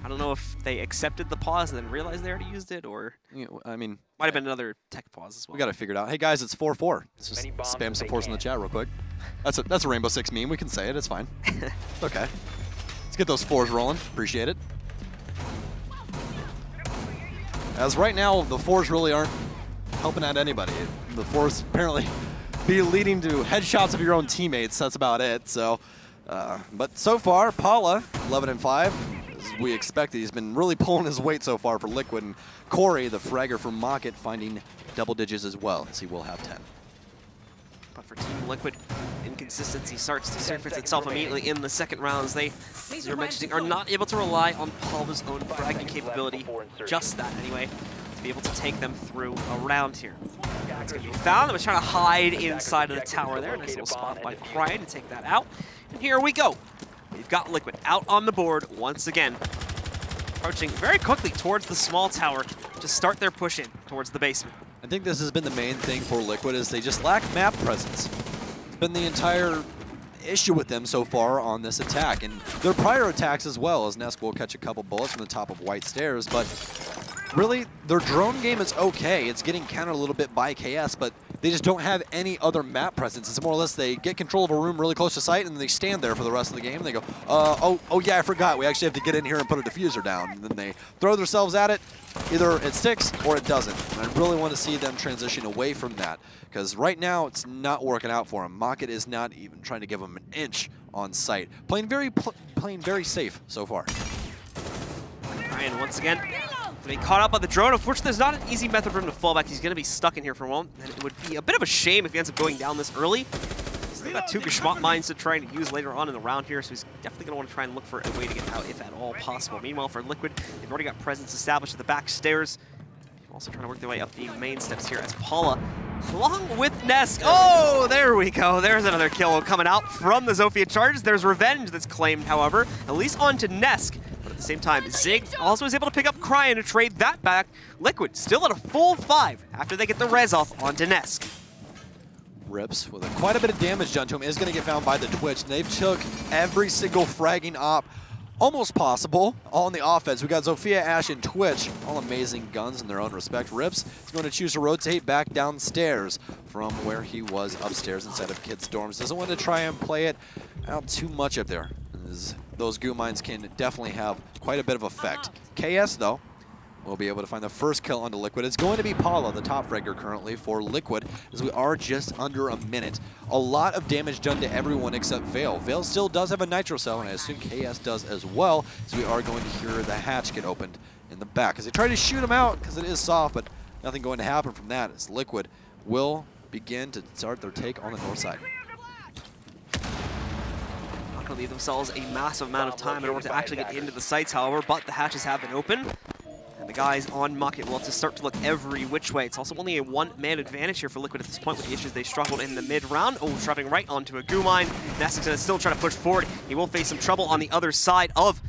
I don't know if they accepted the pause and then realized they already used it, or... Yeah, I mean... Might have been another tech pause as well. We got to figure it out. Hey, guys, it's 4-4. Let's just spam some fours in the chat real quick. That's a Rainbow Six meme. We can say it. It's fine. It's okay. Let's get those fours rolling. Appreciate it. As right now, the fours really aren't helping out anybody. The fours apparently be leading to headshots of your own teammates. That's about it. So, but so far, Paula, 11-5. As we expected, he's been really pulling his weight so far for Liquid. And Corey, the fragger from Mockit, finding double digits as well, as he will have 10. But for Team Liquid, inconsistency starts to surface itself immediately in the second rounds. They, as you're mentioning, are not able to rely on Palva's own fragging capability, just that anyway, to be able to take them through a round here. It's going to be found. They was trying to hide inside of the tower there. Nice little spot by Cryan to take that out. And here we go. We've got Liquid out on the board once again, approaching very quickly towards the small tower to start their push in towards the basement. I think this has been the main thing for Liquid is they just lack map presence. It's been the entire issue with them so far on this attack, and their prior attacks as well, as Nesk will catch a couple bullets from the top of White Stairs, but really their drone game is okay. It's getting countered a little bit by KS, but they just don't have any other map presence. It's more or less they get control of a room really close to site and they stand there for the rest of the game and they go, oh yeah, I forgot. We actually have to get in here and put a diffuser down. And then they throw themselves at it. Either it sticks or it doesn't. And I really want to see them transition away from that because right now it's not working out for them. Mockit is not even trying to give them an inch on site. Playing very safe so far. Ryan once again. He caught up on the drone. Unfortunately, there's not an easy method for him to fall back. He's going to be stuck in here for a moment. And it would be a bit of a shame if he ends up going down this early. He's got 2 Geschmack mines to try and use later on in the round here, so he's definitely going to want to try and look for a way to get out, if at all possible. Meanwhile, for Liquid, they've already got presence established at the back stairs. Also trying to work their way up the main steps here as Paula, along with Nesk. Oh, there we go. There's another kill coming out from the Zofia charges. There's revenge that's claimed, however, at least onto Nesk. At the same time, Zig also is able to pick up Cryan to trade that back. Liquid still at a full 5 after they get the res off onto Nesk. Rips with quite a bit of damage done to him is going to get found by the Twitch. They've took every single fragging op almost possible all on the offense. We got Zofia, Ash, and Twitch, all amazing guns in their own respect. Rips is going to choose to rotate back downstairs from where he was upstairs inside of Kid's dorms. Doesn't want to try and play it out too much up there. Those goo mines can definitely have quite a bit of effect. KS, though, will be able to find the first kill onto Liquid. It's going to be Paula, the top fragger currently for Liquid, as we are just under a minute. A lot of damage done to everyone except Vale. Vale still does have a nitro cell, and I assume KS does as well, so we are going to hear the hatch get opened in the back. As they try to shoot him out, because it is soft, but nothing going to happen from that, as Liquid will begin to start their take on the north side. Not going to leave themselves a massive amount of time in order to actually get into the sites, however, but the hatches have been open. And the guys on Mockit will have to start to look every which way. It's also only a 1-man advantage here for Liquid at this point with the issues they struggled in the mid-round. Oh, shoving right onto a goo mine. Ness's going to still try to push forward. He will face some trouble on the other side of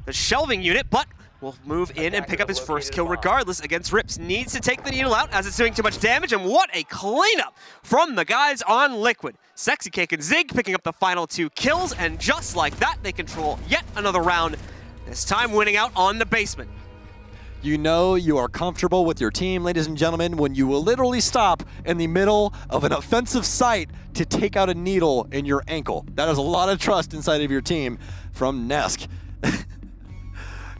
the shelving unit, but will move in and pick up his first kill regardless against Rips. Needs to take the needle out as it's doing too much damage, and what a cleanup from the guys on Liquid. Sexy Cake and Zig picking up the final 2 kills, and just like that, they control yet another round, this time winning out on the basement. You know you are comfortable with your team, ladies and gentlemen, when you will literally stop in the middle of an offensive site to take out a needle in your ankle. That is a lot of trust inside of your team from Nesk.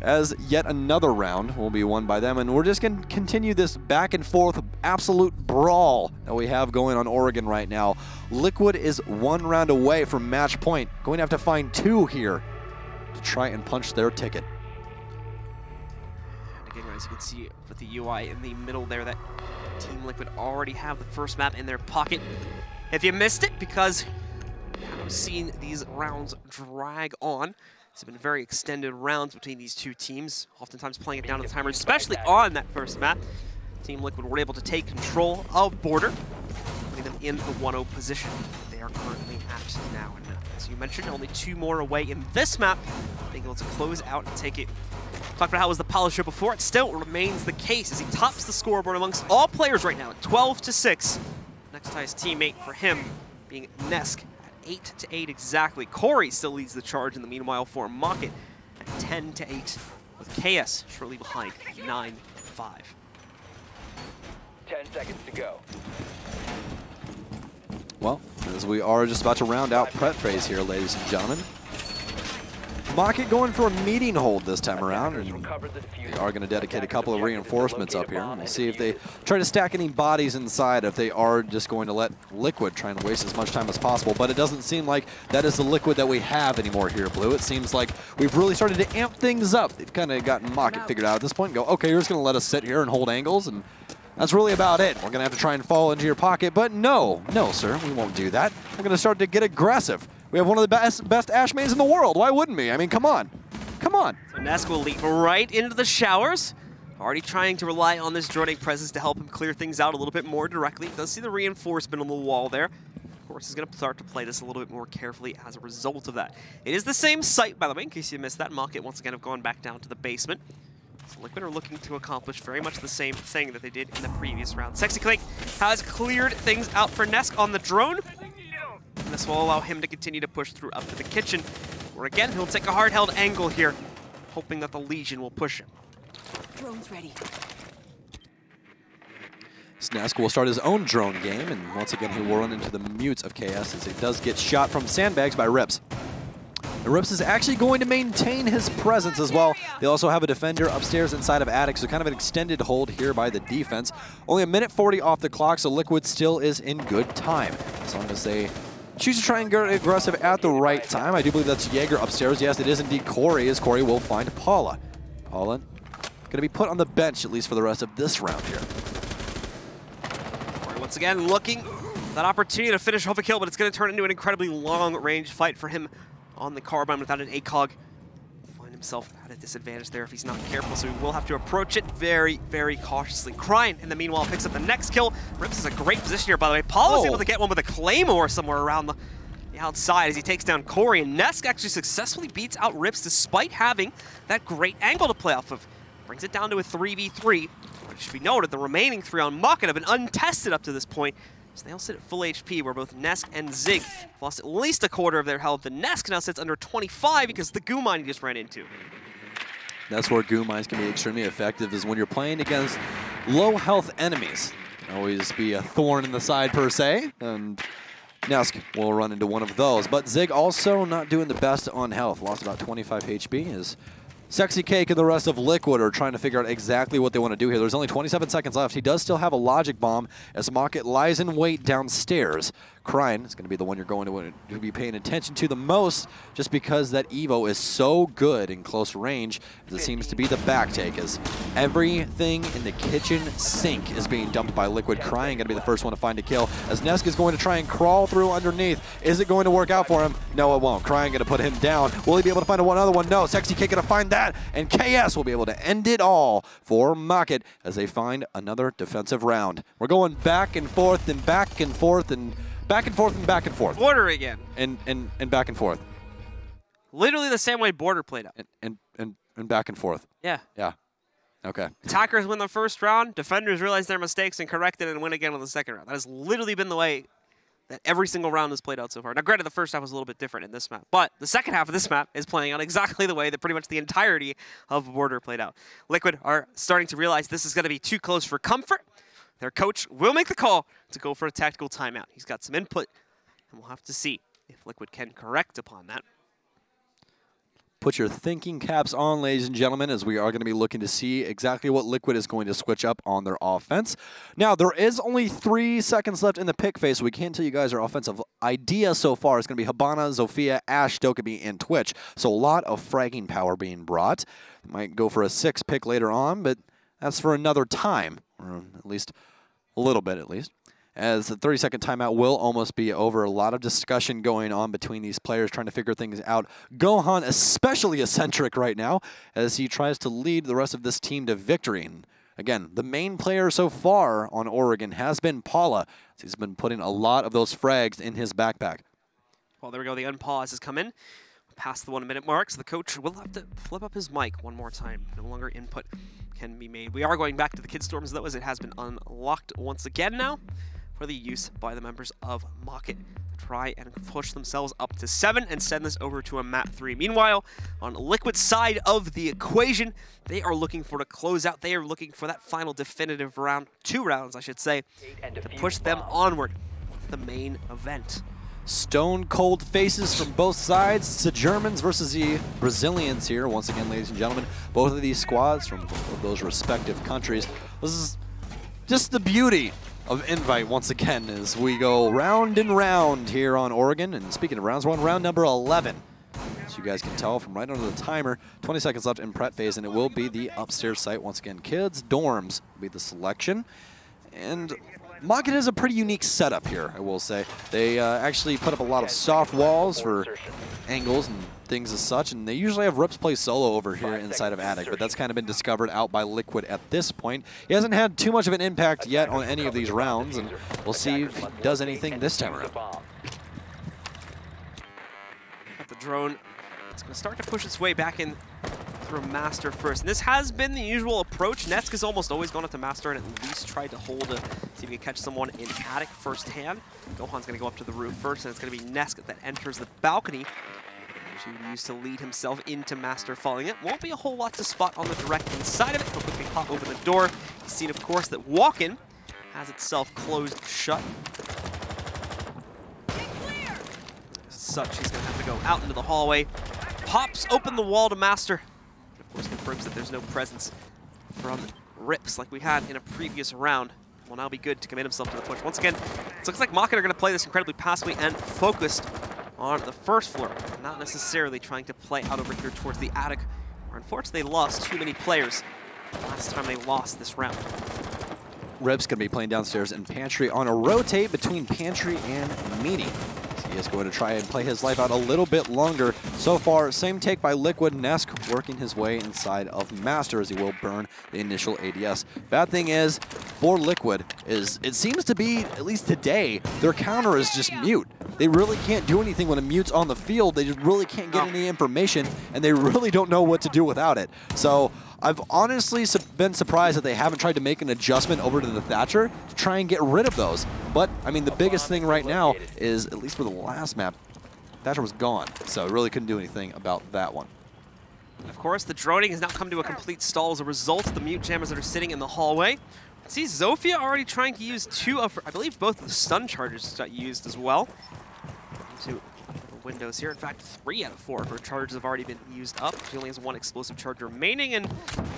As yet another round will be won by them, and we're just going to continue this back and forth absolute brawl that we have going on Oregon right now. Liquid is 1 round away from match point, going to have to find 2 here to try and punch their ticket. And again, as you can see with the UI in the middle there, that Team Liquid already have the first map in their pocket. If you missed it, because I've seen these rounds drag on, it's been very extended rounds between these two teams, oftentimes playing it down to the timer, especially on that first map. Team Liquid were able to take control of Border, putting them in the 1-0 position they are currently at now. And as you mentioned, only 2 more away in this map, being able to close out and take it. Talked about how it was the Palace show before, it still remains the case as he tops the scoreboard amongst all players right now, 12-6. Next highest teammate for him being Nesk. 8-8 exactly. Corey still leads the charge in the meanwhile for Mockit at 10-8, with KS shortly behind 9-5. 10 seconds to go. Well, as we are just about to round out prep phase here, ladies and gentlemen. Mockit going for a meeting hold this time around, and they are going to dedicate a couple of reinforcements up here. We'll see if they try to stack any bodies inside, if they are just going to let Liquid try and waste as much time as possible. But it doesn't seem like that is the Liquid that we have anymore here, Blue. It seems like we've really started to amp things up. They've kind of gotten Mockit figured out at this point and go, okay, you're just going to let us sit here and hold angles, and That's really about it. We're going to have to try and fall into your pocket, but no, sir, we won't do that. We're going to start to get aggressive. We have one of the best Ashe mains in the world. Why wouldn't we? I mean, come on. Come on. So Nesk will leap right into the showers. Already trying to rely on this droning presence to help him clear things out a little bit more directly. Does see the reinforcement on the wall there. Of course, he's going to start to play this a little bit more carefully as a result of that. It is the same site, by the way, in case you missed that. Mockit once again have gone back down to the basement. So Liquid are looking to accomplish very much the same thing that they did in the previous round. Sexy Clank has cleared things out for Nesk on the drone. And this will allow him to continue to push through up to the kitchen, where again, he'll take a hard-held angle here, hoping that the Legion will push him. Drone's ready. Nesk will start his own drone game, and once again, he will run into the mutes of KS as he does get shot from sandbags by Rips. And Rips is actually going to maintain his presence as well. They also have a defender upstairs inside of Attic, so kind of an extended hold here by the defense. Only a minute 40 off the clock, so Liquid still is in good time. As long as they choose to try and get aggressive at the right time. I do believe that's Jaeger upstairs. Yes, it is indeed Corey, as Corey will find Paula. Paula going to be put on the bench, at least for the rest of this round here. Corey once again looking for that opportunity to finish off a kill, but it's going to turn into an incredibly long-range fight for him on the carbine without an ACOG. Find himself at a disadvantage there if he's not careful, so he will have to approach it very, very cautiously. Crying, in the meanwhile, picks up the next kill. Rips is a great position here, by the way. Paul was able to get one with a Claymore somewhere around the outside as he takes down Corey, and Nesk actually successfully beats out Rips despite having that great angle to play off of. Brings it down to a 3v3. But it should be noted, the remaining 3 on Mockit have been untested up to this point. So they all sit at full HP, where both Nesk and Zig lost at least a quarter of their health. The Nesk now sits under 25 because of the goo mine he just ran into. That's where goo mines can be extremely effective, is when you're playing against low health enemies. It can always be a thorn in the side per se, and Nesk will run into one of those. But Zig also not doing the best on health. Lost about 25 HP. His Sexy Cake and the rest of Liquid are trying to figure out exactly what they want to do here. There's only 27 seconds left. He does still have a logic bomb as Mockit lies in wait downstairs. Crying is going to be the one you're going to be paying attention to the most, just because that Evo is so good in close range, as it seems to be the back take, as everything in the kitchen sink is being dumped by Liquid. Crying going to be the first one to find a kill, as Nesk is going to try and crawl through underneath. Is it going to work out for him? No, it won't. Crying going to put him down. Will he be able to find one other one? No. Sexy Cake going to find that, and KS will be able to end it all for Mockit as they find another defensive round. We're going back and forth and back and forth and back and forth and back and forth. Border again. And back and forth. Literally the same way Border played out. And back and forth. Yeah. Yeah. Okay. Attackers win the first round, defenders realize their mistakes and correct it and win again on the second round. That has literally been the way that every single round has played out so far. Now, granted, the first half was a little bit different in this map, but the second half of this map is playing out exactly the way that pretty much the entirety of Border played out. Liquid are starting to realize this is going to be too close for comfort. Their coach will make the call to go for a tactical timeout. He's got some input, and we'll have to see if Liquid can correct upon that. Put your thinking caps on, ladies and gentlemen, as we are going to be looking to see exactly what Liquid is going to switch up on their offense. Now, there is only 3 seconds left in the pick phase, so we can't tell you guys our offensive idea so far. It's going to be Hibana, Zofia, Ashe, Dokkaebi, and Twitch. So a lot of fragging power being brought. Might go for a 6 pick later on, but that's for another time, or at least a little bit at least, as the 30-second timeout will almost be over. A lot of discussion going on between these players trying to figure things out. Gohan especially eccentric right now as he tries to lead the rest of this team to victory. And again, the main player so far on Oregon has been Paula. He's been putting a lot of those frags in his backpack. Well, there we go. The unpause has come in past the 1-minute mark, so the coach will have to flip up his mic one more time. No longer input can be made. We are going back to the Kid Storms, though, as it has been unlocked once again now for the use by the members of Mockit to try and push themselves up to 7 and send this over to a map 3. Meanwhile, on Liquid's side of the equation, they are looking for to close out. They are looking for that final definitive round, 2 rounds, I should say, to push them onward to the main event. Stone cold faces from both sides. It's the Germans versus the Brazilians here. Once again, ladies and gentlemen, both of these squads from both of those respective countries. This is just the beauty of Invite once again as we go round and round here on Oregon. And speaking of rounds, we're on round number 11. As you guys can tell from right under the timer, 20 seconds left in prep phase, and it will be the upstairs site once again. Kids, dorms will be the selection. And Mockit is a pretty unique setup here, I will say. They actually put up a lot of soft walls for angles and things as such, and they usually have Rips play solo over here inside of Attic, but that's kind of been discovered out by Liquid at this point. He hasn't had too much of an impact yet on any of these rounds, and we'll see if he does anything this time around. Got the drone. It's going to start to push its way back in through Master first. And this has been the usual approach. Nesk has almost always gone up to Master and at least tried to hold see if he can catch someone in Attic firsthand. Gohan's going to go up to the roof first, and it's going to be Nesk that enters the balcony. She would use to lead himself into Master falling it. Won't be a whole lot to spot on the direct inside of it. He'll quickly pop open the door. He's seen, of course, that Walk-In has itself closed shut. As such, he's going to have to go out into the hallway. Pops open the wall to Master. Of course, confirms that there's no presence from Rips like we had in a previous round. Will now be good to commit himself to the push. Once again, it looks like Mockit are going to play this incredibly passively and focused on the first floor, not necessarily trying to play out over here towards the Attic, where unfortunately they lost too many players last time they lost this round. Rips going to be playing downstairs in Pantry on a rotate between Pantry and Meanie. He is going to try and play his life out a little bit longer. So far, same take by Liquid. Nesk working his way inside of Master as he will burn the initial ADS. Bad thing is, for Liquid, is it seems to be, at least today, their counter is just mute. They really can't do anything when a mute's on the field. They just really can't get any information, and they really don't know what to do without it. So I've honestly been surprised that they haven't tried to make an adjustment over to the Thatcher to try and get rid of those. But, I mean, the biggest thing right now is, at least for the last map, Thatcher was gone. So really couldn't do anything about that one. Of course, the droning has now come to a complete stall as a result of the mute jammers that are sitting in the hallway. See Zofia already trying to use two of, I believe both of the stun charges got used as well. Two windows here. In fact, 3 out of 4 of her charges have already been used up. She only has 1 explosive charge remaining, and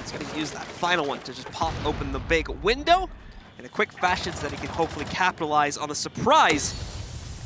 it's going to use that final one to just pop open the big window in a quick fashion so that he can hopefully capitalize on the surprise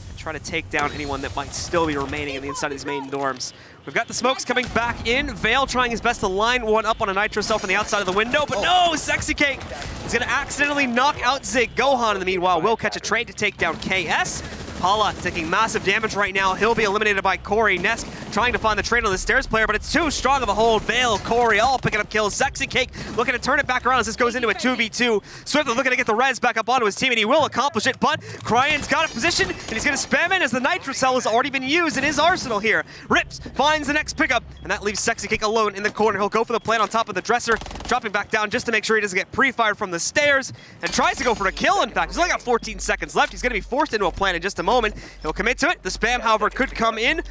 and try to take down anyone that might still be remaining in the inside of these main dorms. We've got the smokes coming back in. Vale trying his best to line one up on a Nitro Self on the outside of the window, but no! Sexy Cake is going to accidentally knock out Zig. Gohan, in the meanwhile, will catch a trade to take down KS. Paula taking massive damage right now. He'll be eliminated by Corey. Nesk trying to find the trade on the stairs player, but it's too strong of a hold. Vale, Corey, all picking up kills. Sexy Cake looking to turn it back around as this goes into a 2v2. Swift looking to get the res back up onto his team, and he will accomplish it, but Cryan's got a position, and he's going to spam in as the Nitro Cell has already been used in his arsenal here. Rips finds the next pickup, and that leaves Sexy Cake alone in the corner. He'll go for the plant on top of the dresser, dropping back down just to make sure he doesn't get pre-fired from the stairs, and tries to go for a kill, in fact. He's only got 14 seconds left. He's going to be forced into a plant in just a moment. He'll commit to it. The spam, however, could come in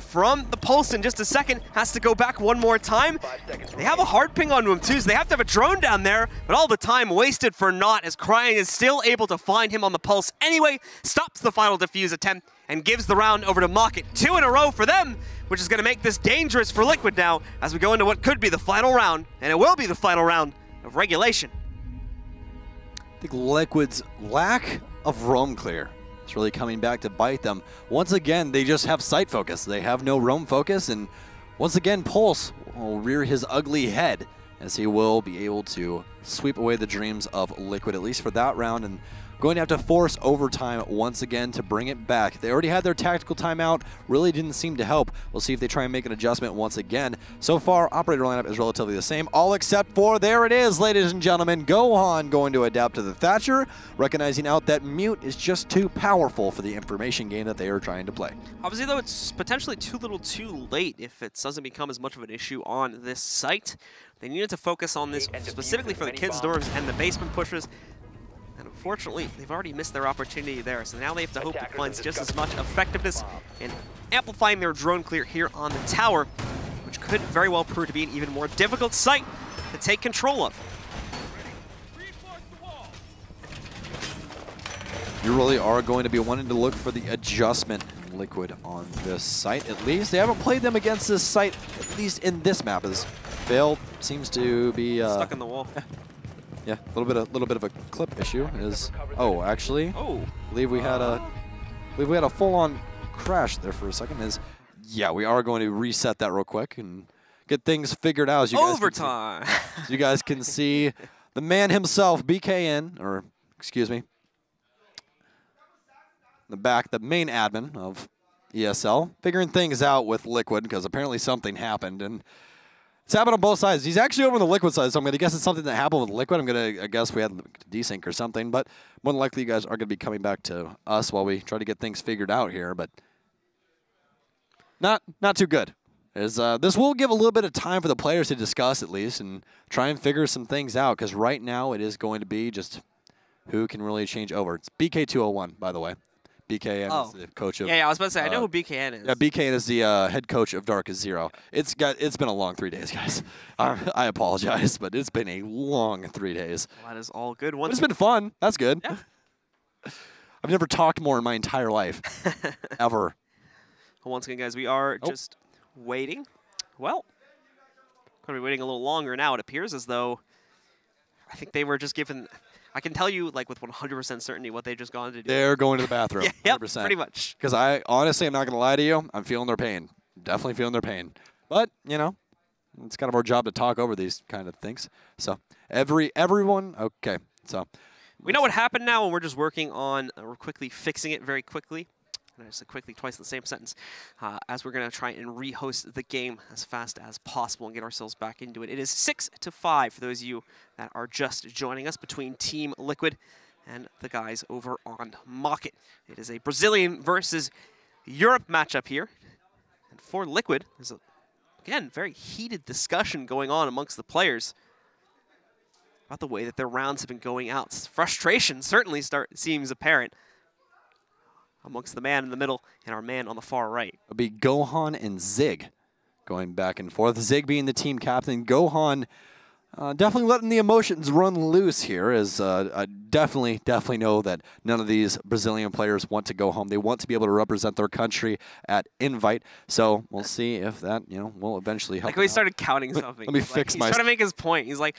from the pulse in just a second. Has to go back one more time. They have a hard ping onto him too, so they have to have a drone down there, but all the time wasted for naught as Cryan is still able to find him on the pulse anyway, stops the final defuse attempt, and gives the round over to Mockit. 2 in a row for them, which is going to make this dangerous for Liquid now as we go into what could be the final round, and it will be the final round of regulation. I think Liquid's lack of roam clear is really coming back to bite them. Once again, they just have sight focus. They have no roam focus, and once again, Pulse will rear his ugly head as he will be able to sweep away the dreams of Liquid, at least for that round, and going to have to force overtime once again to bring it back. They already had their tactical timeout, really didn't seem to help. We'll see if they try and make an adjustment once again. So far, operator lineup is relatively the same, all except for, there it is, ladies and gentlemen, Gohan going to adapt to the Thatcher, recognizing out that mute is just too powerful for the information game that they are trying to play. Obviously, though, it's potentially too little too late if it doesn't become as much of an issue on this site. They needed to focus on this specifically for the kids' dorms and the basement pushers. And unfortunately, they've already missed their opportunity there. So now they have to hope it finds just as much effectiveness in amplifying their drone clear here on the tower, which could very well prove to be an even more difficult site to take control of. You really are going to be wanting to look for the adjustment in Liquid on this site, at least. They haven't played them against this site, at least in this map, as Vale seems to be stuck in the wall. Yeah, a little bit of a clip issue is. Oh, actually, I believe we had a full-on crash there for a second. Yeah, we are going to reset that real quick and get things figured out. As you guys overtime. You guys can see the man himself, BKN, or excuse me, the main admin of ESL, figuring things out with Liquid because apparently something happened, and it's happened on both sides. He's actually over on the Liquid side, so I'm going to guess it's something that happened with Liquid. I guess we had desync or something, but more than likely you guys are going to be coming back to us while we try to get things figured out here, but not too good. This will give a little bit of time for the players to discuss at least and try and figure some things out, because right now it is going to be just who can really change over. It's BK201, by the way. BKN is the coach of... Yeah, I was about to say, I know who BKN is. Yeah, BKN is the head coach of Darkest Zero. It's been a long 3 days, guys. I apologize, but it's been a long 3 days. Well, that is all good. But it's been fun. That's good. Yeah. I've never talked more in my entire life, ever. Once again, guys, we are just waiting. Well, going to be waiting a little longer now. It appears as though I think they were just given... I can tell you, like, with 100% certainty what they've just gone to do. They're going to the bathroom. Yep, 100%. pretty much. Because honestly, I'm not going to lie to you, I'm feeling their pain. Definitely feeling their pain. But, you know, it's kind of our job to talk over these kind of things. So, everyone, okay. So, we know what happened now, and we're just working on, we're quickly fixing it very quickly. And I said quickly twice in the same sentence, as we're going to try and rehost the game as fast as possible and get ourselves back into it. It is 6-5 for those of you that are just joining us between Team Liquid and the guys over on Mockit. It is a Brazilian versus Europe matchup here. And for Liquid, there's a, again, very heated discussion going on amongst the players about the way that their rounds have been going out. Frustration certainly seems apparent amongst the man in the middle and our man on the far right. It'll be Gohan and Zig going back and forth. Zig being the team captain. Gohan definitely letting the emotions run loose here, as I definitely know that none of these Brazilian players want to go home. They want to be able to represent their country at Invite. So we'll see if that, you know, will eventually help. Like when he started counting something. Let me fix my... He's trying to make his point. He's like,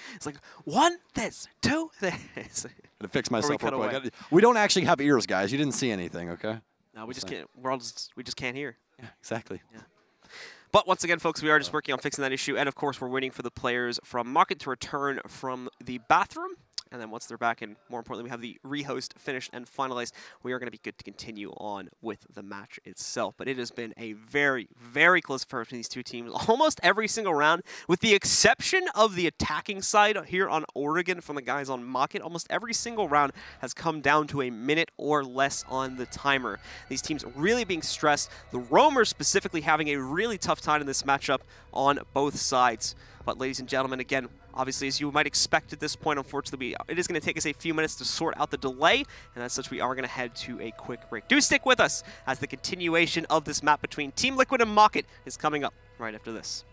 one this, two this. To fix myself real quick. We don't actually have ears, guys. You didn't see anything, okay? No, we just can't. We just can't hear. Yeah, exactly. Yeah. But once again, folks, we are just working on fixing that issue, and of course, we're waiting for the players from Mockit to return from the bathroom. And then once they're back, and more importantly, we have the rehost finished and finalized, we are going to be good to continue on with the match itself. But it has been a very, very close affair between these two teams almost every single round, with the exception of the attacking side here on Oregon from the guys on Mockit. Almost every single round has come down to a minute or less on the timer. These teams really being stressed. The Roamers specifically having a really tough time in this matchup on both sides. But ladies and gentlemen, again, obviously, as you might expect at this point, unfortunately, it is going to take us a few minutes to sort out the delay, and as such, we are going to head to a quick break. Do stick with us as the continuation of this map between Team Liquid and Mockit is coming up right after this.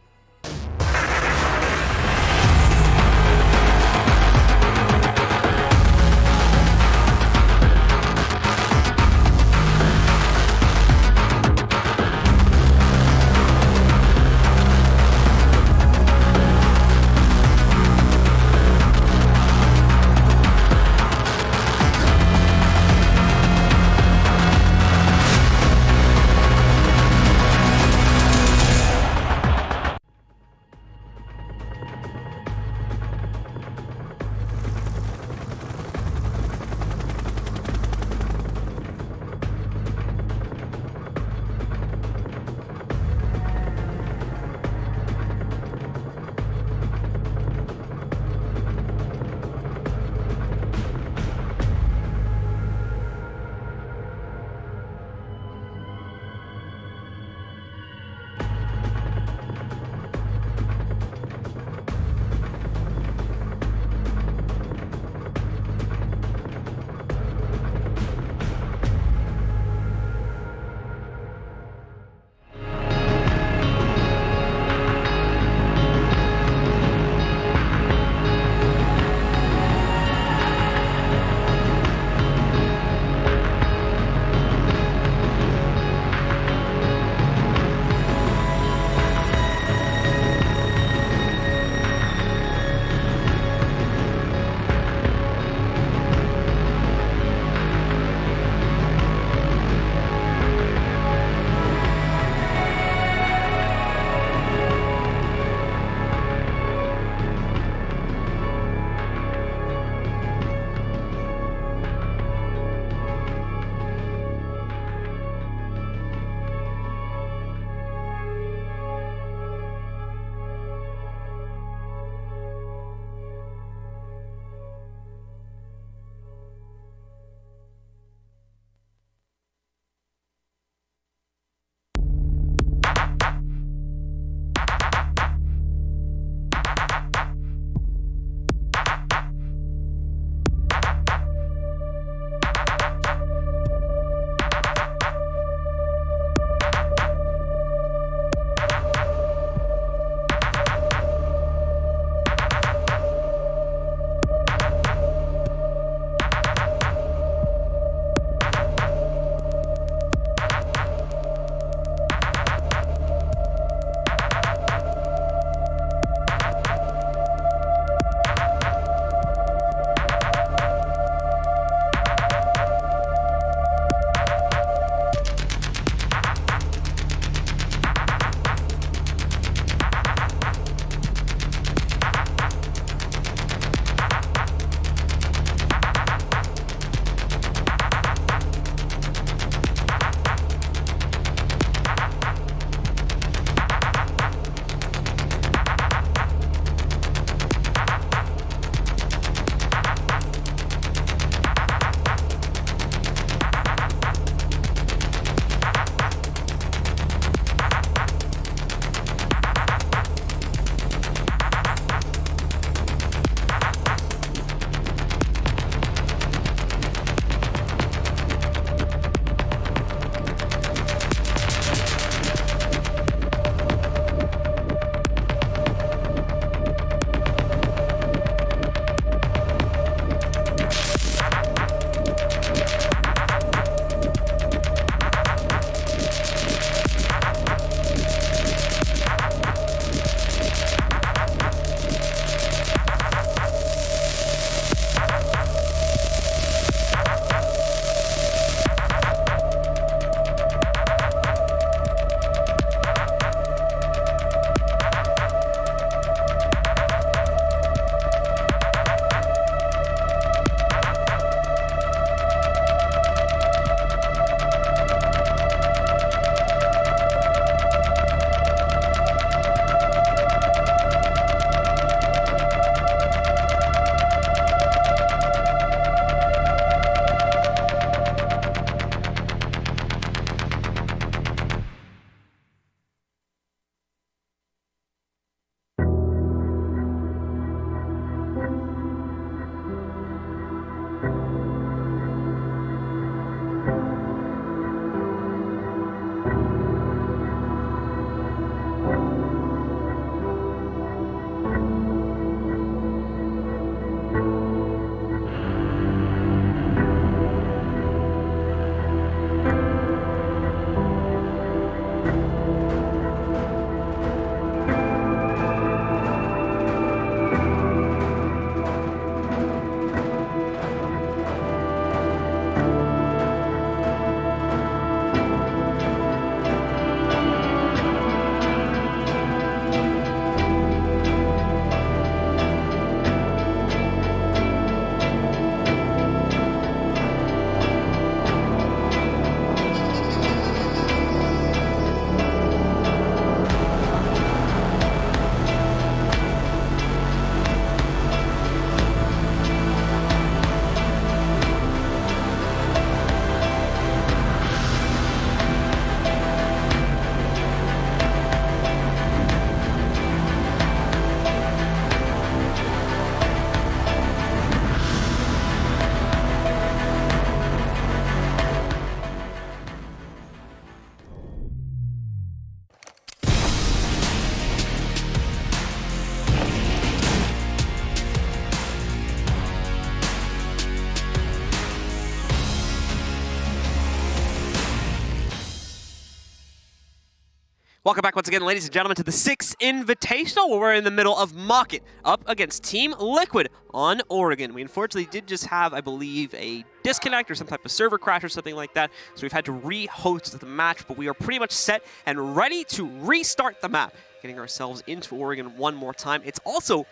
Welcome back once again, ladies and gentlemen, to the 6th Invitational, where we're in the middle of Mockit up against Team Liquid on Oregon. We unfortunately did just have, I believe, a disconnect or some type of server crash or something like that, so we've had to re-host the match, but we are pretty much set and ready to restart the map, getting ourselves into Oregon one more time. It's also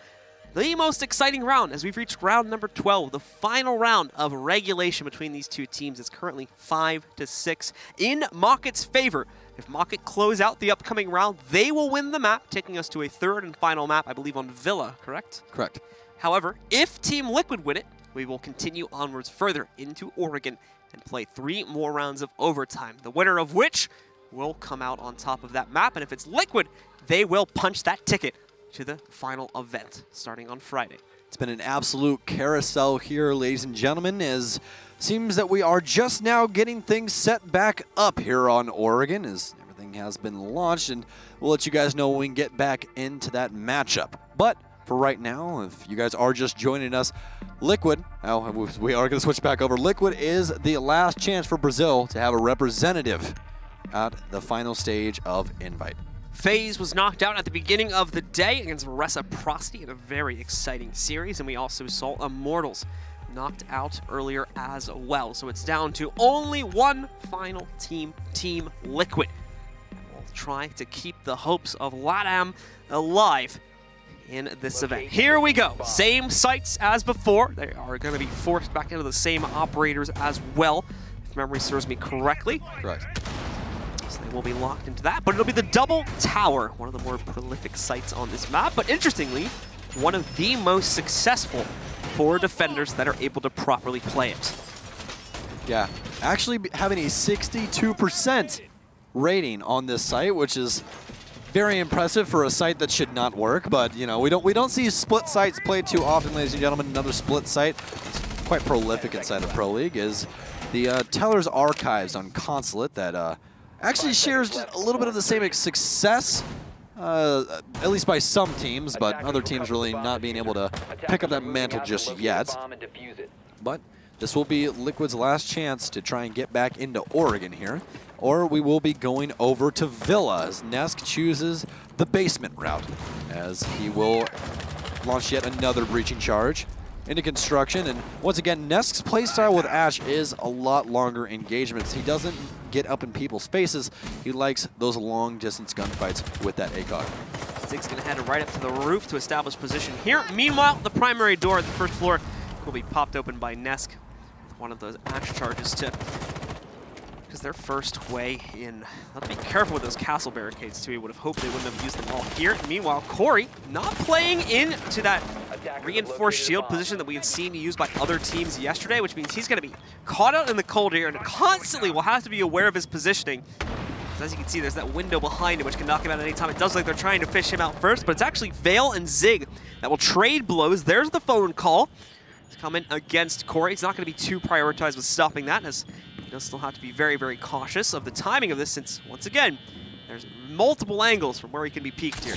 the most exciting round as we've reached round number 12, the final round of regulation between these two teams. It's currently 5-6 in Mockit's favor. If Mockit close out the upcoming round, they will win the map, taking us to a third and final map, I believe, on Villa, correct? Correct. However, if Team Liquid win it, we will continue onwards further into Oregon and play 3 more rounds of overtime, the winner of which will come out on top of that map. And if it's Liquid, they will punch that ticket to the final event starting on Friday. It's been an absolute carousel here, ladies and gentlemen, as seems that we are just now getting things set back up here on Oregon as everything has been launched, and we'll let you guys know when we can get back into that matchup. But for right now, if you guys are just joining us, Liquid, we are going to switch back over. Liquid is the last chance for Brazil to have a representative at the final stage of Invite. FaZe was knocked out at the beginning of the day against Reciprocity in a very exciting series, and we also saw Immortals knocked out earlier as well. So it's down to only one final team, Team Liquid. We'll try to keep the hopes of LATAM alive in this event. Here we go. Same sites as before. They are going to be forced back into the same operators as well, if memory serves me correctly. Correct. So they will be locked into that, but it'll be the Double Tower, one of the more prolific sites on this map, but interestingly, one of the most successful for defenders that are able to properly play it. Yeah, actually having a 62% rating on this site, which is very impressive for a site that should not work. But you know, we don't see split sites played too often, ladies and gentlemen. Another split site, quite prolific inside of Pro League, is the Teller's Archives on Consulate that actually shares just a little bit of the same success. At least by some teams, but other teams really not being able to pick up that mantle just yet. But this will be Liquid's last chance to try and get back into Oregon here, or we will be going over to Villa as Nesk chooses the basement route, as he will launch yet another breaching charge into construction. And once again, Nesk's playstyle with Ash is a lot longer engagements. He doesn't get up in people's faces. He likes those long distance gunfights with that ACOG. Zig's going to head right up to the roof to establish position here. Meanwhile, the primary door at the first floor will be popped open by Nesk with one of those Ash charges to, because their first way in. Let's be careful with those castle barricades too. We would have hoped they wouldn't have used them all here. Meanwhile, Corey not playing into that reinforced shield position that we had seen used by other teams yesterday, which means he's going to be caught out in the cold here and constantly will have to be aware of his positioning. As you can see, there's that window behind him which can knock him out at any time. It does look like they're trying to fish him out first, but it's actually Vale and Zig that will trade blows. There's the phone call. He's coming against Corey. He's not going to be too prioritized with stopping that, as he does still have to be very, very cautious of the timing of this, since, once again, there's multiple angles from where he can be peeked here.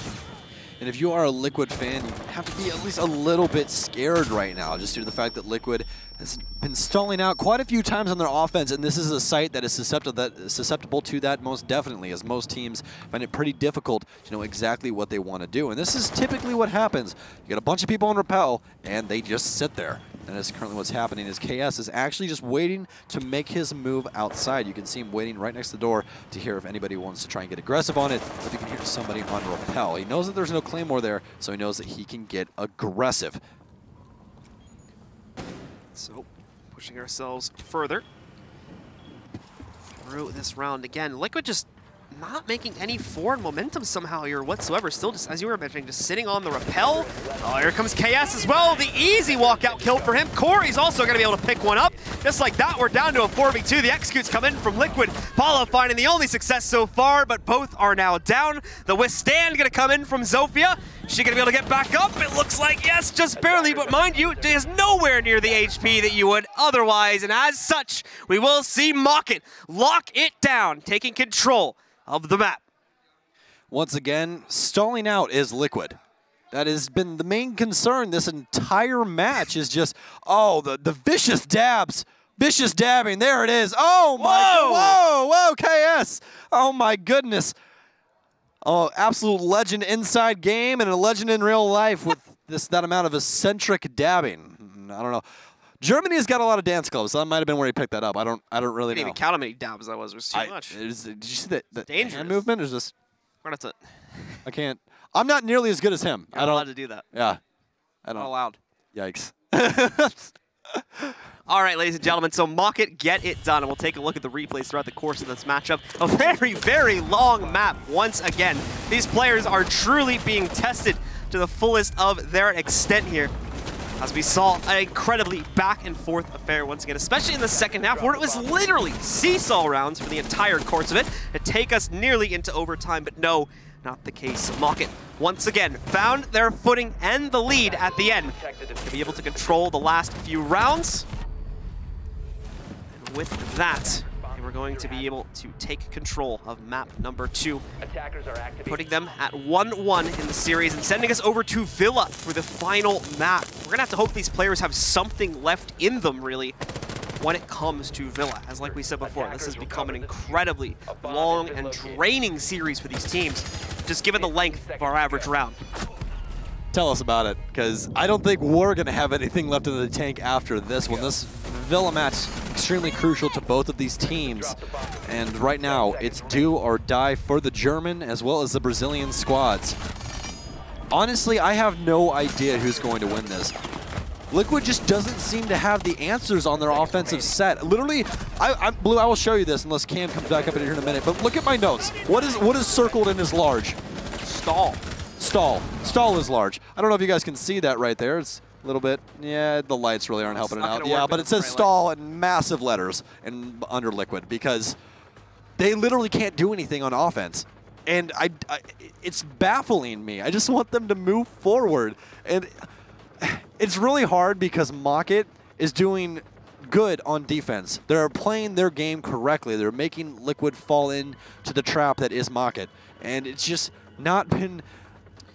And if you are a Liquid fan, you have to be at least a little bit scared right now, just due to the fact that Liquid has been stalling out quite a few times on their offense, and this is a site that is susceptible to that most definitely, as most teams find it pretty difficult to know exactly what they want to do. And this is typically what happens. You get a bunch of people on rappel, and they just sit there. And that's currently what's happening, is KS is actually just waiting to make his move outside. You can see him waiting right next to the door to hear if anybody wants to try and get aggressive on it, if you can hear somebody on rappel. He knows that there's no Claymore there, so he knows that he can get aggressive. So, pushing ourselves further through this round again. Liquid just not making any forward momentum somehow here whatsoever. Still, just as you were mentioning, just sitting on the rappel. Oh, here comes KS as well. The easy walkout kill for him. Corey's also going to be able to pick one up. Just like that, we're down to a 4v2. The executes come in from Liquid. Paulo finding the only success so far, but both are now down. The withstand going to come in from Zofia. She going to be able to get back up? It looks like, yes, just barely, but mind you, it is nowhere near the HP that you would otherwise, and as such, we will see Mockit lock it down, taking control of the map. Once again, stalling out is Liquid. That has been the main concern this entire match, is just, oh, the vicious dabs. Vicious dabbing, there it is. Oh my, whoa, KS. Oh my goodness. Oh, absolute legend inside game and a legend in real life with that amount of eccentric dabbing. I don't know. Germany's got a lot of dance clubs, so that might have been where he picked that up. I don't really know. I didn't even count how many dabs that was. It was too much. Did you see the dangerous hand movement? Is just We're not to. I can't. I'm not nearly as good as him. You're not allowed to do that. Yeah. I don't. Not allowed. Yikes. All right, ladies and gentlemen, so Mockit get it done, and we'll take a look at the replays throughout the course of this matchup. A very, very long map once again. These players are truly being tested to the fullest of their extent here, as we saw an incredibly back and forth affair once again, especially in the second half, where it was literally seesaw rounds for the entire course of it to take us nearly into overtime, but no, not the case. Mockit once again found their footing and the lead at the end to be able to control the last few rounds. And with that, they were going to be able to take control of map number 2, putting them at 1-1 in the series and sending us over to Villa for the final map. We're gonna have to hope these players have something left in them, really, when it comes to Villa. As like we said before, this has become an incredibly long and draining series for these teams, just given the length of our average round. Tell us about it, because I don't think we're going to have anything left in the tank after this one. This Villa match is extremely crucial to both of these teams, and right now it's do or die for the German as well as the Brazilian squads. Honestly, I have no idea who's going to win this. Liquid just doesn't seem to have the answers on their offensive set. Literally, Blue, I will show you this unless Cam comes back up in here in a minute, but look at my notes. What is circled in as large? Stall. Stall. Stall is large. I don't know if you guys can see that right there. It's a little bit, yeah, the lights really aren't helping it out. Yeah, but it says stall in massive letters and under Liquid because they literally can't do anything on offense. And it's baffling me. I just want them to move forward. And it's really hard because Mockit is doing good on defense. They're playing their game correctly. They're making Liquid fall into the trap that is Mockit. And it's just not been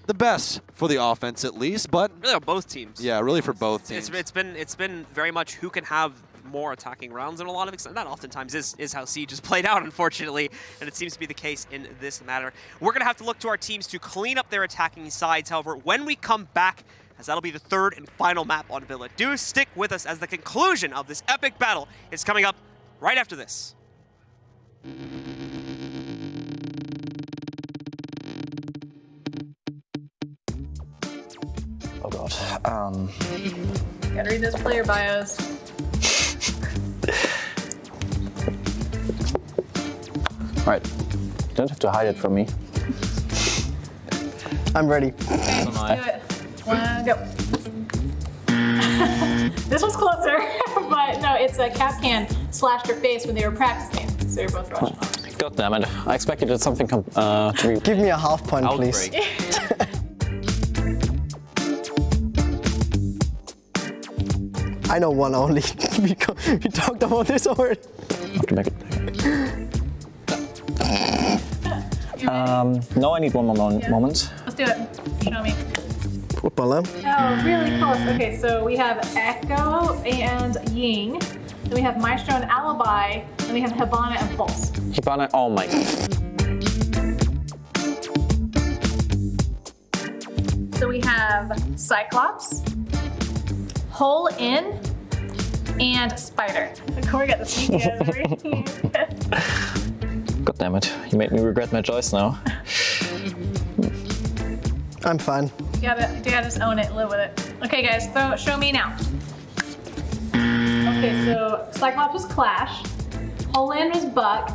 the best for the offense, at least, but really on both teams. Yeah, really for both teams. It's been very much who can have more attacking rounds in a lot of extent. That oftentimes is how Siege is played out, unfortunately, and it seems to be the case in this matter. We're gonna have to look to our teams to clean up their attacking sides. However, when we come back, as that'll be the third and final map on Villa. Do stick with us as the conclusion of this epic battle is coming up right after this. Oh god. Gotta read those player bios. Alright. You don't have to hide it from me. I'm ready. Okay, let's do it. Go. This was closer, but no, it's a cap can slashed her face when they were practicing, so you're both rushing off. God damn it. I expected it something to be... Give me a half point, please. I know one only. we talked about this already. I have to make it. No, I need one more moment. Let's do it. Show me. Footballer. Oh, really close. Okay, so we have Echo and Ying. Then we have Maestro and Alibi. Then we have Hibana and Pulse. Hibana, oh my god. So we have Cyclops, Hole In, and Spider. Corey got the sneaky God damn it. You made me regret my choice now. I'm fine. You gotta just own it, live with it. Okay guys, show me now. Okay, so Cyclops was Clash, Hole In was Buck,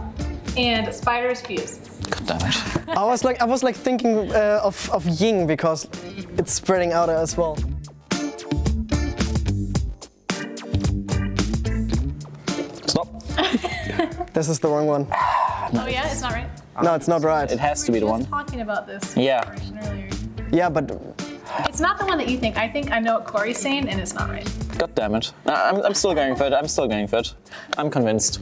and Spider is Fuse. God damn it. I was like thinking of Ying because it's spreading out as well. Stop. This is the wrong one. Oh yeah, it's not right? No, it's not right. It has to be the one. We were just talking about this earlier. Yeah, but... It's not the one that you think. I think I know what Corey's saying, and it's not right. God damn it. I'm still going for it. I'm still going for it. I'm convinced.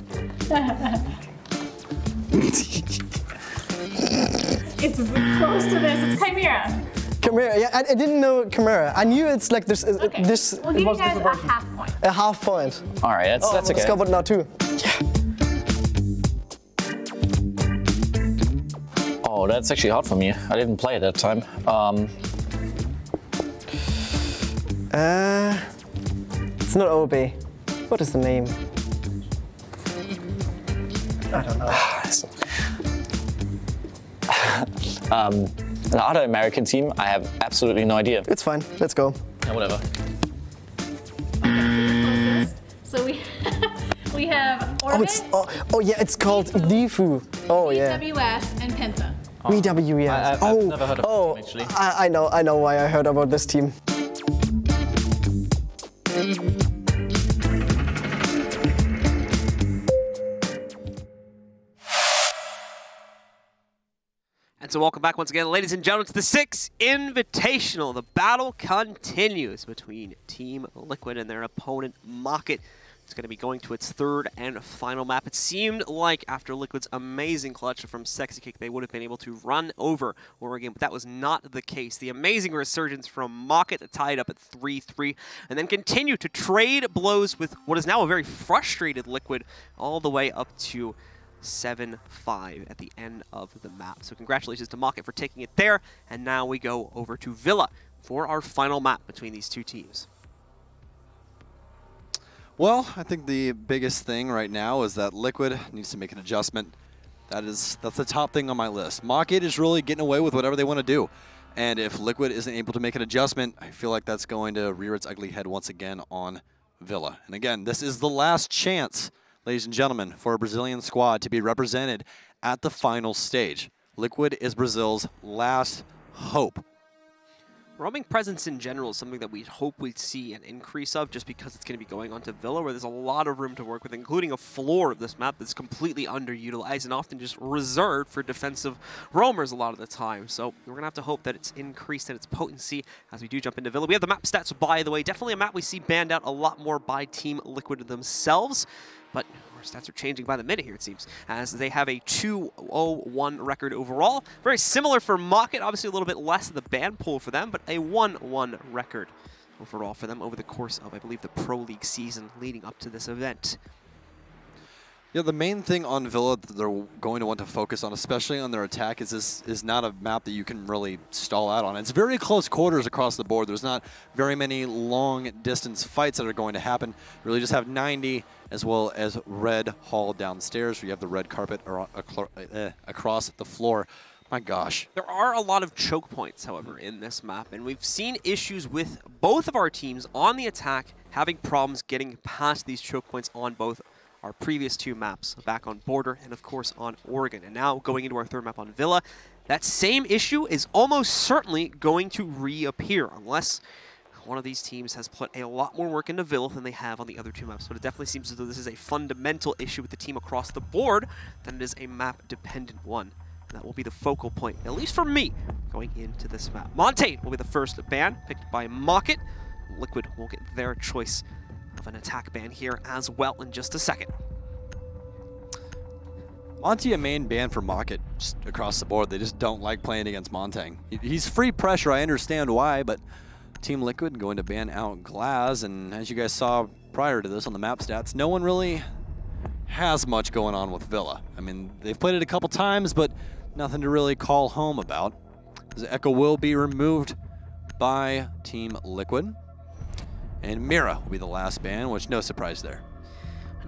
It's close to this. It's Chimera. Chimera, yeah, I didn't know Chimera. I knew it's like this. Okay. We'll give you guys a half point. A half point. All right, that's okay. Let's go, but not two. Yeah. Oh, Oh, that's actually hard for me. I didn't play at that time. It's not OB. What is the name? I don't know. Another American team, I have absolutely no idea. It's fine. Let's go. Yeah, whatever. So we have Orbit, oh yeah, it's called Difu. Oh yeah. WS, and Penta. VWS. I've never heard of them, actually. I know why I heard about this team. And so welcome back once again, ladies and gentlemen, to the 6th Invitational. The battle continues between Team Liquid and their opponent, Mockit. It's going to be going to its third and final map. It seemed like after Liquid's amazing clutch from Sexy Kick, they would have been able to run over Oregon, but that was not the case. The amazing resurgence from Mockit tied up at 3-3, and then continue to trade blows with what is now a very frustrated Liquid all the way up to 7-5 at the end of the map. So congratulations to Mockit for taking it there, and now we go over to Villa for our final map between these two teams. Well, I think the biggest thing right now is that Liquid needs to make an adjustment. That's the top thing on my list. Mockit is really getting away with whatever they want to do. And if Liquid isn't able to make an adjustment, I feel like that's going to rear its ugly head once again on Villa. And again, this is the last chance, ladies and gentlemen, for a Brazilian squad to be represented at the final stage. Liquid is Brazil's last hope. Roaming presence in general is something that we hope we'd see an increase of, just because it's going to be going on to Villa, where there's a lot of room to work with, including a floor of this map that's completely underutilized and often just reserved for defensive roamers a lot of the time. So we're going to have to hope that it's increased in its potency as we do jump into Villa. We have the map stats, by the way. Definitely a map we see banned out a lot more by Team Liquid themselves, but our stats are changing by the minute here, it seems, as they have a 2-0-1 record overall. Very similar for Mockit, obviously a little bit less of the ban pool for them, but a 1-1 record overall for them over the course of, I believe, the Pro League season leading up to this event. Yeah, the main thing on Villa that they're going to want to focus on, especially on their attack, is this is not a map that you can really stall out on. It's very close quarters across the board. There's not very many long distance fights that are going to happen. You really just have 90 as well as Red Hall downstairs, where you have the red carpet across the floor. My gosh. There are a lot of choke points, however, in this map, and we've seen issues with both of our teams on the attack having problems getting past these choke points on both our previous two maps, back on Border and, of course, on Oregon. And now going into our third map on Villa, that same issue is almost certainly going to reappear unless one of these teams has put a lot more work into Villa than they have on the other two maps. But it definitely seems as though this is a fundamental issue with the team across the board than it is a map-dependent one. And that will be the focal point, at least for me, going into this map. Montaigne will be the first ban, picked by Mockit. Liquid will get their choice of an attack ban here as well in just a second. Monty, a main ban for Mockit just across the board. They just don't like playing against Montaigne. He's free pressure, I understand why, but Team Liquid going to ban out Glaz, and as you guys saw prior to this on the map stats, no one really has much going on with Villa. I mean, they've played it a couple times, but nothing to really call home about. Echo will be removed by Team Liquid. And Mira will be the last ban, which no surprise there.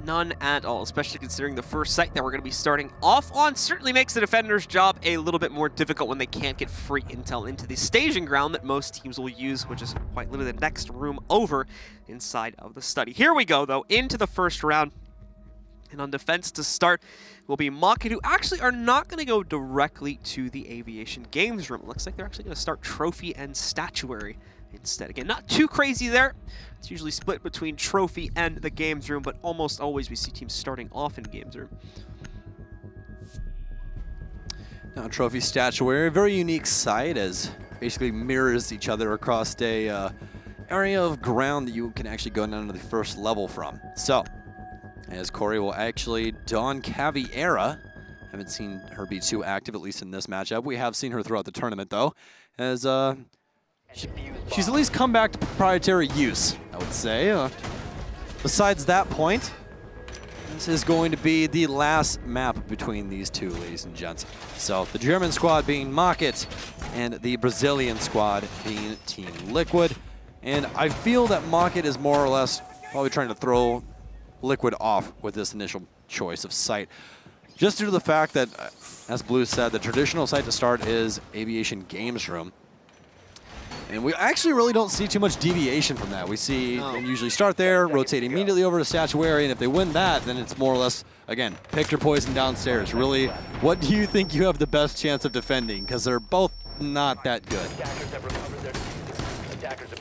None at all, especially considering the first site that we're going to be starting off on certainly makes the defender's job a little bit more difficult when they can't get free intel into the staging ground that most teams will use, which is quite literally the next room over inside of the study. Here we go, though, into the first round. And on defense to start will be Mockit, who actually are not going to go directly to the Aviation Games room. It looks like they're actually going to start Trophy and Statuary instead. Again, not too crazy there. It's usually split between Trophy and the Games room, but almost always we see teams starting off in Games room. Now, Trophy Statuary, a very unique site, as basically mirrors each other across a area of ground that you can actually go down to the first level from. So, as Corey will actually don Caviera. Haven't seen her be too active, at least in this matchup. We have seen her throughout the tournament, though, as she's at least come back to proprietary use, I would say. Besides that point, This is going to be the last map between these two, ladies and gents. So the German squad being Mockit and the Brazilian squad being Team Liquid. And I feel that Mockit is more or less probably trying to throw Liquid off with this initial choice of site. Just due to the fact that, as Blue said, the traditional site to start is Aviation Games Room. And we actually really don't see too much deviation from that. We see them usually start there, rotate immediately over to Statuary, and if they win that, then it's more or less, again, pick your poison downstairs. Really, what do you think you have the best chance of defending? Because they're both not that good.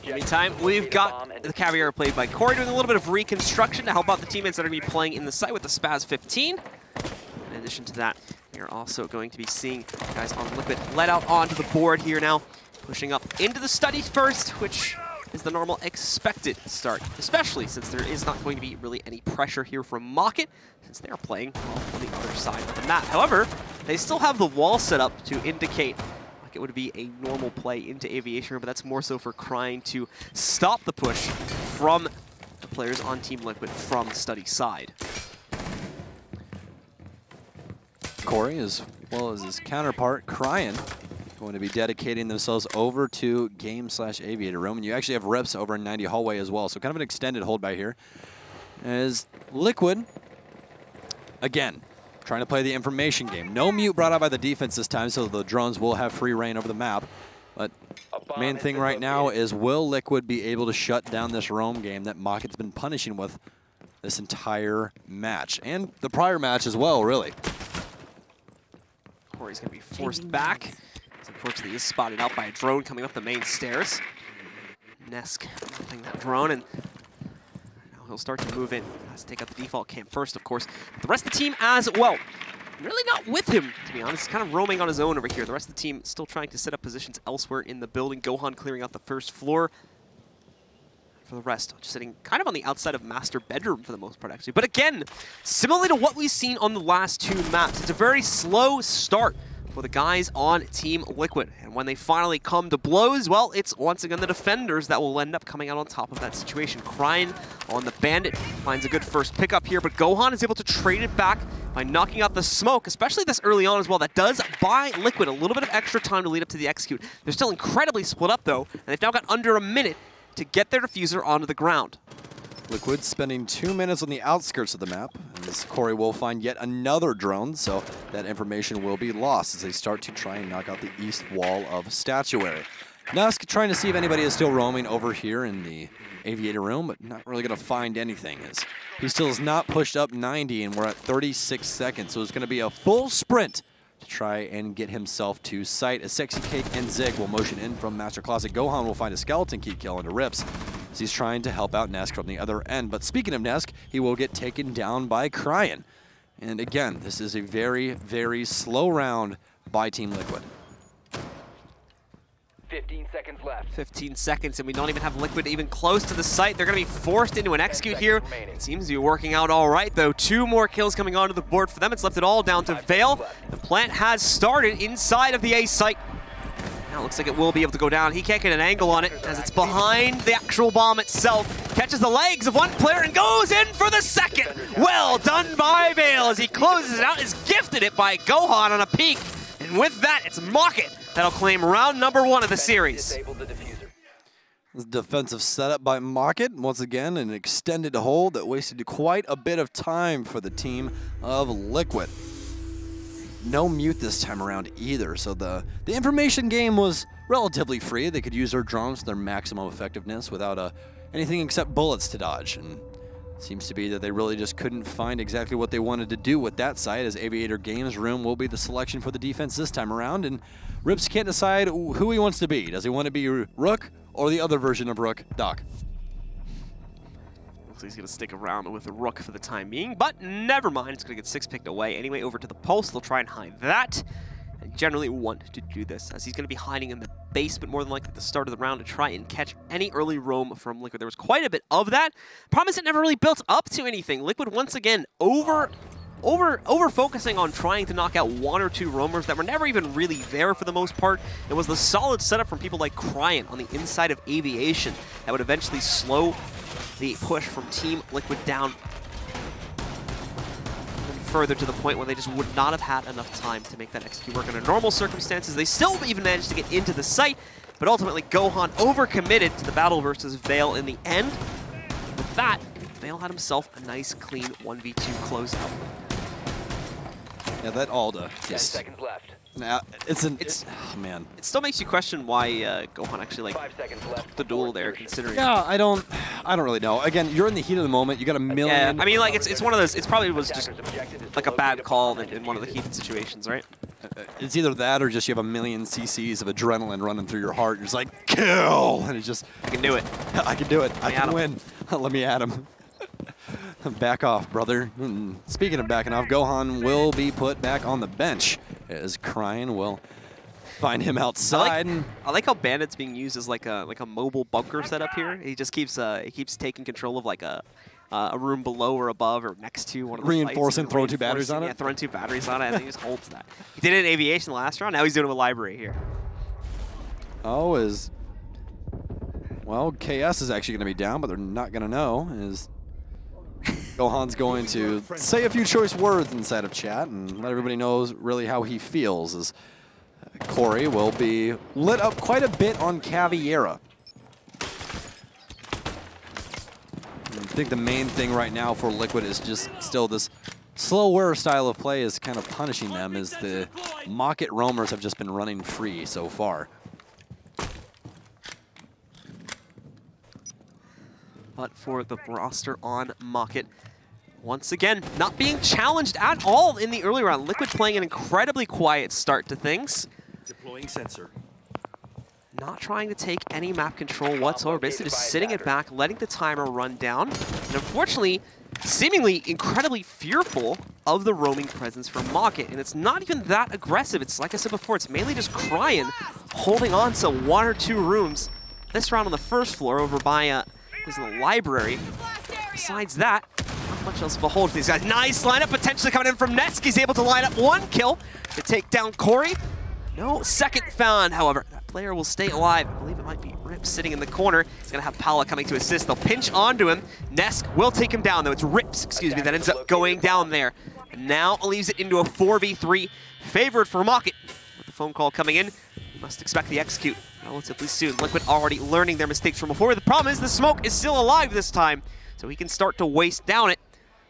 Meantime, we've got the Caviar played by Corey doing a little bit of reconstruction to help out the teammates that are going to be playing in the site with the Spaz 15. In addition to that, we are also going to be seeing guys on Liquid let out onto the board here now. Pushing up into the study first, which is the normal expected start, especially since there is not going to be really any pressure here from Mockit, since they are playing on the other side of the map. However, they still have the wall set up to indicate like it would be a normal play into Aviation Room, but that's more so for trying to stop the push from the players on Team Liquid from study side. Corey, as well as his counterpart, Cryan, going to be dedicating themselves over to Game/Aviator Room. And you actually have Rips over in 90 hallway as well. So kind of an extended hold by here. As Liquid, again, trying to play the information game. No mute brought out by the defense this time, so the drones will have free reign over the map. But main thing right now is, will Liquid be able to shut down this roam game that Mockit's been punishing with this entire match? And the prior match as well, really. Corey's going to be forced back. Unfortunately, is spotted out by a drone coming up the main stairs. Nesk playing that drone, and now he'll start to move in. Has to take out the default camp first, of course. But the rest of the team as well. Really not with him, to be honest. He's kind of roaming on his own over here. The rest of the team still trying to set up positions elsewhere in the building. Gohan clearing out the first floor. For the rest, just sitting kind of on the outside of master bedroom for the most part, actually. But again, similarly to what we've seen on the last two maps, it's a very slow start for the guys on Team Liquid. And when they finally come to blows, well, it's once again the defenders that will end up coming out on top of that situation. Cryan on the Bandit finds a good first pickup here, but Gohan is able to trade it back by knocking out the smoke, especially this early on as well. That does buy Liquid a little bit of extra time to lead up to the execute. They're still incredibly split up, though, and they've now got under a minute to get their diffuser onto the ground. Liquid spending 2 minutes on the outskirts of the map, and this Corey will find yet another drone, so that information will be lost as they start to try and knock out the east wall of Statuary. Nesk trying to see if anybody is still roaming over here in the Aviator Room, but not really going to find anything, as he still has not pushed up 90, and we're at 36 seconds, so it's going to be a full sprint to try and get himself to site. As Sexy Cake and Zig will motion in from Master Closet. Gohan will find a skeleton key kill into Rips as he's trying to help out Nesk from the other end. But speaking of Nesk, he will get taken down by Cryan. And again, this is a very, very slow round by Team Liquid. 15 seconds left. 15 seconds, and we don't even have Liquid even close to the site. They're going to be forced into an execute here. It seems to be working out all right, though. 2 more kills coming onto the board for them. It's left it all down to Vale. The plant has started inside of the A site. Now it looks like it will be able to go down. He can't get an angle on it as it's behind the actual bomb itself. Catches the legs of one player and goes in for the second. Well done by Vale as he closes it out. Is gifted it by Gohan on a peek. And with that, it's Mockit that'll claim round number 1 of the series. This defensive setup by Mockit. Once again, an extended hold that wasted quite a bit of time for the team of Liquid. No mute this time around either, so the information game was relatively free. They could use their drones to their maximum effectiveness without anything except bullets to dodge. And it seems to be that they really just couldn't find exactly what they wanted to do with that site, as Aviator Games Room will be the selection for the defense this time around. And Rips can't decide who he wants to be. Does he want to be Rook or the other version of Rook, Doc? Looks like he's going to stick around with the Rook for the time being, but never mind. It's going to get 6 picked away. Anyway, over to the Pulse. They'll try and hide that. And generally want to do this, as he's going to be hiding in the basement more than likely at the start of the round to try and catch any early roam from Liquid. There was quite a bit of that. Problem is, it never really built up to anything. Liquid, once again, over-focusing on trying to knock out 1 or 2 roamers that were never even really there for the most part. It was the solid setup from people like Cryan on the inside of Aviation that would eventually slow the push from Team Liquid down. further to the point where they just would not have had enough time to make that execute work under normal circumstances. They still even managed to get into the site, but ultimately Gohan overcommitted to the battle versus Vale in the end. With that, Vale had himself a nice, clean 1v2 closeout. Yeah, that Alda. 10 seconds left. Now, oh man. It still makes you question why Gohan actually took the duel there, considering. Yeah, I don't really know. Again, you're in the heat of the moment. You got a million. Yeah, I mean, like it's one of those. It's probably was just like a bad call in one of the heated situations, right? It's either that or just you have a million cc's of adrenaline running through your heart. You're just like, kill, and it's just. I can do it. I can do it. I can win. Let me at him. Back off, brother. Speaking of backing off, Gohan will be put back on the bench as Cryan will find him outside. I like how Bandit's being used as like a mobile bunker setup here. He just keeps taking control of like a room below or above or next to one of the reinforcing, throw 2 batteries on it. Yeah, throwing 2 batteries on it, and he just holds that. He did it in Aviation last round. Now he's doing it with Library here. Oh, well, KS is actually going to be down, but they're not going to know. Gohan's going to say a few choice words inside of chat and let everybody know really how he feels, as Corey will be lit up quite a bit on Caviera. I think the main thing right now for Liquid is just still this slower style of play is kind of punishing them, as the Mockit roamers have just been running free so far. But for the roster on Mockit, once again, not being challenged at all in the early round. Liquid playing an incredibly quiet start to things. Deploying sensor. Not trying to take any map control whatsoever, basically just sitting it back, letting the timer run down. And unfortunately, seemingly incredibly fearful of the roaming presence from Mockit. And it's not even that aggressive. It's like I said before, it's mainly just Cryan holding on to 1 or 2 rooms. This round on the first floor over by the Library. Besides that, not much else of a hold for these guys. Nice lineup potentially coming in from Nesk. He's able to line up 1 kill to take down Corey. No second found, however. That player will stay alive. I believe it might be Rip sitting in the corner. He's going to have Pala coming to assist. They'll pinch onto him. Nesk will take him down, though. It's Rips, excuse me, that ends up going down there. And now leaves it into a 4v3 favored for Mockit. With the phone call coming in, you must expect the execute relatively soon. Liquid already learning their mistakes from before. The problem is the smoke is still alive this time, so he can start to waste down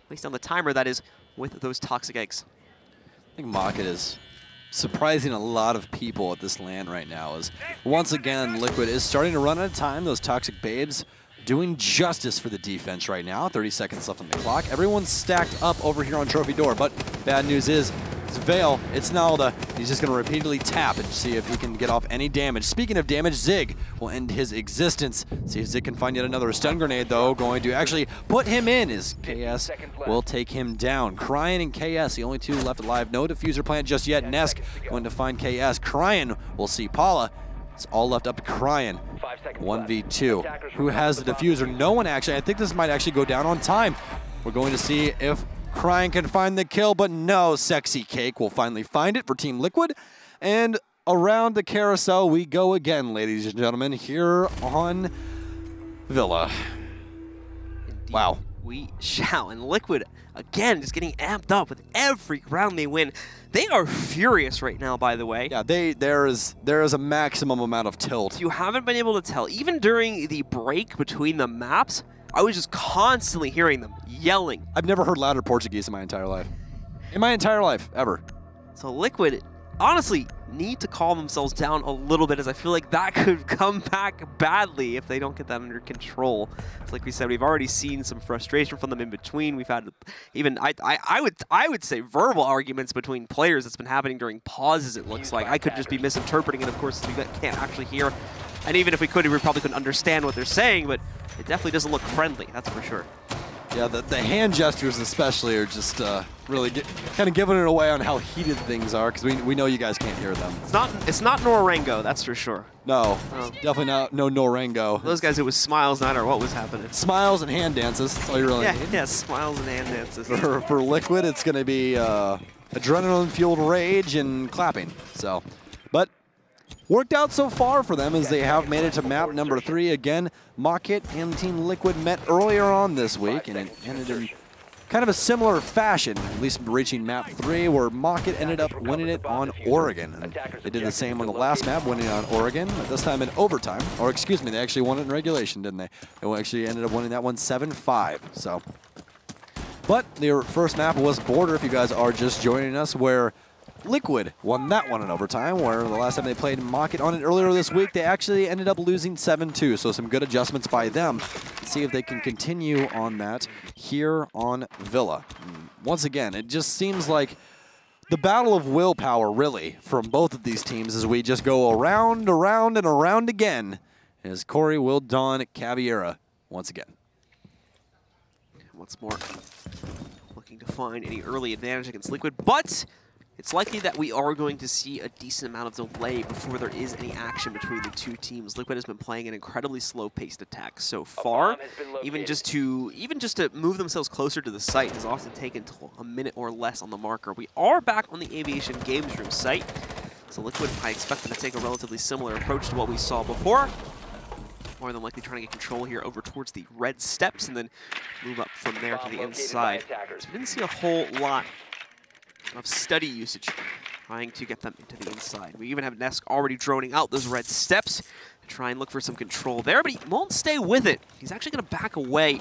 the timer, that is, with those toxic eggs. I think Mockit is surprising a lot of people at this LAN right now, as once again Liquid is starting to run out of time. Those toxic babes doing justice for the defense right now. 30 seconds left on the clock. Everyone's stacked up over here on Trophy Door, but bad news is it's Vale, it's Nalda. He's just going to repeatedly tap and see if he can get off any damage. Speaking of damage, Zig will end his existence. See if Zig can find yet another stun grenade, though. Going to actually put him in, as KS will take him down. Cryan and KS, the only 2 left alive. No diffuser plant just yet. Nesk going to find KS. Cryan will see Paula. It's all left up to Cryan. 1v2. Who has the diffuser? No one actually. I think this might actually go down on time. We're going to see if Cryan can find the kill, but no, Sexy Cake will finally find it for Team Liquid. And around the carousel we go again, ladies and gentlemen, here on Villa. Indeed, wow. We shall. And Liquid, again, just getting amped up with every round they win. They are furious right now, by the way. Yeah, there is a maximum amount of tilt. You haven't been able to tell. Even during the break between the maps, I was just constantly hearing them yelling. I've never heard louder Portuguese in my entire life. In my entire life, ever. So Liquid, honestly, need to calm themselves down a little bit, as I feel like that could come back badly if they don't get that under control. It's like we said, we've already seen some frustration from them in between. We've had even, I would say, verbal arguments between players that's been happening during pauses, it looks like. I could just be misinterpreting it, of course, we can't actually hear. And even if we could, we probably couldn't understand what they're saying, but it definitely doesn't look friendly, that's for sure. Yeah, the hand gestures especially are just really kind of giving it away on how heated things are, because we know you guys can't hear them. It's not Norango, that's for sure. No, definitely not no Norango. Those guys, it was smiles, not or what was happening. Smiles and hand dances, that's all you really need. Yeah, smiles and hand dances. For Liquid, it's going to be adrenaline-fueled rage and clapping. So, but worked out so far for them, as they have made it to map number 3. Again, Mockit and Team Liquid met earlier on this week, and it ended in kind of a similar fashion, at least reaching map 3, where Mockit ended up winning it on Oregon. And they did the same on the last map, winning on Oregon, but this time in overtime. Or excuse me, they actually won it in regulation, didn't they? They actually ended up winning that one 7-5. So, but their first map was Border, if you guys are just joining us, where Liquid won that one in overtime, where the last time they played Mockit on it earlier this week, they actually ended up losing 7-2, so some good adjustments by them. Let's see if they can continue on that here on Villa. And once again, it just seems like the battle of willpower, really, from both of these teams as we just go around, around, and around again, as Corey will don Caviera once again. Once more, looking to find any early advantage against Liquid, but it's likely that we are going to see a decent amount of delay before there is any action between the two teams. Liquid has been playing an incredibly slow-paced attack so far. Even just to move themselves closer to the site has often taken a minute or less on the marker. We are back on the Aviation Games Room site, so Liquid, I expect them to take a relatively similar approach to what we saw before. More than likely trying to get control here over towards the red steps and then move up from there to the inside. So we didn't see a whole lot of study usage trying to get them into the inside. We even have Nesk already droning out those red steps to try and look for some control there, but he won't stay with it. He's actually going to back away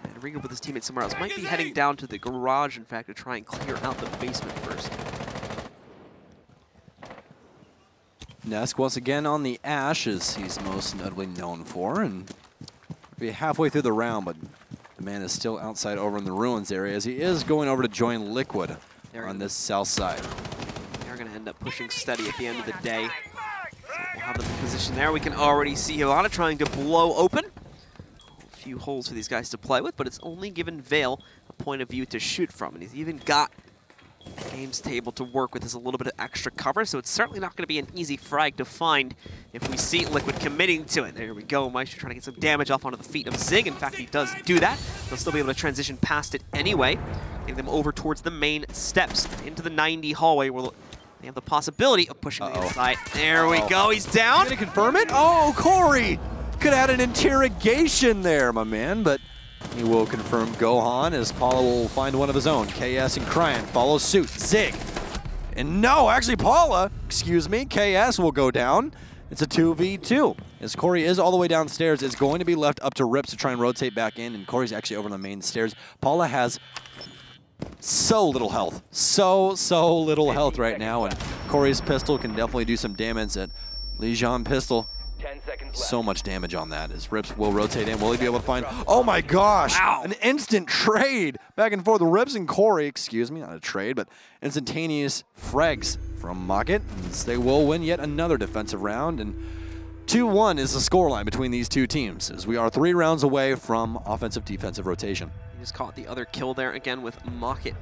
and regroup with his teammates somewhere else. Might be heading down to the garage, in fact, to try and clear out the basement first. Nesk once again on the Ash, as he's most notably known for, and be halfway through the round, but the man is still outside over in the ruins area, as he is going over to join Liquid on this south side. They're going to end up pushing steady at the end of the day. So we'll have them in position there. We can already see Hilana trying to blow open. A few holes for these guys to play with, but it's only given Vale a point of view to shoot from, and he's even got Games table to work with as a little bit of extra cover, so it's certainly not going to be an easy frag to find if we see Liquid committing to it. There we go, Maestro trying to get some damage off onto the feet of Zig. In fact, he does do that. They'll still be able to transition past it anyway, getting them over towards the main steps into the 90 hallway where they have the possibility of pushing the inside. There we go, he's down. Gonna confirm it? Oh, Corey! Could have had an interrogation there, my man, but he will confirm Gohan as Paula will find one of his own. KS and Kryan follow suit. Zig. And no, actually Paula, excuse me, KS will go down. It's a 2v2. As Corey is all the way downstairs, it's going to be left up to Rips to try and rotate back in, and Corey's actually over on the main stairs. Paula has so little health. So little health right now, and Corey's pistol can definitely do some damage at Legion pistol. 10 seconds left. So much damage on that as Rips will rotate in. Will he be able to find... Oh my gosh! Ow. An instant trade! Back and forth. Rips and Corey, excuse me, not a trade, but instantaneous frags from Mockit. And they will win yet another defensive round. And 2-1 is the scoreline between these two teams, as we are 3 rounds away from offensive-defensive rotation. He just caught the other kill there again with Mockit.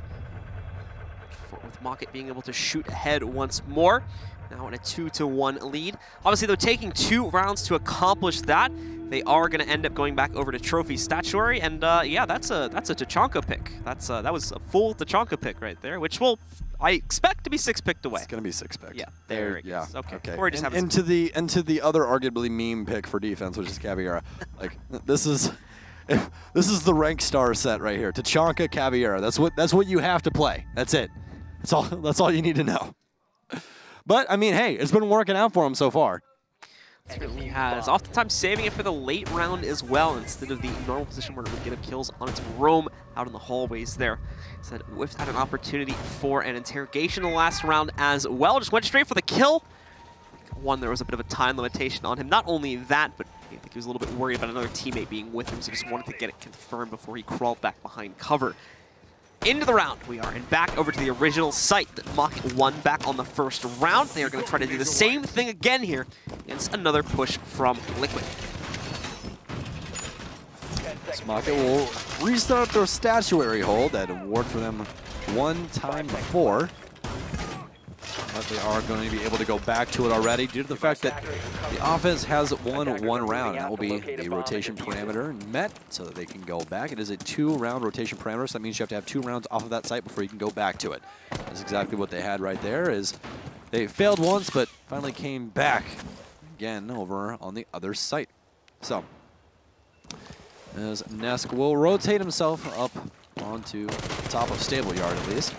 With Mockit being able to shoot ahead once more. Now in a 2-1 lead. Obviously, they're taking 2 rounds to accomplish that. They are going to end up going back over to Trophy Statuary, and yeah, that's a Tachanka pick. That was a full Tachanka pick right there, which will I expect to be 6-picked away. It's going to be 6-picked. Yeah, there it yeah. is. Okay. Or just into the other arguably meme pick for defense, which is Caviera. Like this is the rank star set right here. Tachanka, Caviera. That's what you have to play. That's it. That's all you need to know. But, I mean, hey, it's been working out for him so far. Certainly has. Oftentimes saving it for the late round as well, instead of the normal position where it would get him kills on its roam out in the hallways there. Said whiffed at an opportunity for an interrogation in the last round as well. Just went straight for the kill. One, there was a bit of a time limitation on him. Not only that, but I think he was a little bit worried about another teammate being with him, so just wanted to get it confirmed before he crawled back behind cover. Into the round we are, and back over to the original site that Mockit won back on the first round. They are going to try to do the same thing again here against another push from Liquid. Mockit will restart their statuary hold that worked for them one time before. But they are going to be able to go back to it already due to the fact that the offense has won 1 round. That will be the rotation parameter met so that they can go back. It is a 2-round rotation parameter, so that means you have to have 2 rounds off of that site before you can go back to it. That's exactly what they had right there. Is they failed once, but finally came back again over on the other site. So, as Nesk will rotate himself up onto the top of Stable Yard at least.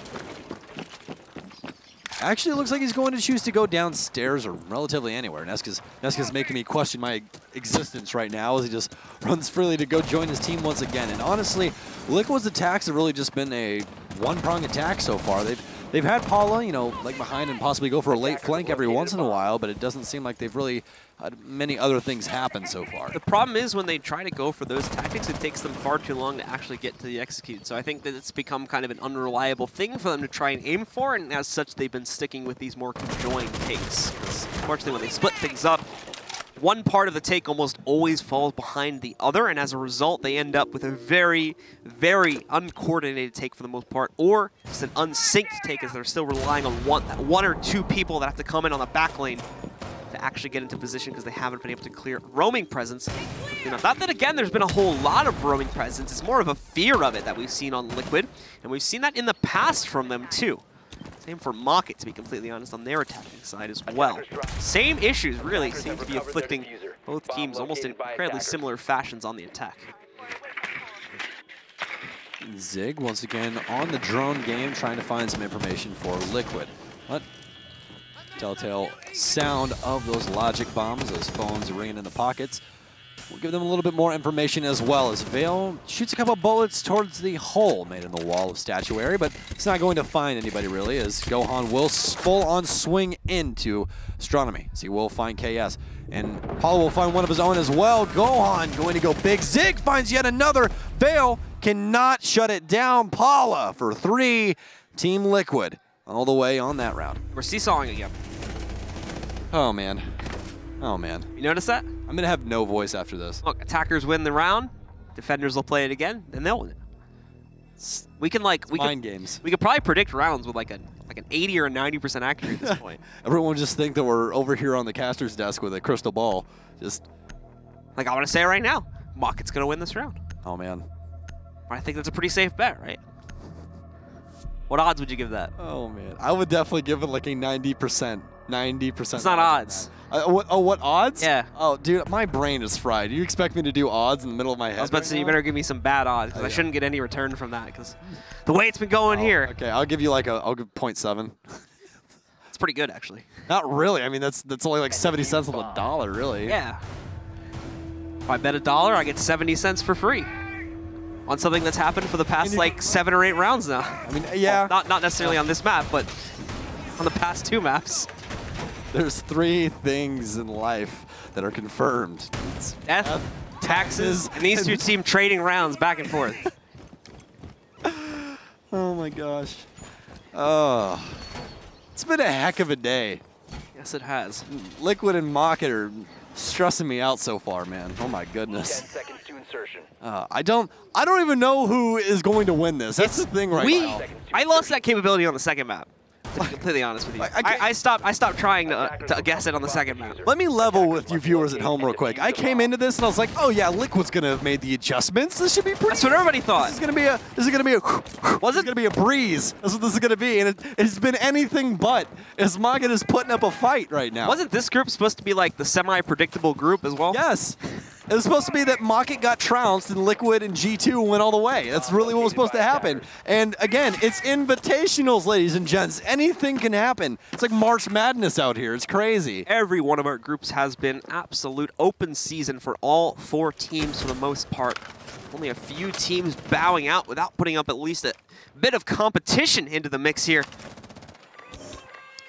Actually, it looks like he's going to choose to go downstairs or relatively anywhere. Neska's making me question my existence right now as he just runs freely to go join his team once again. And honestly, Liquid's attacks have really just been a one-prong attack so far. They've had Paula, you know, like behind and possibly go for a late flank every once in a while, but it doesn't seem like they've really had many other things happen so far. The problem is when they try to go for those tactics, it takes them far too long to actually get to the execute. So I think that it's become kind of an unreliable thing for them to try and aim for, and as such, they've been sticking with these more conjoined takes. Unfortunately, when they split things up, one part of the take almost always falls behind the other, and as a result, they end up with a very, very uncoordinated take for the most part, or just an unsynced take as they're still relying on one or two people that have to come in on the back lane to actually get into position because they haven't been able to clear roaming presence. You know, not that, again, there's been a whole lot of roaming presence. It's more of a fear of it that we've seen on Liquid, and we've seen that in the past from them, too. Same for Mockit, to be completely honest, on their attacking side as well. Same issues, really, seem to be afflicting both teams almost in incredibly similar fashions on the attack. Zig, once again, on the drone game, trying to find some information for Liquid. But telltale sound of those logic bombs, those phones ringing in the pockets. We'll give them a little bit more information as well as Vale shoots a couple bullets towards the hole made in the wall of statuary, but it's not going to find anybody really as Gohan will full-on swing into Astronomy. So he will find KS, and Paulo will find one of his own as well. Gohan going to go big. Zig finds yet another. Vale cannot shut it down. Paula for 3. Team Liquid all the way on that round. We're seesawing again. Oh, man. Oh, man. You notice that? I'm going to have no voice after this. Look, attackers win the round, defenders will play it again, then they'll win it. We can mind games. We could probably predict rounds with like an 80 or a 90% accuracy at this point. Everyone will just think that we're over here on the caster's desk with a crystal ball. Just like I want to say right now, Mockit's going to win this round. Oh, man. I think that's a pretty safe bet, right? What odds would you give that? Oh, man. I would definitely give it like a 90%. 90%. It's not odds. What odds? Yeah. Oh, dude, my brain is fried. You expect me to do odds in the middle of my head? I was about to say, you better give me some bad odds, because I shouldn't get any return from that, because the way it's been going here. Okay, I'll give you like I'll give 0.7. It's pretty good, actually. Not really. I mean, that's only like 70 cents on the dollar, really. Yeah. If I bet $1, I get 70 cents for free. On something that's happened for the past like 7 or 8 rounds now. I mean, yeah. Well, not necessarily on this map, but on the past 2 maps. There's 3 things in life that are confirmed. It's death, taxes, and these 2 team trading rounds back and forth. Oh my gosh. Oh. It's been a heck of a day. Yes, it has. Liquid and Mockit are stressing me out so far, man. Oh my goodness. 10 seconds to insertion. I don't even know who is going to win this. That's the thing right now. I lost that capability on the second map. To be completely honest with you, I stopped trying to guess it on the second map. Let me level with you viewers at home real quick. I came into this and I was like, oh yeah, Liquid's gonna have made the adjustments. This should be pretty. That's what everybody thought. This is gonna be a breeze. That's what this is gonna be, and it's been anything but. As Mockit is putting up a fight right now. Wasn't this group supposed to be like the semi-predictable group as well? Yes. It was supposed to be that Mockit got trounced and Liquid and G2 went all the way. That's really what was supposed to happen. And again, it's invitationals, ladies and gents. Anything can happen. It's like March Madness out here. It's crazy. Every one of our groups has been absolute open season for all 4 teams for the most part. Only a few teams bowing out without putting up at least a bit of competition into the mix here.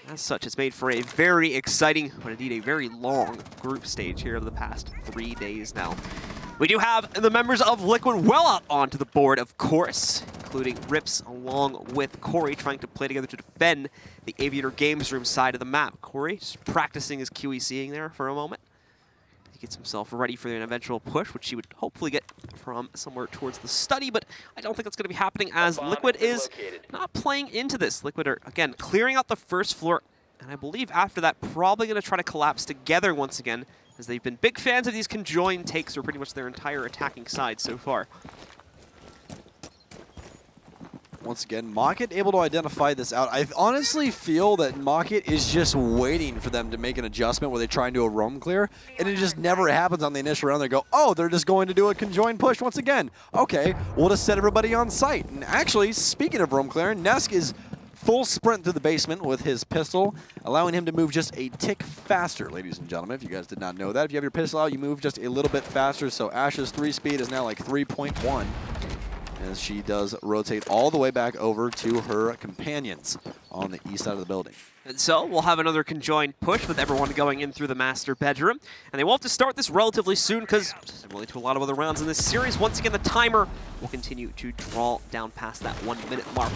As such, it's made for a very exciting, but indeed a very long group stage here over the past 3 days now. We do have the members of Liquid well up onto the board, of course, including Rips along with Corey trying to play together to defend the Aviator Games Room side of the map. Corey just practicing his QECing there for a moment. He gets himself ready for an eventual push, which he would hopefully get from somewhere towards the study, but I don't think that's going to be happening as Liquid is not playing into this. Liquid are, again, clearing out the first floor, and I believe after that, probably going to try to collapse together once again, as they've been big fans of these conjoined takes for pretty much their entire attacking side so far. once again, Mockit able to identify this out. I honestly feel that Mockit is just waiting for them to make an adjustment where they try and do a roam clear, and it just never happens on the initial round. They go, oh, they're just going to do a conjoined push once again. Okay, we'll just set everybody on site. And actually, speaking of roam clearing, Nesk is full sprint through the basement with his pistol, allowing him to move just a tick faster, ladies and gentlemen, if you guys did not know that. If you have your pistol out, you move just a little bit faster, so Ash's 3 speed is now like 3.1. As she does rotate all the way back over to her companions on the east side of the building. And so we'll have another conjoined push with everyone going in through the master bedroom. And they will have to start this relatively soon because similarly to a lot of other rounds in this series, once again the timer will continue to draw down past that 1 minute mark,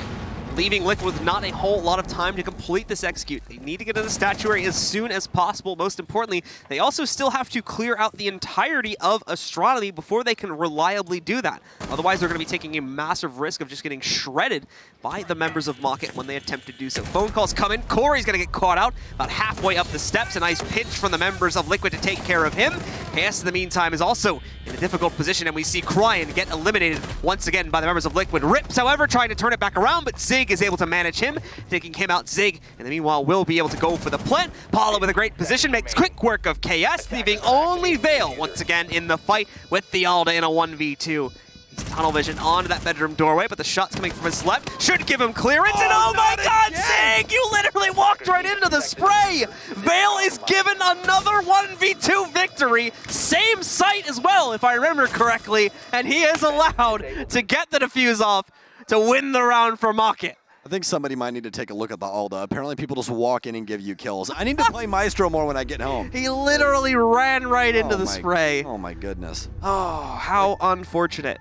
leaving Liquid with not a whole lot of time to complete this execute. They need to get to the statuary as soon as possible. Most importantly, they also still have to clear out the entirety of Astronomy before they can reliably do that. Otherwise, they're going to be taking a massive risk of just getting shredded by the members of Mockit when they attempt to do so. Phone calls come in. Corey's going to get caught out about halfway up the steps. A nice pinch from the members of Liquid to take care of him. KS, in the meantime, is also in a difficult position, and we see Cryan get eliminated once again by the members of Liquid. Rips, however, trying to turn it back around, but Zig is able to manage him, taking him out. Zig, in the meanwhile, will be able to go for the plant. Paula with a great position, makes quick work of KS, leaving only Vale once again in the fight with the Alda in a 1v2. He's tunnel vision onto that bedroom doorway, but the shot's coming from his left. Should give him clearance, and oh my god, Zig! You literally walked right into the spray! Vale is given another 1v2 victory, same site as well, if I remember correctly, and he is allowed to get the defuse off to win the round for Mockit. I think somebody might need to take a look at the Alda. Apparently people just walk in and give you kills. I need to play Maestro more when I get home. He literally ran right into the spray. Oh my goodness. Oh, how unfortunate.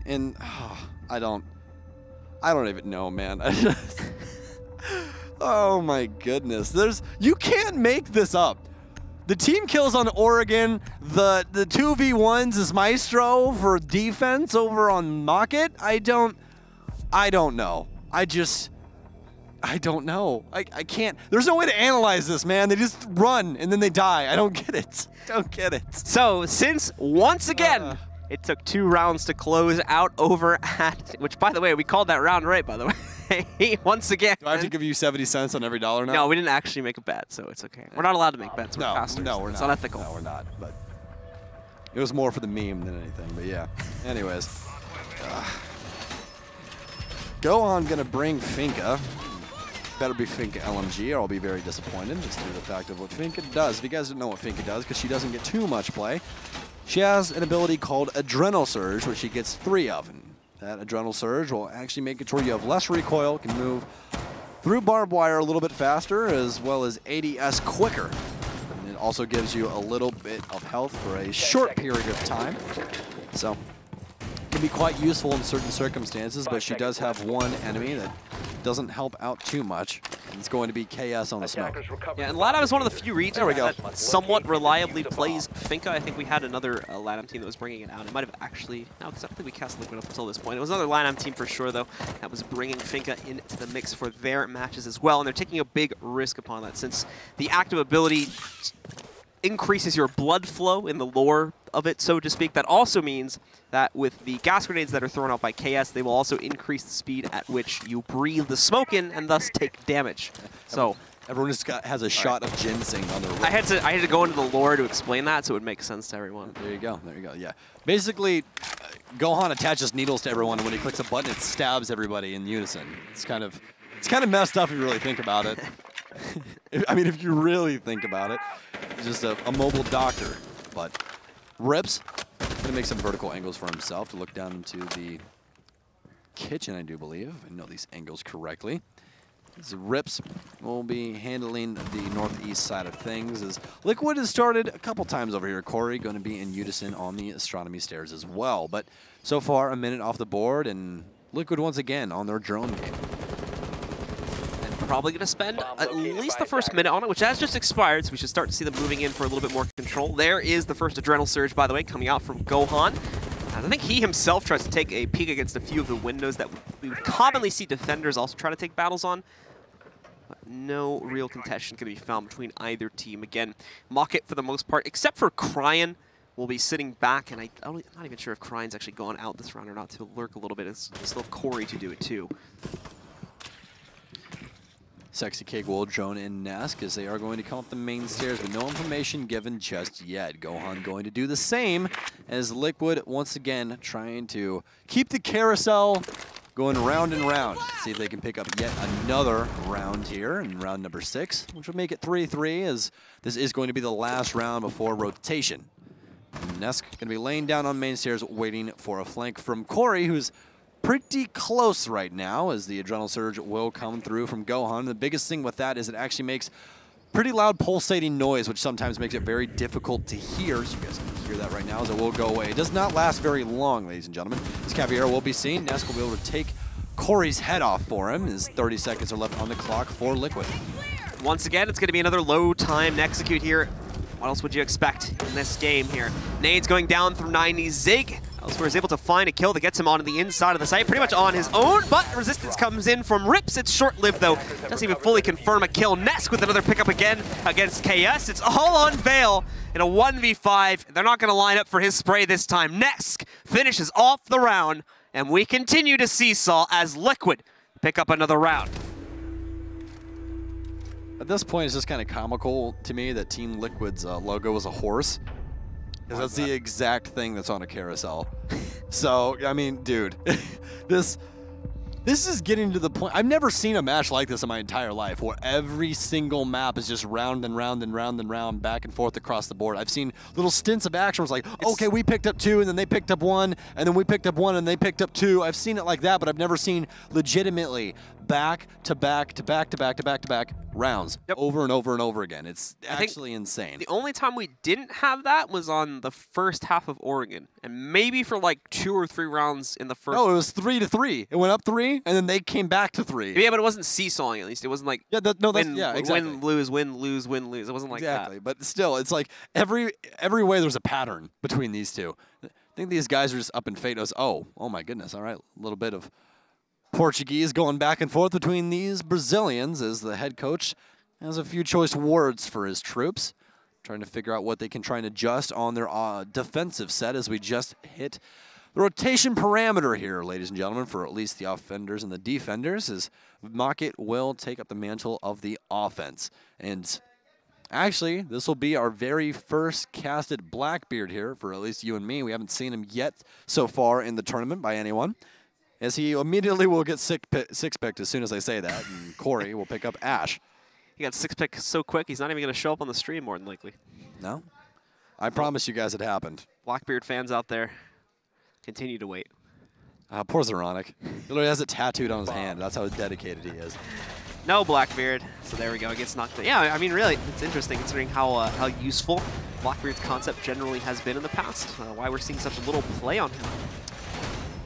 And I don't even know, man. Oh my goodness. You can't make this up. The team kills on Oregon. The 2v1s is Maestro for defense over on Mockit. I don't know. I don't know. I can't. There's no way to analyze this, man. They just run and then they die. I don't get it. Don't get it. So since once again, it took 2 rounds to close out over at, which by the way, we called that round right, by the way. Once again. Do I have to give you 70 cents on every dollar now? No, we didn't actually make a bet, so it's okay. We're not allowed to make bets. We're casters. No, we're not. It's unethical. No, we're not. But it was more for the meme than anything, but yeah. Anyways. Gohan gonna bring Finka. Better be Finka LMG or I'll be very disappointed just due to the fact of what Finka does. If you guys don't know what Finka does, because she doesn't get too much play, she has an ability called Adrenal Surge, which she gets 3 of. And that Adrenal Surge will actually make it to where you have less recoil, can move through barbed wire a little bit faster, as well as ADS quicker. And it also gives you a little bit of health for a short period of time. So can be quite useful in certain circumstances, but she does have one enemy that doesn't help out too much. It's going to be KS on the smoke. Yeah, and LATAM is one of the few regions that somewhat reliably plays Finka. I think we had another LATAM team that was bringing it out. It might have actually, no, because I don't think we cast Liquid up until this point. It was another LATAM team for sure, though, that was bringing Finka into the mix for their matches as well. And they're taking a big risk upon that, since the active ability increases your blood flow in the lore of it, so to speak. That also means that with the gas grenades that are thrown out by KS, they will also increase the speed at which you breathe the smoke in and thus take damage. So everyone just has a shot of ginseng on their. I had to go into the lore to explain that, so it would make sense to everyone. There you go. There you go. Yeah. Basically, Gohan attaches needles to everyone, and when he clicks a button, it stabs everybody in unison. It's kind of messed up if you really think about it. I mean, if you really think about it, it's just a mobile doctor. But Rips gonna make some vertical angles for himself to look down into the kitchen, I do believe. I know these angles correctly. As Rips will be handling the northeast side of things, as Liquid has started a couple times over here. Corey going to be in unison on the astronomy stairs as well. But so far, a minute off the board, and Liquid once again on their drone game. Probably going to spend at least the first minute on it, which has just expired, so we should start to see them moving in for a little bit more control. There is the first Adrenal Surge, by the way, coming out from Gohan. I think he himself tries to take a peek against a few of the windows that we would commonly see defenders also try to take battles on. But no real contention can be found between either team. Again, Mockit, for the most part, except for Cryan, will be sitting back, and I'm not even sure if Krine's actually gone out this round or not to lurk a little bit. It's still Corey to do it too. Sexy Cake will join in Nesk as they are going to come up the main stairs with no information given just yet. Gohan going to do the same as Liquid once again trying to keep the carousel going round and round. See if they can pick up yet another round here in round number 6, which will make it 3-3 as this is going to be the last round before rotation. Nesk going to be laying down on main stairs waiting for a flank from Corey, who's pretty close right now as the Adrenal Surge will come through from Gohan. The biggest thing with that is it actually makes pretty loud pulsating noise, which sometimes makes it very difficult to hear. So you guys can hear that right now as it will go away. It does not last very long, ladies and gentlemen. As Caviar will be seen, Nesk will be able to take Corey's head off for him as 30 seconds are left on the clock for Liquid. Once again, it's going to be another low time to execute here. What else would you expect in this game here? Nades going down through 90. Zig elsewhere is able to find a kill that gets him onto the inside of the site, pretty much on his own, but resistance comes in from Rips. It's short-lived though. Doesn't even fully confirm a kill. Nesk with another pickup again against KS. It's all on Vale in a 1v5. They're not going to line up for his spray this time. Nesk finishes off the round, and we continue to seesaw as Liquid pick up another round. At this point, it's just kind of comical to me that Team Liquid's logo is a horse. Because that's the exact thing that's on a carousel. So, I mean, dude, this is getting to the point. I've never seen a match like this in my entire life where every single map is just round and round and round and round, back and forth across the board. I've seen little stints of action where it's like, okay, we picked up 2, and then they picked up 1, and then we picked up 1, and they picked up 2. I've seen it like that, but I've never seen legitimately back to back to back to back to back to back rounds over and over and over again. It's actually insane. The only time we didn't have that was on the first half of Oregon, and maybe for like 2 or 3 rounds in the first. No, it was 3-3. It went up 3, and then they came back to 3. Yeah, but it wasn't seesawing. At least it wasn't like exactly. Win, lose, win, lose, win, lose. It wasn't like exactly. that. But still, it's like every way there's a pattern between these two. I think these guys are just up in fate. Oh my goodness! All right, a little bit of Portuguese going back and forth between these Brazilians as the head coach has a few choice words for his troops, trying to figure out what they can try and adjust on their defensive set as we just hit the rotation parameter here, ladies and gentlemen, for at least the offenders and the defenders, as Mockit will take up the mantle of the offense. And actually, this will be our very first casted Blackbeard here for at least you and me. We haven't seen him yet so far in the tournament by anyone, as he immediately will get six-picked as soon as I say that, and Corey will pick up Ash. He got 6-picked so quick, he's not even going to show up on the stream, more than likely. No? I promise you guys it happened. Blackbeard fans out there, continue to wait. Poor Zeronic. He literally has it tattooed on his hand. That's how dedicated he is. No Blackbeard. So there we go. It gets knocked out. Yeah, I mean, really, it's interesting considering how useful Blackbeard's concept generally has been in the past. Why we're seeing such a little play on him.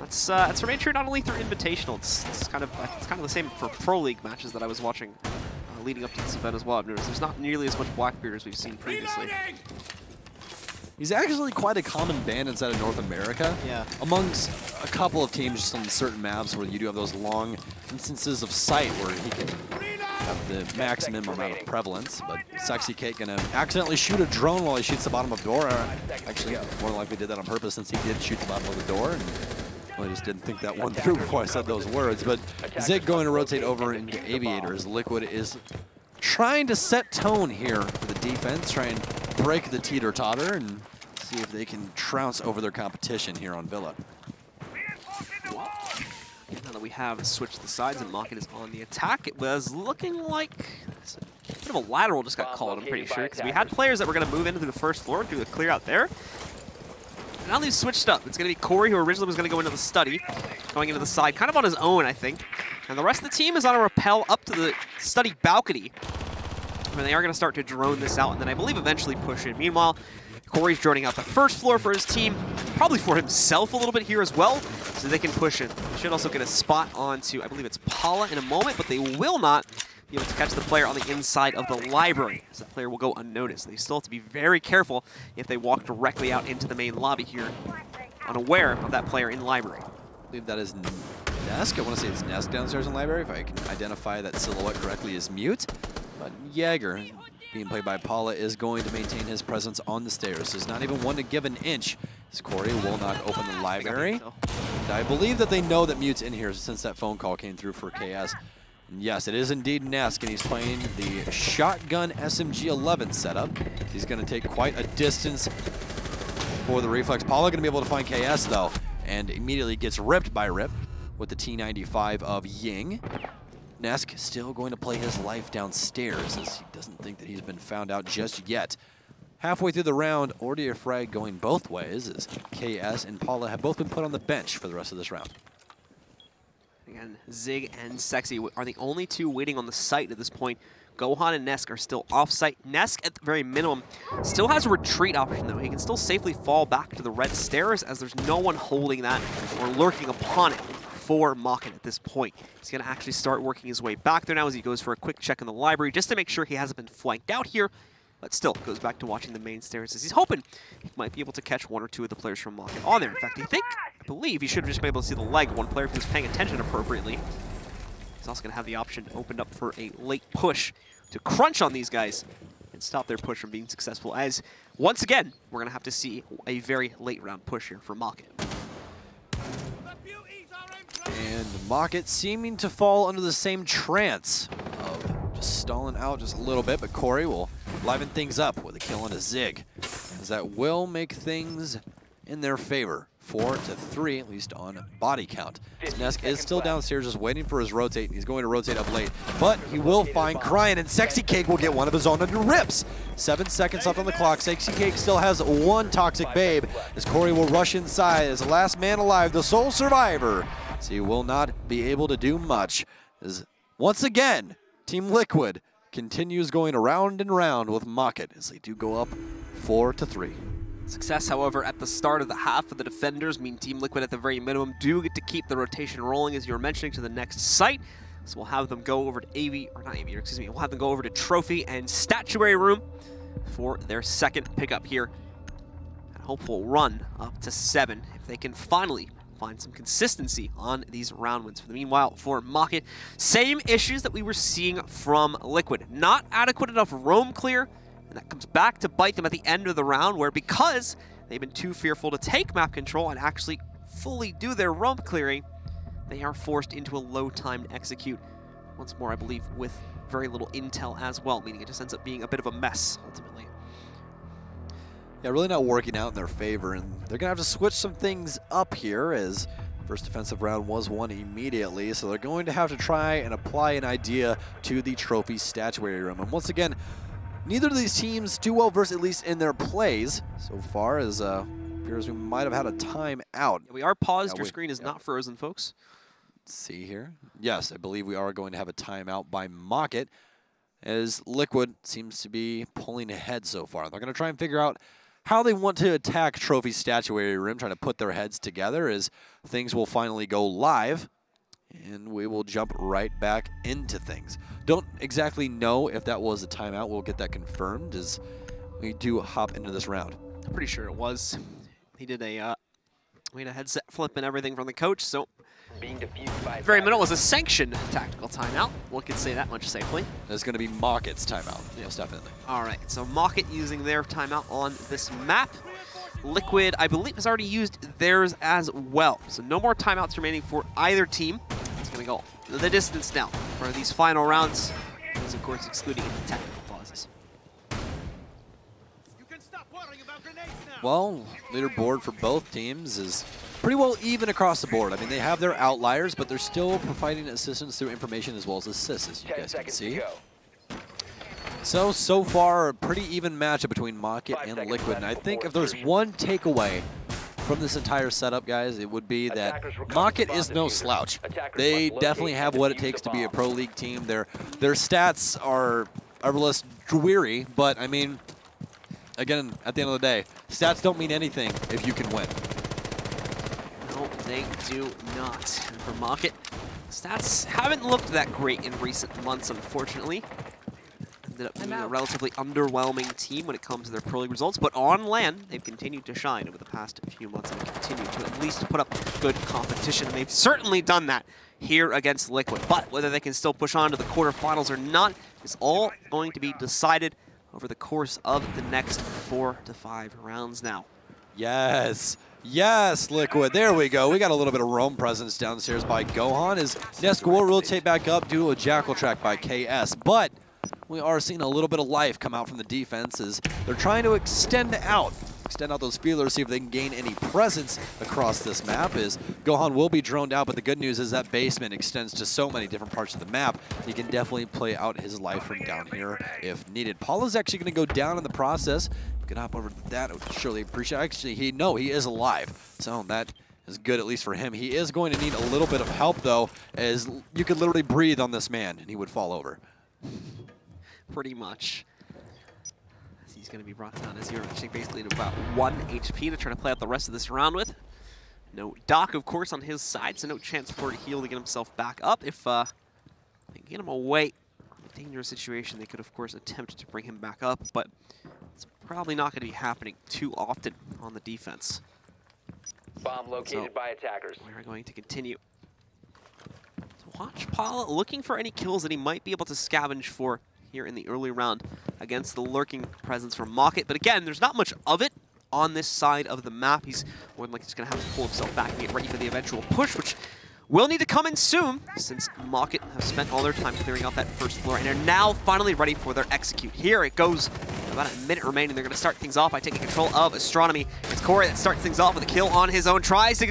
That's remained true not only through Invitational. It's kind of the same for Pro League matches that I was watching leading up to this event as well. I've noticed there's not nearly as much Blackbeard as we've seen previously. He's actually quite a common band inside of North America. Yeah. Amongst a couple of teams just on certain maps where you do have those long instances of sight where he can have the maximum amount of prevalence. But Sexy Cake gonna accidentally shoot a drone while he shoots the bottom of the door. Actually, more than likely did that on purpose since he did shoot the bottom of the door. And well, I just didn't think that one through before I said those words. But Zig going to rotate over into Aviators. Liquid is trying to set tone here for the defense, try and break the teeter-totter and see if they can trounce over their competition here on Villa. Now that we have switched the sides and Mockit is on the attack, it was looking like a bit of a lateral just got called, I'm pretty sure, because we had players that were going to move into the first floor and do the clear out there. And now they've switched up. It's going to be Corey, who originally was going to go into the study, going into the side, kind of on his own, I think. And the rest of the team is on a rappel up to the study balcony, where they are going to start to drone this out, and then I believe eventually push in. Meanwhile, Corey's droning out the first floor for his team, probably for himself a little bit here as well, so they can push in. They should also get a spot onto, I believe it's Paula in a moment, but they will not be able to catch the player on the inside of the library, as that player will go unnoticed. They still have to be very careful if they walk directly out into the main lobby here, unaware of that player in library. I believe that is Nesk. I want to say it's Nesk downstairs in library, if I can identify that silhouette correctly as Mute. But Jaeger being played by Paula, is going to maintain his presence on the stairs. He's not even one to give an inch, as Corey will not open the library. And I believe that they know that Mute's in here since that phone call came through for KS. And yes, it is indeed Nesk, and he's playing the shotgun SMG-11 setup. He's going to take quite a distance for the reflex. Paula going to be able to find KS, though, and immediately gets ripped by Rip with the T95 of Ying. Nesk still going to play his life downstairs, as he doesn't think that he's been found out just yet. Halfway through the round, already a frag going both ways, as KS and Paula have both been put on the bench for the rest of this round. Again, Zig and Sexy are the only two waiting on the site at this point. Gohan and Nesk are still off-site. Nesk, at the very minimum, still has a retreat option, though. He can still safely fall back to the red stairs, as there's no one holding that or lurking upon it for Mockit at this point. He's going to actually start working his way back there now as he goes for a quick check in the library, just to make sure he hasn't been flanked out here, but still goes back to watching the main stairs, as he's hoping he might be able to catch one or two of the players from Mockit on there. In fact, I believe he should have just been able to see the leg of one player if he was paying attention appropriately. He's also going to have the option opened up for a late push to crunch on these guys and stop their push from being successful, as once again, we're going to have to see a very late round push here for Mockit. And Mockit seeming to fall under the same trance of just stalling out just a little bit, but Corey will liven things up with a kill and a Zig, as that will make things in their favor. 4-3, at least on body count. Nesk is still downstairs just waiting for his rotate. He's going to rotate up late, but he will find Cryan, and Sexy Cake will get one of his own under Rips. 7 seconds left on the clock. Sexy Cake still has one Toxic Babe, as Corey will rush inside as the last man alive, the sole survivor. So he will not be able to do much, as once again, Team Liquid continues going around and round with Mockit as they do go up 4-3. Success, however, at the start of the half for the defenders mean Team Liquid at the very minimum do get to keep the rotation rolling, as you were mentioning, to the next site. So we'll have them go over to we'll have them go over to Trophy and Statuary Room for their second pickup here. And hopeful run up to 7 if they can finally find some consistency on these round wins. For the meanwhile, for Mockit, same issues that we were seeing from Liquid. Not adequate enough roam clear, and that comes back to bite them at the end of the round, where because they've been too fearful to take map control and actually fully do their roam clearing, they are forced into a low time to execute. Once more, I believe, with very little intel as well, meaning it just ends up being a bit of a mess, ultimately. Yeah, really not working out in their favor, and they're going to have to switch some things up here, as first defensive round was won immediately, so they're going to have to try and apply an idea to the Trophy Statuary Room. And once again, neither of these teams do well, versus at least in their plays so far, as appears we might have had a timeout. We are paused. Your screen is not frozen, folks. Let's see here. Yes, I believe we are going to have a timeout by Mockit, as Liquid seems to be pulling ahead so far. They're going to try and figure out how they want to attack Trophy Statuary Room, trying to put their heads together, as things will finally go live, and we will jump right back into things. Don't exactly know if that was a timeout. We'll get that confirmed as we do hop into this round. I'm pretty sure it was. He did a headset flip and everything from the coach, so very middle was a sanctioned tactical timeout. We can say that much safely. That's going to be Mockit's timeout, yes, definitely. All right, so Mockit using their timeout on this map. Liquid, I believe, has already used theirs as well. So no more timeouts remaining for either team. It's going to go the distance now for these final rounds. Those, of course, excluding any technical pauses. Well, leaderboard for both teams is pretty well even across the board. I mean, they have their outliers, but they're still providing assistance through information as well as assists, as you guys can see. So far, a pretty even matchup between Mockit and Liquid. And I think if there's one takeaway from this entire setup, guys, it would be that Mockit is no slouch. They definitely have what it takes to be a pro league team. Their stats are less dreary, but I mean, again, at the end of the day, stats don't mean anything if you can win. No, they do not. And for Mockit, stats haven't looked that great in recent months, unfortunately. Ended up being a relatively underwhelming team when it comes to their pro league results, but on LAN, they've continued to shine over the past few months and continue to at least put up good competition. And they've certainly done that here against Liquid, but whether they can still push on to the quarterfinals or not is all going to be decided over the course of the next 4 to 5 rounds now. Yes. Yes, Liquid. There we go. We got a little bit of roam presence downstairs by Gohan as Nesk will rotate back up due to a Jackal track by KS. But we are seeing a little bit of life come out from the defense as they're trying to extend out those feelers, see if they can gain any presence across this map. As Gohan will be droned out, but the good news is that basement extends to so many different parts of the map. He can definitely play out his life from down here if needed. Paula's actually going to go down in the process. We could hop over to that. I would surely appreciate. Actually, he is alive, so that is good at least for him. He is going to need a little bit of help though, as you could literally breathe on this man and he would fall over. Pretty much. He's going to be brought down as you're reaching basically to about 1 HP to try to play out the rest of this round with. No Doc, of course, on his side, so no chance for a heal to get himself back up. If they get him away from a dangerous situation, they could, of course, attempt to bring him back up, but it's probably not going to be happening too often on the defense. Bomb located by attackers. We're going to continue to watch Paula looking for any kills that he might be able to scavenge for here in the early round against the lurking presence from Mockit. But again, there's not much of it on this side of the map. He's more than likely just going to have to pull himself back and get ready for the eventual push, which will need to come in soon, since Mockit have spent all their time clearing out that first floor and are now finally ready for their execute. Here it goes. About a minute remaining. They're going to start things off by taking control of Astronomy. It's Corey that starts things off with a kill on his own. Tries to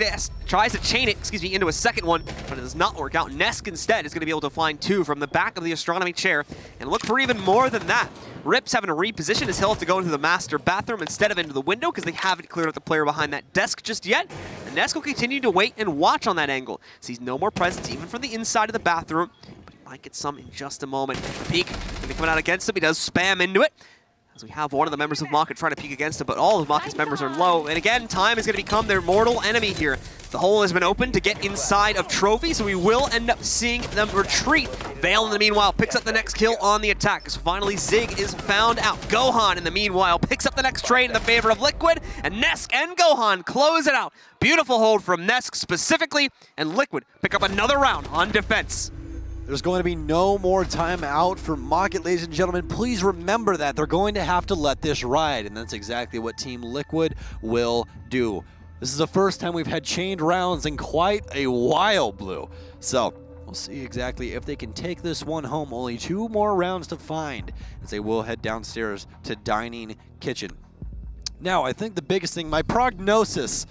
chain it, into a second one, but it does not work out. Nesk instead is going to be able to find 2 from the back of the Astronomy chair and look for even more than that. Rip's having to reposition his he'll have to go into the master bathroom instead of into the window because they haven't cleared out the player behind that desk just yet. And Nesk will continue to wait and watch on that angle. Sees no more presence even from the inside of the bathroom, but he might get some in just a moment. Peek, going to be coming out against him. He does spam into it, as we have one of the members of Mockit trying to peek against him, but all of Mockit's members are low. And again, time is going to become their mortal enemy here. The hole has been opened to get inside of Trophy, so we will end up seeing them retreat. Vale, in the meanwhile, picks up the next kill on the attack, so finally Zig is found out. Gohan, in the meanwhile, picks up the next trade in the favor of Liquid, and Nesk and Gohan close it out. Beautiful hold from Nesk specifically, and Liquid pick up another round on defense. There's going to be no more time out for Mockit, ladies and gentlemen. Please remember that. They're going to have to let this ride, and that's exactly what Team Liquid will do. This is the first time we've had chained rounds in quite a while, Blue. So we'll see exactly if they can take this one home. Only 2 more rounds to find, as they will head downstairs to Dining Kitchen. Now, I think the biggest thing, my prognosis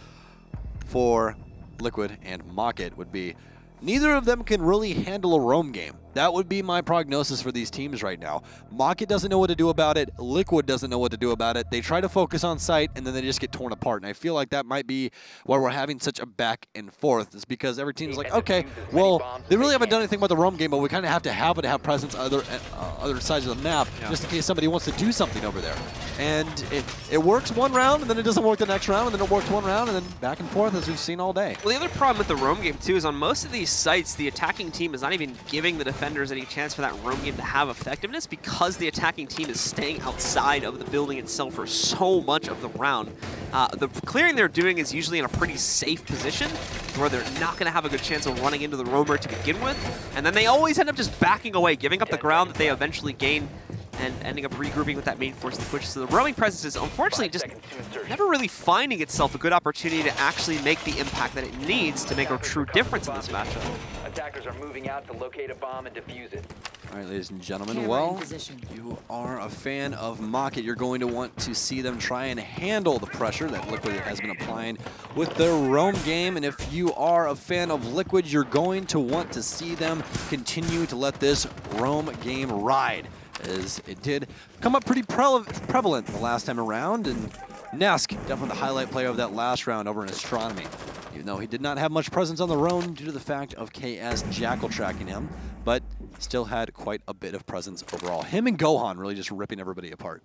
for Liquid and Mockit would be neither of them can really handle a roam game. That would be my prognosis for these teams right now. Mockit doesn't know what to do about it. Liquid doesn't know what to do about it. They try to focus on site, and then they just get torn apart. And I feel like that might be why we're having such a back and forth. It's because every team's like, okay, well, they really haven't done anything about the roam game, but we kind of have to have it to have presence other sides of the map, just in case somebody wants to do something over there. And it works one round, and then it doesn't work the next round, and then it works one round, and then back and forth, as we've seen all day. Well, the other problem with the roam game, too, is on most of these sites, the attacking team is not even giving the defenders any chance for that roam game to have effectiveness because the attacking team is staying outside of the building itself for so much of the round. The clearing they're doing is usually in a pretty safe position where they're not going to have a good chance of running into the roamer to begin with, and then they always end up just backing away, giving up the ground that they eventually gain and ending up regrouping with that main force to push. So the roaming presence is unfortunately just never really finding itself a good opportunity to actually make the impact that it needs to make a true difference in this matchup. Attackers are moving out to locate a bomb and defuse it. All right, ladies and gentlemen, well, you are a fan of Mockit. You're going to want to see them try and handle the pressure that Liquid has been applying with their roam game. And if you are a fan of Liquid, you're going to want to see them continue to let this roam game ride, as it did come up pretty prevalent the last time around. And Nesk, definitely the highlight player of that last round over in Astronomy. Even though he did not have much presence on the roam due to the fact of KS Jackal tracking him, but still had quite a bit of presence overall. Him and Gohan really just ripping everybody apart.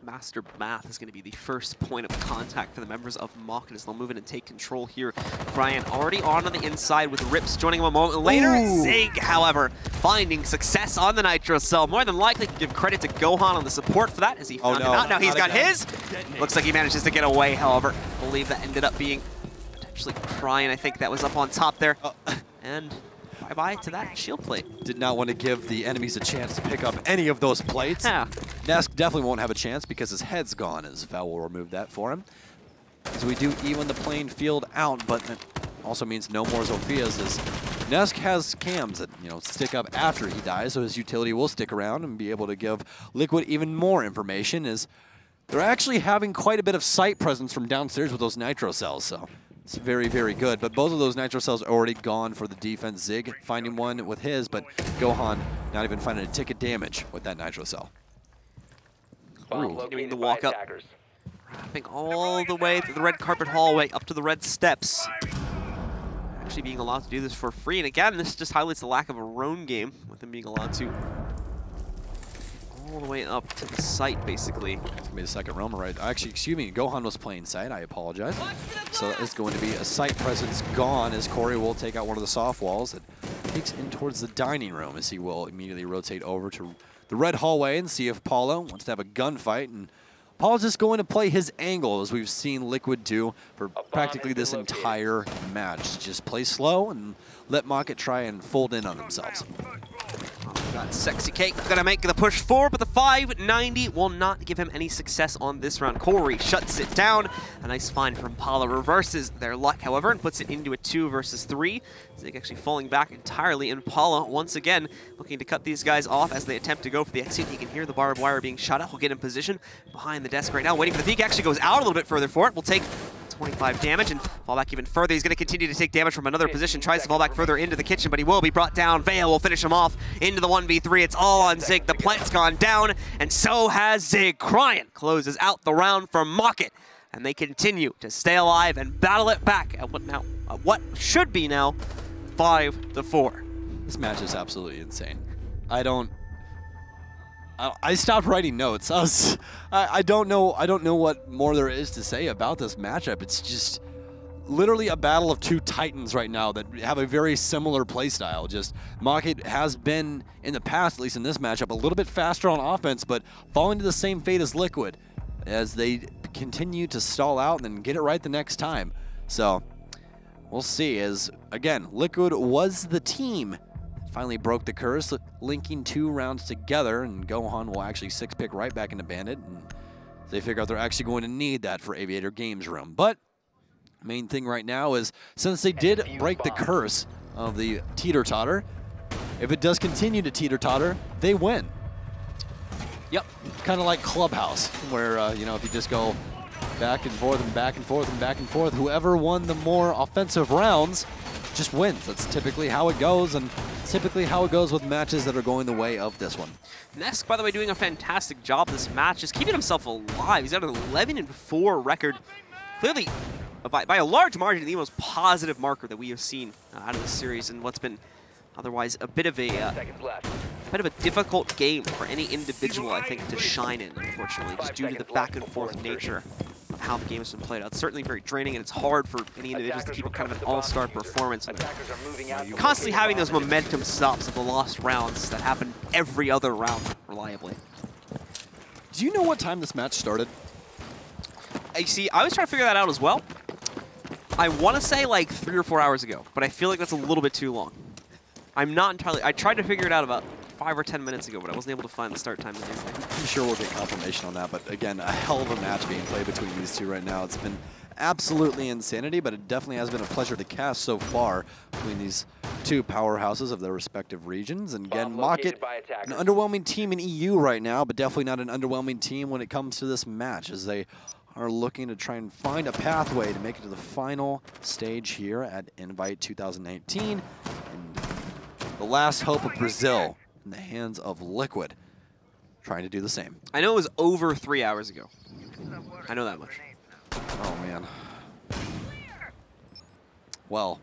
Master Math is going to be the first point of contact for the members of Mockit as they'll move in and take control here. Brian already on the inside with Rips joining him a moment later. Ooh. Zig, however, finding success on the Nitro Cell. More than likely to give credit to Gohan on the support for that as he found him out. Now he's got his. Looks like he manages to get away, however. I believe that ended up being potentially Brian. I think that was up on top there. And bye-bye to that shield plate. Did not want to give the enemies a chance to pick up any of those plates. Yeah. Nesk definitely won't have a chance because his head's gone, as Val will remove that for him. So we do even the playing field out, but that also means no more Zophias, as Nesk has cams that, you know, stick up after he dies, so his utility will stick around and be able to give Liquid even more information, as they're actually having quite a bit of sight presence from downstairs with those nitro cells, so it's very, very good. But both of those nitro cells are already gone for the defense. Zig finding one with his, but Gohan not even finding a tick of damage with that nitro cell. Doing the walk up. Wrapping all the way through the red carpet hallway up to the red steps. Actually being allowed to do this for free. And again, this just highlights the lack of a roam game with him being allowed to all the way up to the site, basically. It's going to be the second roamer, right? Actually, excuse me, Gohan was playing site. I apologize. So that is going to be a site presence gone, as Corey will take out one of the soft walls that takes in towards the dining room, as he will immediately rotate over to the red hallway and see if Paulo wants to have a gunfight. And Paulo's just going to play his angle, as we've seen Liquid do for practically this entire match. Just play slow and let Mockit try and fold in on themselves. Got Sexy Cake gonna make the push forward, but the 590 will not give him any success on this round. Corey shuts it down. A nice find from Paulo reverses their luck, however, and puts it into a 2 versus 3. Zig actually falling back entirely, and Paulo once again looking to cut these guys off as they attempt to go for the exit. You can hear the barbed wire being shot out. He'll get in position behind the desk right now, waiting for the peek. Actually goes out a little bit further for it. Will take 25 damage and fall back even further. He's going to continue to take damage from another position. Tries to fall back further into the kitchen, but he will be brought down. Vale will finish him off into the 1v3. It's all on Zig. The plant's gone down, and so has Zig. Crying closes out the round for Mockit, and they continue to stay alive and battle it back at what should be now 5-4. This match is absolutely insane. I stopped writing notes. I don't know what more there is to say about this matchup. It's just literally a battle of two titans right now that have a very similar playstyle. Just Mockit has been, in the past, at least in this matchup, a little bit faster on offense, but falling to the same fate as Liquid as they continue to stall out and then get it right the next time. So we'll see, as again, Liquid was the team finally broke the curse, linking 2 rounds together, and Gohan will actually 6-pick right back into Bandit, and they figure out they're actually going to need that for Aviator Games Room. But main thing right now is, since they did break the curse of the teeter-totter, if it does continue to teeter-totter, they win. Yep. Kind of like Clubhouse, where, you know, if you just go back and forth and back and forth and back and forth, whoever won the more offensive rounds just wins. That's typically how it goes, and typically how it goes with matches that are going the way of this one. Nesk, by the way, doing a fantastic job this match, just keeping himself alive. He's got an 11-4 record. Clearly, by a large margin, the most positive marker that we have seen out of this series, and what's been otherwise a bit of a difficult game for any individual, I think, to shine in, unfortunately, just due to the back-and-forth nature of how the game has been played out. It's certainly very draining, and it's hard for any individuals to keep up kind of an all-star performance. Constantly having those momentum stops of the lost rounds that happen every other round reliably. Do you know what time this match started? I see. I was trying to figure that out as well. I want to say like 3 or 4 hours ago, but I feel like that's a little bit too long. I'm not entirely. I tried to figure it out about 5 or 10 minutes ago, but I wasn't able to find the start time. I'm sure we'll get confirmation on that, but again, a hell of a match being played between these two right now. It's been absolutely insanity, but it definitely has been a pleasure to cast so far between these two powerhouses of their respective regions. And again, Mockit, an underwhelming team in EU right now, but definitely not an underwhelming team when it comes to this match, as they are looking to try and find a pathway to make it to the final stage here at Invite 2019. And the last hope of Brazil in the hands of Liquid, trying to do the same. I know it was over 3 hours ago. I know that much. Oh, man. Well.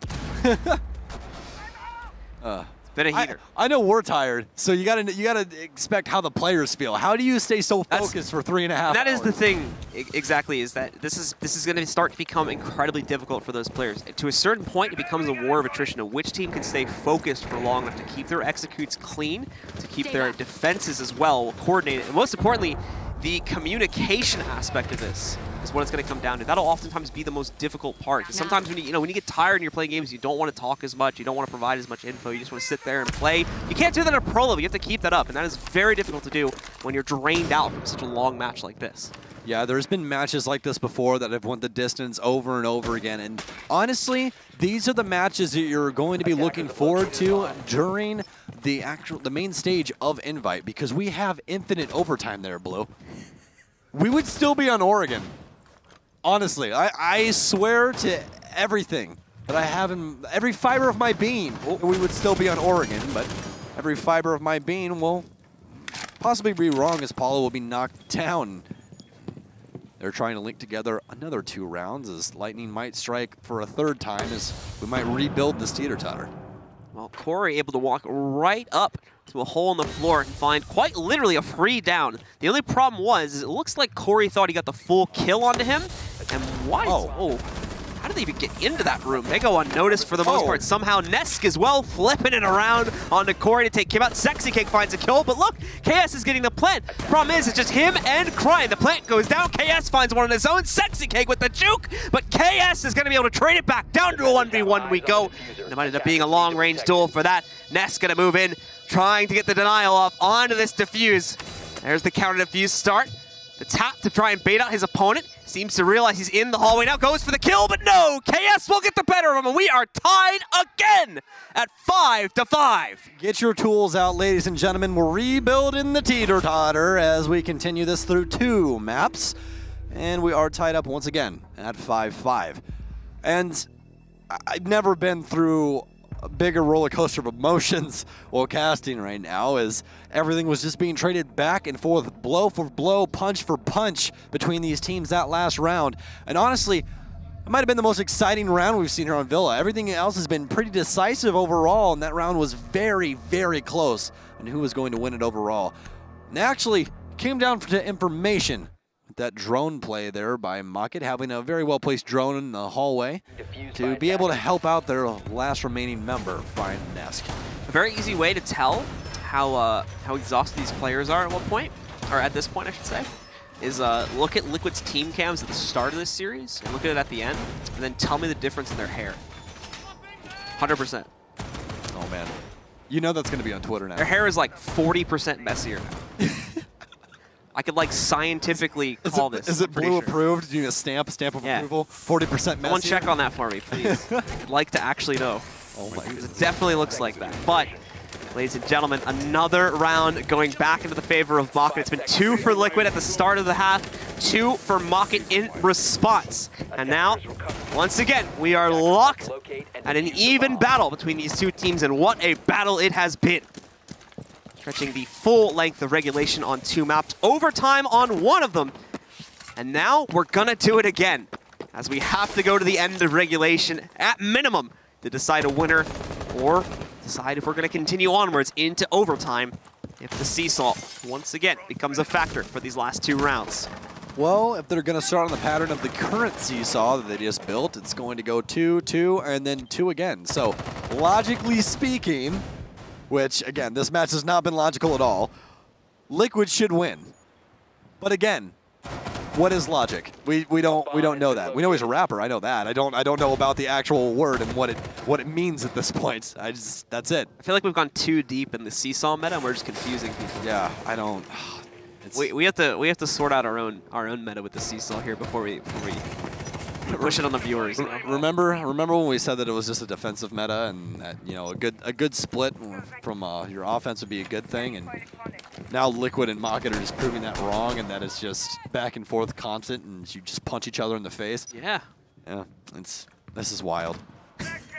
Been a heater. I know we're tired, so you gotta expect how the players feel. How do you stay so focused for 3.5 hours? That is the thing, exactly, is that this is going to start to become incredibly difficult for those players. To a certain point, it becomes a war of attrition of which team can stay focused for long enough to keep their executes clean, to keep their defenses as well coordinated, and most importantly, the communication aspect of this is what it's going to come down to. That'll oftentimes be the most difficult part. Because sometimes when you get tired and you're playing games, you don't want to talk as much, you don't want to provide as much info, you just want to sit there and play. You can't do that at a pro level. You have to keep that up, and that is very difficult to do when you're drained out from such a long match like this. Yeah, there's been matches like this before that have went the distance over and over again, and honestly, these are the matches that you're going to be looking forward to during the main stage of Invite, because we have infinite overtime there, Blue. We would still be on Oregon. Honestly, I swear to everything that I have in every fiber of my being, we would still be on Oregon, but every fiber of my being will possibly be wrong as Paulo will be knocked down. They're trying to link together another 2 rounds as Lightning might strike for a 3rd time as we might rebuild this teeter-totter. Well, Corey able to walk right up to a hole in the floor and find quite literally a free down. The only problem was, it looks like Corey thought he got the full kill onto him. And why? How did they even get into that room? They go unnoticed for the most part. Somehow Nesk as well, flipping it around onto Corey to take him out. Sexy Cake finds a kill, but look, KS is getting the plant. Problem is, it's just him and Crying. The plant goes down, KS finds one on his own. Sexy Cake with the juke, but KS is going to be able to trade it back. Down to a 1v1 we go. And it might end up being a long-range duel for that. Nesk going to move in, trying to get the denial off onto this defuse. There's the counter defuse start. The tap to try and bait out his opponent. Seems to realize he's in the hallway now, goes for the kill, but no! KS will get the better of him, and we are tied again at 5-5. Get your tools out, ladies and gentlemen. We're rebuilding the teeter-totter as we continue this through 2 maps. And we are tied up once again at 5-5. And I've never been through a bigger roller coaster of emotions while casting right now, as everything was just being traded back and forth, blow for blow, punch for punch between these teams that last round. And honestly, it might have been the most exciting round we've seen here on Villa. Everything else has been pretty decisive overall, and that round was very, very close on who was going to win it overall. And actually came down to information. That drone play there by Mockit, having a very well-placed drone in the hallway to be able to help out their last remaining member, find Nesk. A very easy way to tell how exhausted these players are at one point, or at this point I should say, is look at Liquid's team cams at the start of this series, and look at it at the end, and then tell me the difference in their hair. 100%. Oh man. You know that's going to be on Twitter now. Their hair is like 40% messier now. I could like scientifically call this. Is it Blue approved? Do you need a stamp of approval? 40% messy? Someone check on that for me, please. I'd like to actually know. Oh my goodness. It definitely looks like that. But, ladies and gentlemen, another round going back into the favor of Mockit. It's been 2 for Liquid at the start of the half, 2 for Mockit in response. And now, once again, we are locked at an even battle between these 2 teams, and what a battle it has been. Stretching the full length of regulation on 2 maps, overtime on 1 of them. And now we're gonna do it again, as we have to go to the end of regulation at minimum to decide a winner, or decide if we're gonna continue onwards into overtime if the seesaw once again becomes a factor for these last 2 rounds. Well, if they're going to start on the pattern of the current seesaw that they just built, it's going to go 2, 2, and then 2 again. So, logically speaking, which, again, this match has not been logical at all, Liquid should win. But again, what is logic? We don't know that. We know he's a rapper. I know that. I don't know about the actual word and what it means at this point. That's it. I feel like we've gone too deep in the seesaw meta, and we're just confusing people. Yeah, I don't. We have to sort out our own meta with the seesaw here before we push it on the viewers. You know? Remember when we said that it was just a defensive meta, and that, you know, a good split from your offense would be a good thing, and now Liquid and Mockit are just proving that wrong, and that it's just back and forth constant, and you just punch each other in the face. Yeah. Yeah, this is wild.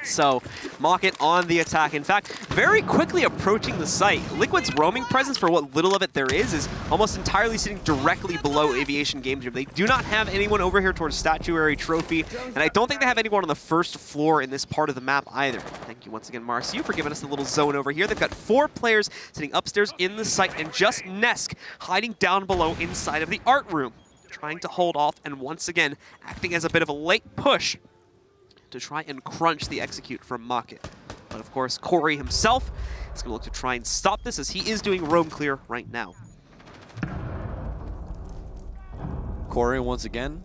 So, Mockit on the attack. In fact, very quickly approaching the site. Liquid's roaming presence, for what little of it there is almost entirely sitting directly below Aviation Games Room. They do not have anyone over here towards Statuary Trophy, and I don't think they have anyone on the first floor in this part of the map either. Thank you once again, Marciu, for giving us a little zone over here. They've got 4 players sitting upstairs in the site, and just Nesk hiding down below inside of the art room, trying to hold off, and once again, acting as a bit of a late push to try and crunch the execute from Mockit. But of course, Corey himself is going to look to try and stop this, as he is doing roam clear right now. Corey once again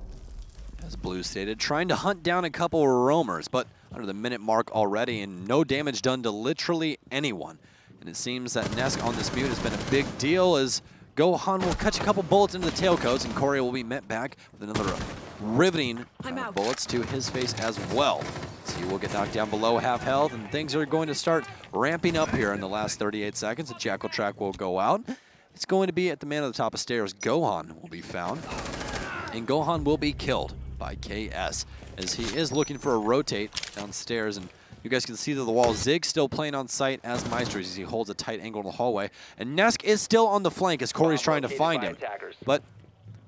as Blue stated, trying to hunt down a couple of roamers, but under the minute mark already, and no damage done to literally anyone. And it seems that Nesk on this mute has been a big deal, as Gohan will catch a couple bullets into the tailcoats, and Corey will be met back with another riveting bullets to his face as well. So he will get knocked down below half health, and things are going to start ramping up here in the last 38 seconds. The Jackal track will go out. It's going to be at the man at the top of stairs. Gohan will be found, and Gohan will be killed by KS, as he is looking for a rotate downstairs. And you guys can see that the wall. Zig still playing on site as Meister as he holds a tight angle in the hallway. And Nesk is still on the flank as Corey's trying to find him. But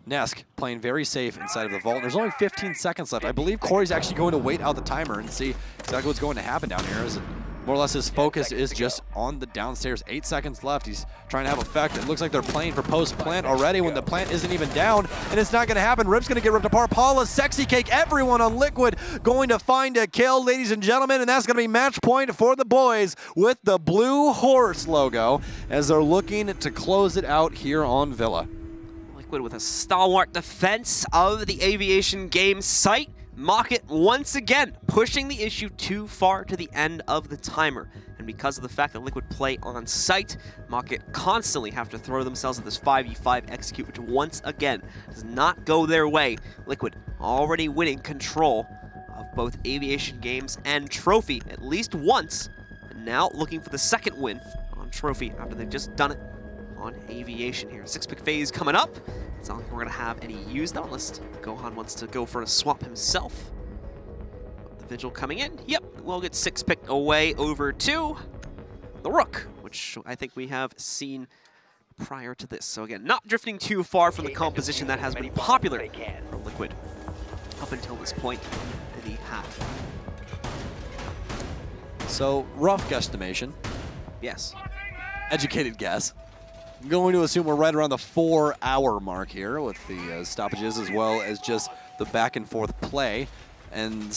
Nesk playing very safe inside of the vault. There's only 15 seconds left. I believe Corey's actually going to wait out the timer and see exactly what's going to happen down here. As more or less his focus is just on the downstairs. 8 seconds left. He's trying to have effect. It looks like they're playing for post-plant already when the plant isn't even down, and it's not going to happen. Rip's going to get ripped apart. Paula, Sexy Cake, everyone on Liquid going to find a kill, ladies and gentlemen, and that's going to be match point for the boys with the Blue Horse logo as they're looking to close it out here on Villa. Liquid with a stalwart defense of the Aviation game site. Mockit once again pushing the issue too far to the end of the timer. And because of the fact that Liquid play on site, Mockit constantly have to throw themselves at this 5v5 execute, which once again does not go their way. Liquid already winning control of both Aviation games and Trophy at least once, and now looking for the second win on Trophy after they've just done it on Aviation here. 6-pick phase coming up. It's not like we're going to have any use though, unless Gohan wants to go for a swap himself. The Vigil coming in. Yep, we'll get 6-picked away over to the Rook, which I think we have seen prior to this. So again, not drifting too far from the composition that has been popular for Liquid up until this point in the half. So, rough guesstimation. Yes. Educated guess. I'm going to assume we're right around the 4-hour mark here with the stoppages as well as just the back and forth play. And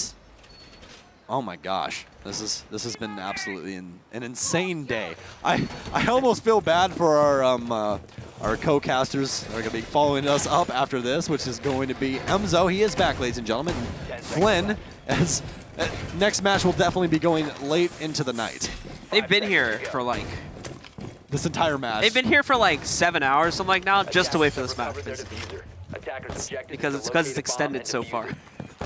oh my gosh, this has been absolutely an insane day. I almost feel bad for our co-casters that are going to be following us up after this, which is going to be Emzo. He is back, ladies and gentlemen. Flynn, as next match will definitely be going late into the night. They've been here for like this entire match. They've been here for like 7 hours, something like now, just to wait for this match. Because it's extended so far.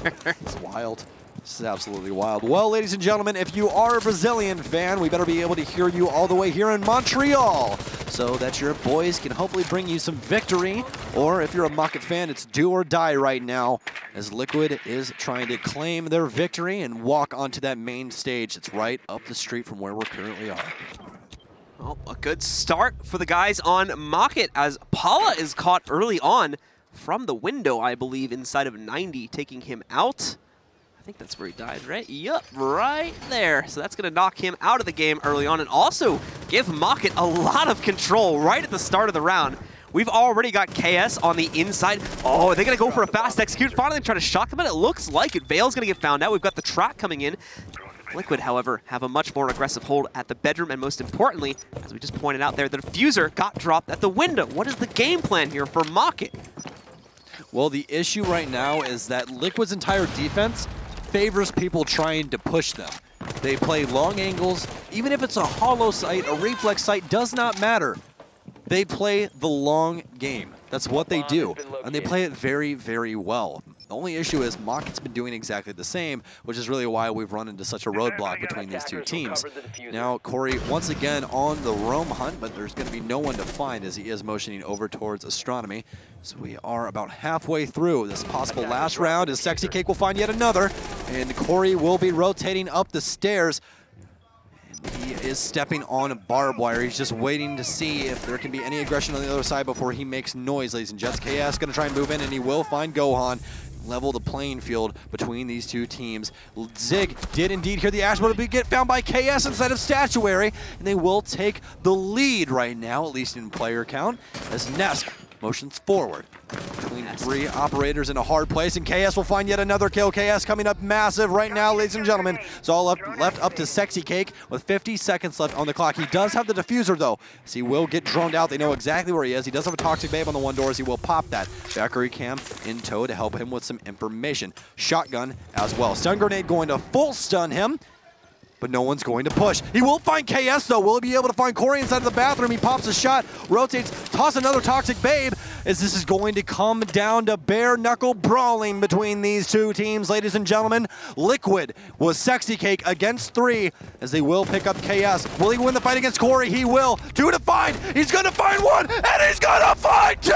It's wild. This is absolutely wild. Well, ladies and gentlemen, if you are a Brazilian fan, we better be able to hear you all the way here in Montreal so that your boys can hopefully bring you some victory. Or if you're a Mockit fan, it's do or die right now as Liquid is trying to claim their victory and walk onto that main stage that's right up the street from where we currently are. Well, a good start for the guys on Mockit as Paula is caught early on from the window, I believe, inside of 90, taking him out. I think that's where he died, right? Yup, right there. So that's going to knock him out of the game early on and also give Mockit a lot of control right at the start of the round. We've already got KS on the inside. Oh, are they going to go for a fast execute? Finally try to shock them, but it looks like it. Vale's going to get found out. We've got the track coming in. Liquid, however, have a much more aggressive hold at the bedroom, and most importantly, as we just pointed out there, the diffuser got dropped at the window. What is the game plan here for Mockit? Well, the issue right now is that Liquid's entire defense favors people trying to push them. They play long angles. Even if it's a hollow site, a reflex site, does not matter. They play the long game. That's what they do, and they play it very, very well. The only issue is Mockit's been doing exactly the same, which is really why we've run into such a roadblock between these two teams. Now, Corey, once again on the roam hunt, but there's going to be no one to find as he is motioning over towards Astronomy. So we are about halfway through this possible last round as Sexy Cake will find yet another, and Corey will be rotating up the stairs. He is stepping on barbed wire. He's just waiting to see if there can be any aggression on the other side before he makes noise, ladies and gents. KS going to try and move in, and he will find Gohan. Level the playing field between these two teams. Zig did indeed hear the ash, but it'll get found by KS instead of Statuary, and they will take the lead right now, at least in player count, as Nesk motions forward. Between three operators in a hard place, and KS will find yet another kill. KS coming up massive right now, ladies and gentlemen. It's all left up to Sexy Cake with 50 seconds left on the clock. He does have the diffuser though, so he will get droned out. They know exactly where he is. He does have a Toxic Babe on the one door, as he will pop that. Valkyrie Cam in tow to help him with some information. Shotgun as well. Stun grenade going to full stun him, but no one's going to push. He will find KS though. Will he be able to find Corey inside of the bathroom? He pops a shot, rotates, toss another Toxic Babe, as this is going to come down to bare knuckle brawling between these two teams, ladies and gentlemen. Liquid was Sexy Cake against 3, as they will pick up KS. Will he win the fight against Corey? He will. 2 to find. He's going to find 1, and he's going to find 2!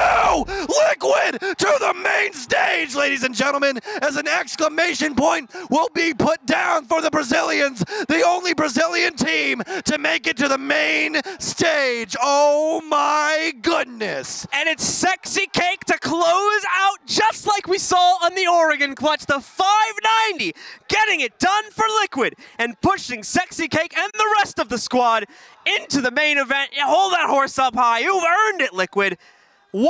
Liquid to the main stage, ladies and gentlemen, as an exclamation point will be put down for the Brazilians, the only Brazilian team to make it to the main stage. Oh my goodness. And it's Sexy Cake to close out, just like we saw on the Oregon clutch, the 590, getting it done for Liquid and pushing Sexy Cake and the rest of the squad into the main event. Hold that horse up high. You've earned it, Liquid.